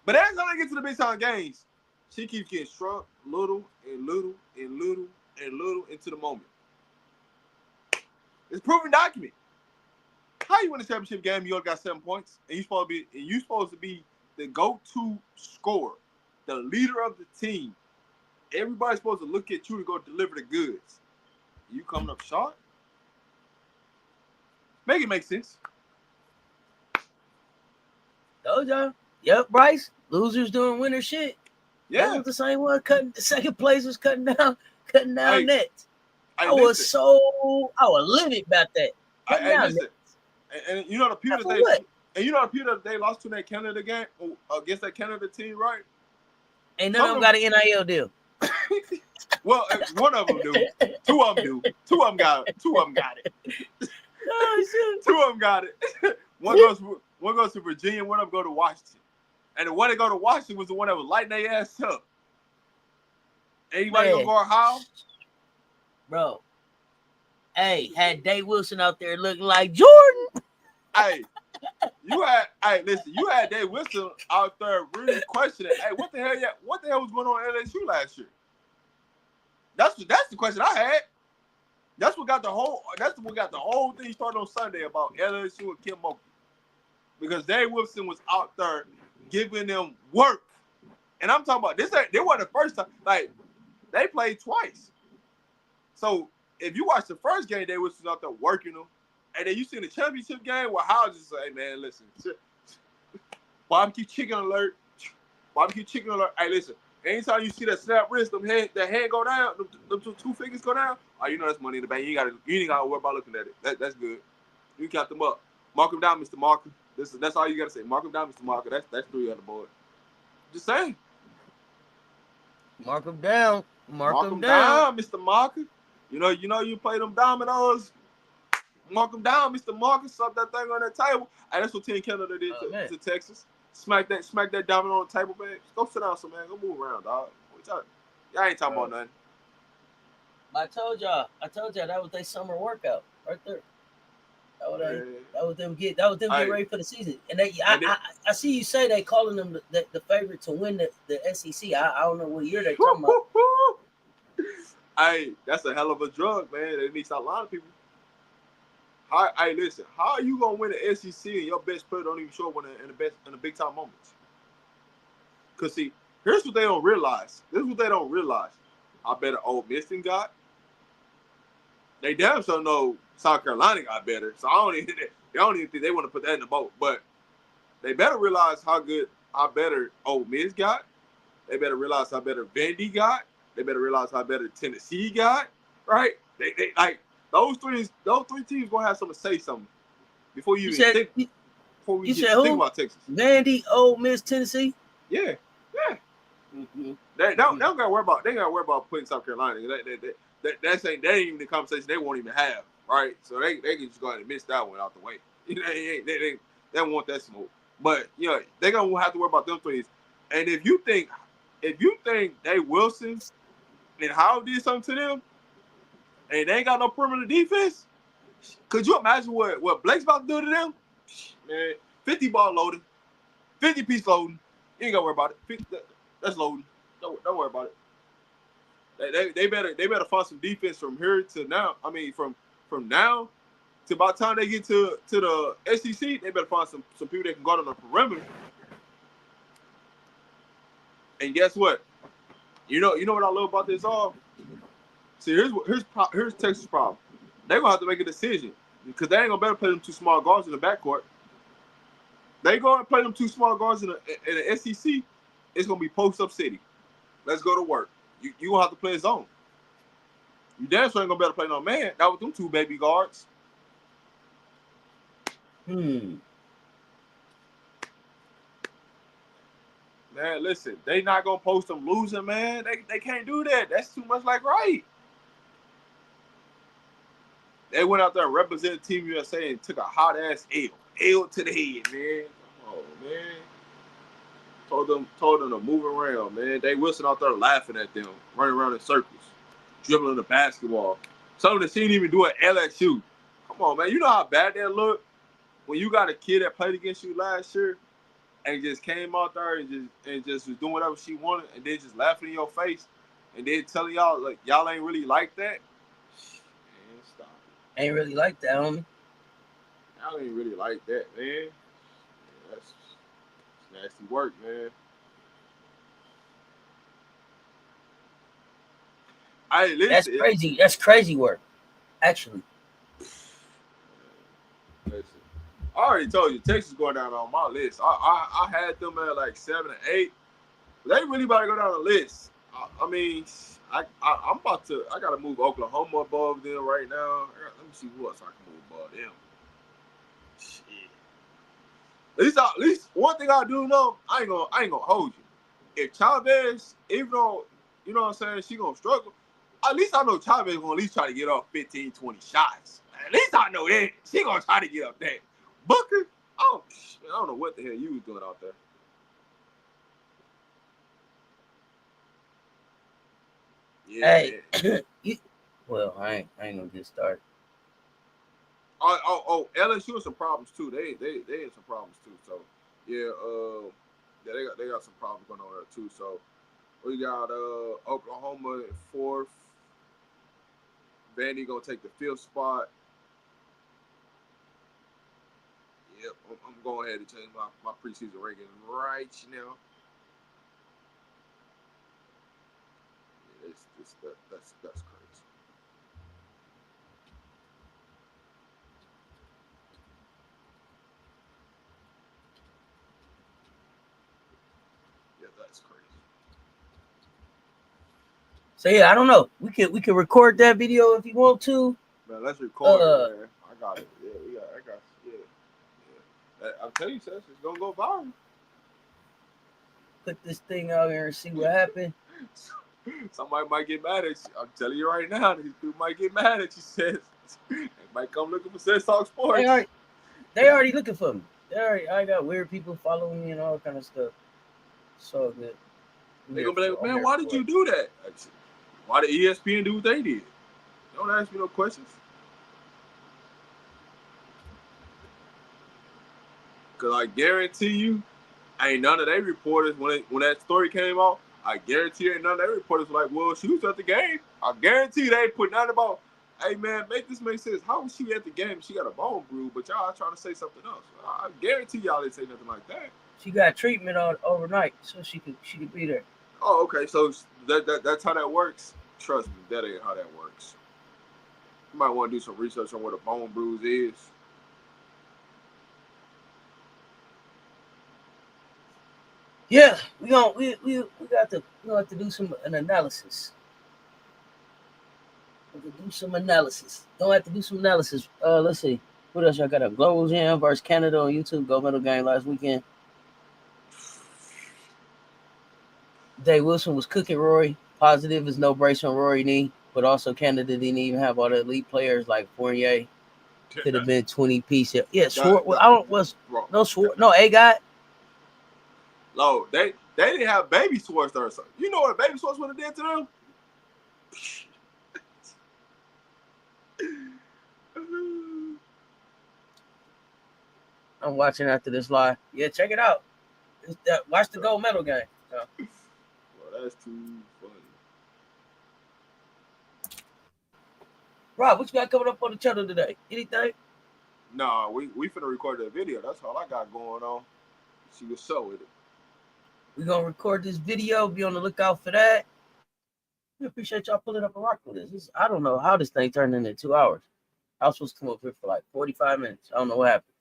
But every time they get to the big time games, she keeps getting shrunk little and little and little and little into the moment. It's proven document. How you win a championship game? You only got 7 points, and you supposed to be the go-to scorer, the leader of the team. Everybody's supposed to look at you to go deliver the goods. You coming up short? Make it make sense. Told y'all. Yep, Bryce. Losers doing winner shit. That Yeah. was the same one cutting. The second place was cutting down Hey, nets. I listen. was livid about that. Cutting down Listen. nets. And you know the people For what? that they lost to that Canada game against that Canada team, right? Ain't none of them got an NIL deal. Well, one of them do. Two of them do. Two of them got it. Oh shit. Two of them got it. One goes to Virginia. One of them go to Washington. And the one that go to Washington was the one that was lighting their ass up. Anybody gonna guard how? Bro. Hey, had Dave Wilson out there looking like Jordan. Hey, you had Dave Wilson out there really questioning. Hey, what the hell was going on at LSU last year? That's the question I had. That's what got the whole thing started on Sunday about LSU and Kim Mulkey. Because Dave Wilson was out there giving them work. And I'm talking about they weren't the first time. Like, they played twice. So if you watch the first game, Dave Wilson was out there working them. And then you see the championship game where Howard just say, hey man, listen, barbecue chicken alert. Hey, listen, anytime you see that snap wrist, that hand go down, them two fingers go down, oh, you know that's money in the bank. You ain't gotta worry about looking at it. That's good. You count them up. Mark them down, Mr. Marker. That's all you gotta say. Mark them down, Mr. Marker. That's 3 on the board. Just saying. Mark them down. Mark them down, Mr. Marker. You know you play them dominoes. Mark them down, Mr. Marker. Slap that thing on that table. And that's what Team Canada did to Texas. Smack that domino on the table, man. Go sit down, man. Go move around, dog. Y'all ain't talking about nothing. I told y'all that was their summer workout right there. That was them get ready for the season. And I see you say they calling them the favorite to win the SEC. I don't know what year they talking about. Hey, that's a hell of a drug, man. It needs a lot of people. Hey, listen. How are you gonna win the SEC and your best player don't even show up in the big time moments? Cause see, here's what they don't realize. How better Ole Miss got. they damn sure know South Carolina got better. So I don't even think they want to put that in the boat. But they better realize how better Ole Miss got. They better realize how better Vandy got. They better realize how better Tennessee got. Right? They like those three teams gonna have something to say something before you even think. Before we just think about Texas. Vandy, Ole Miss, Tennessee. Yeah. Mm-hmm. They don't gotta worry about putting South Carolina. That ain't even the conversation they won't even have. Right? So they can just go ahead and miss that one out the way. They don't want that smoke. But they gonna have to worry about them threes. And if you think Dave Wilson and Howard did something to them, and they ain't got no perimeter defense, could you imagine what Blake's about to do to them? Man, 50 ball loading, 50 piece loading. You ain't gotta worry about it. That's loading. Don't worry about it. They better find some defense from here to now. I mean, from now to by the time they get to the SEC, they better find some people that can guard on the perimeter. And guess what? You know what I love about this all? See, here's Texas' problem. They're gonna have to make a decision because they ain't gonna better play them two small guards in the backcourt. They gonna play them two small guards in the SEC. It's gonna be post up city. Let's go to work. You gonna have to play a zone. You damn sure ain't gonna better play no man. That with them two baby guards. Man, listen, they not gonna post them losing, man. They can't do that. That's too much like right. They went out there and represented Team USA and took a hot ass L to the head, man. Come on, man. Told them to move around, man. Dave Wilson out there laughing at them, running around in circles, dribbling the basketball. Something that she didn't even do at LSU. Come on, man. You know how bad that looked when you got a kid that played against you last year and just came out there and just was doing whatever she wanted and then just laughing in your face and then telling y'all like y'all ain't really like that. Man, stop it. Ain't really like that, homie. Y'all ain't really like that, man. Yeah, that's nasty work, man. That's crazy. That's crazy work, actually. Listen, I already told you Texas going down on my list. I had them at like 7 and 8. But they really about to go down the list. I mean, I'm about to. I gotta move Oklahoma above them right now. Let me see who else I can move above them. Shit. At least one thing I do know, I ain't gonna hold you. If Chavez, even though you know what I'm saying, she gonna struggle. At least I know Chavez gonna at least try to get off 15, 20 shots. At least I know that she gonna try to get up there. Booker, I don't know what the hell you was doing out there. Yeah, hey, well, I ain't gonna get started. Oh, LSU has some problems too. They had some problems too. So yeah, they got some problems going on there too. So we got Oklahoma at 4th. Vandy gonna take the 5th spot. Yep, I'm going ahead and change my preseason ranking right now. Yeah, that's crazy. Yeah, that's crazy. So yeah, I don't know. We can record that video if you want to. Man, let's record it, man. I got it. Yeah, I got it. Yeah. I'm telling you, Seth, it's gonna go viral. Put this thing out here and see what happens. Somebody might get mad at you. I'm telling you right now, these people might get mad at you, Seth. They might come looking for Seth Talk Sports. They already looking for me. I got weird people following me and all kind of stuff. So good. They gonna be like, man, why did you do that? Why did ESPN do what they did? Don't ask me no questions. Cause I guarantee you, ain't none of they reporters when that story came out. I guarantee you, ain't none of they reporters were like, well, she was at the game. I guarantee they ain't put nothing about, hey man, make this make sense. How was she at the game? She got a bone bruise, but y'all trying to say something else. I guarantee y'all didn't say nothing like that. She got treatment on overnight, so she could be there. Oh, okay. So that's how that works. Trust me, that ain't how that works. You might want to do some research on what a bone bruise is. Yeah, we got to do an analysis. We have to do some analysis. Don't have to do some analysis. Let's see. What else I got up? Global Jam versus Canada on YouTube. Gold medal game last weekend. Dave Wilson was cooking Rory. Positive is no brace on Rory knee, but also Canada didn't even have all the elite players like Fournier. Could have been 20 pieces. Yeah, Swart. Well, I don't was no Swart. No A guy. No, they didn't have baby Swartz or something. You know what a baby Swartz would have did to them? I'm watching after this live. Yeah, check it out. Watch the gold medal game. Well, that's too funny. Rob, what you got coming up on the channel today? Anything? No, we finna record that video. That's all I got going on. See what's up with it. We're gonna record this video. Be on the lookout for that. We appreciate y'all pulling up and rocking with this. I don't know how this thing turned into 2 hours. I was supposed to come up here for like 45 minutes. I don't know what happened.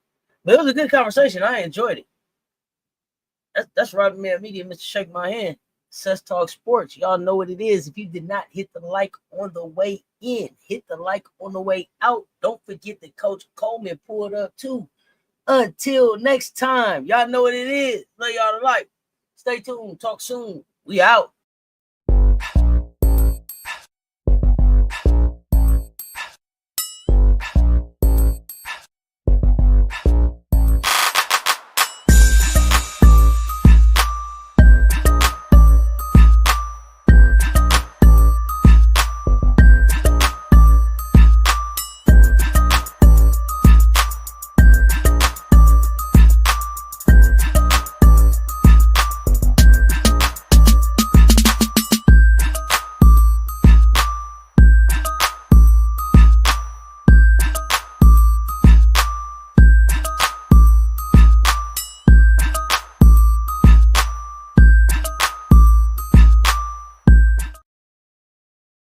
But it was a good conversation. I enjoyed it. That's Robbie Man Media, Mr. Shake My Hand. Cess Talk Sports. Y'all know what it is. If you did not hit the like on the way in, hit the like on the way out. Don't forget that Coach Coleman pulled up too. Until next time, y'all know what it is. Love y'all to life. Stay tuned. Talk soon. We out.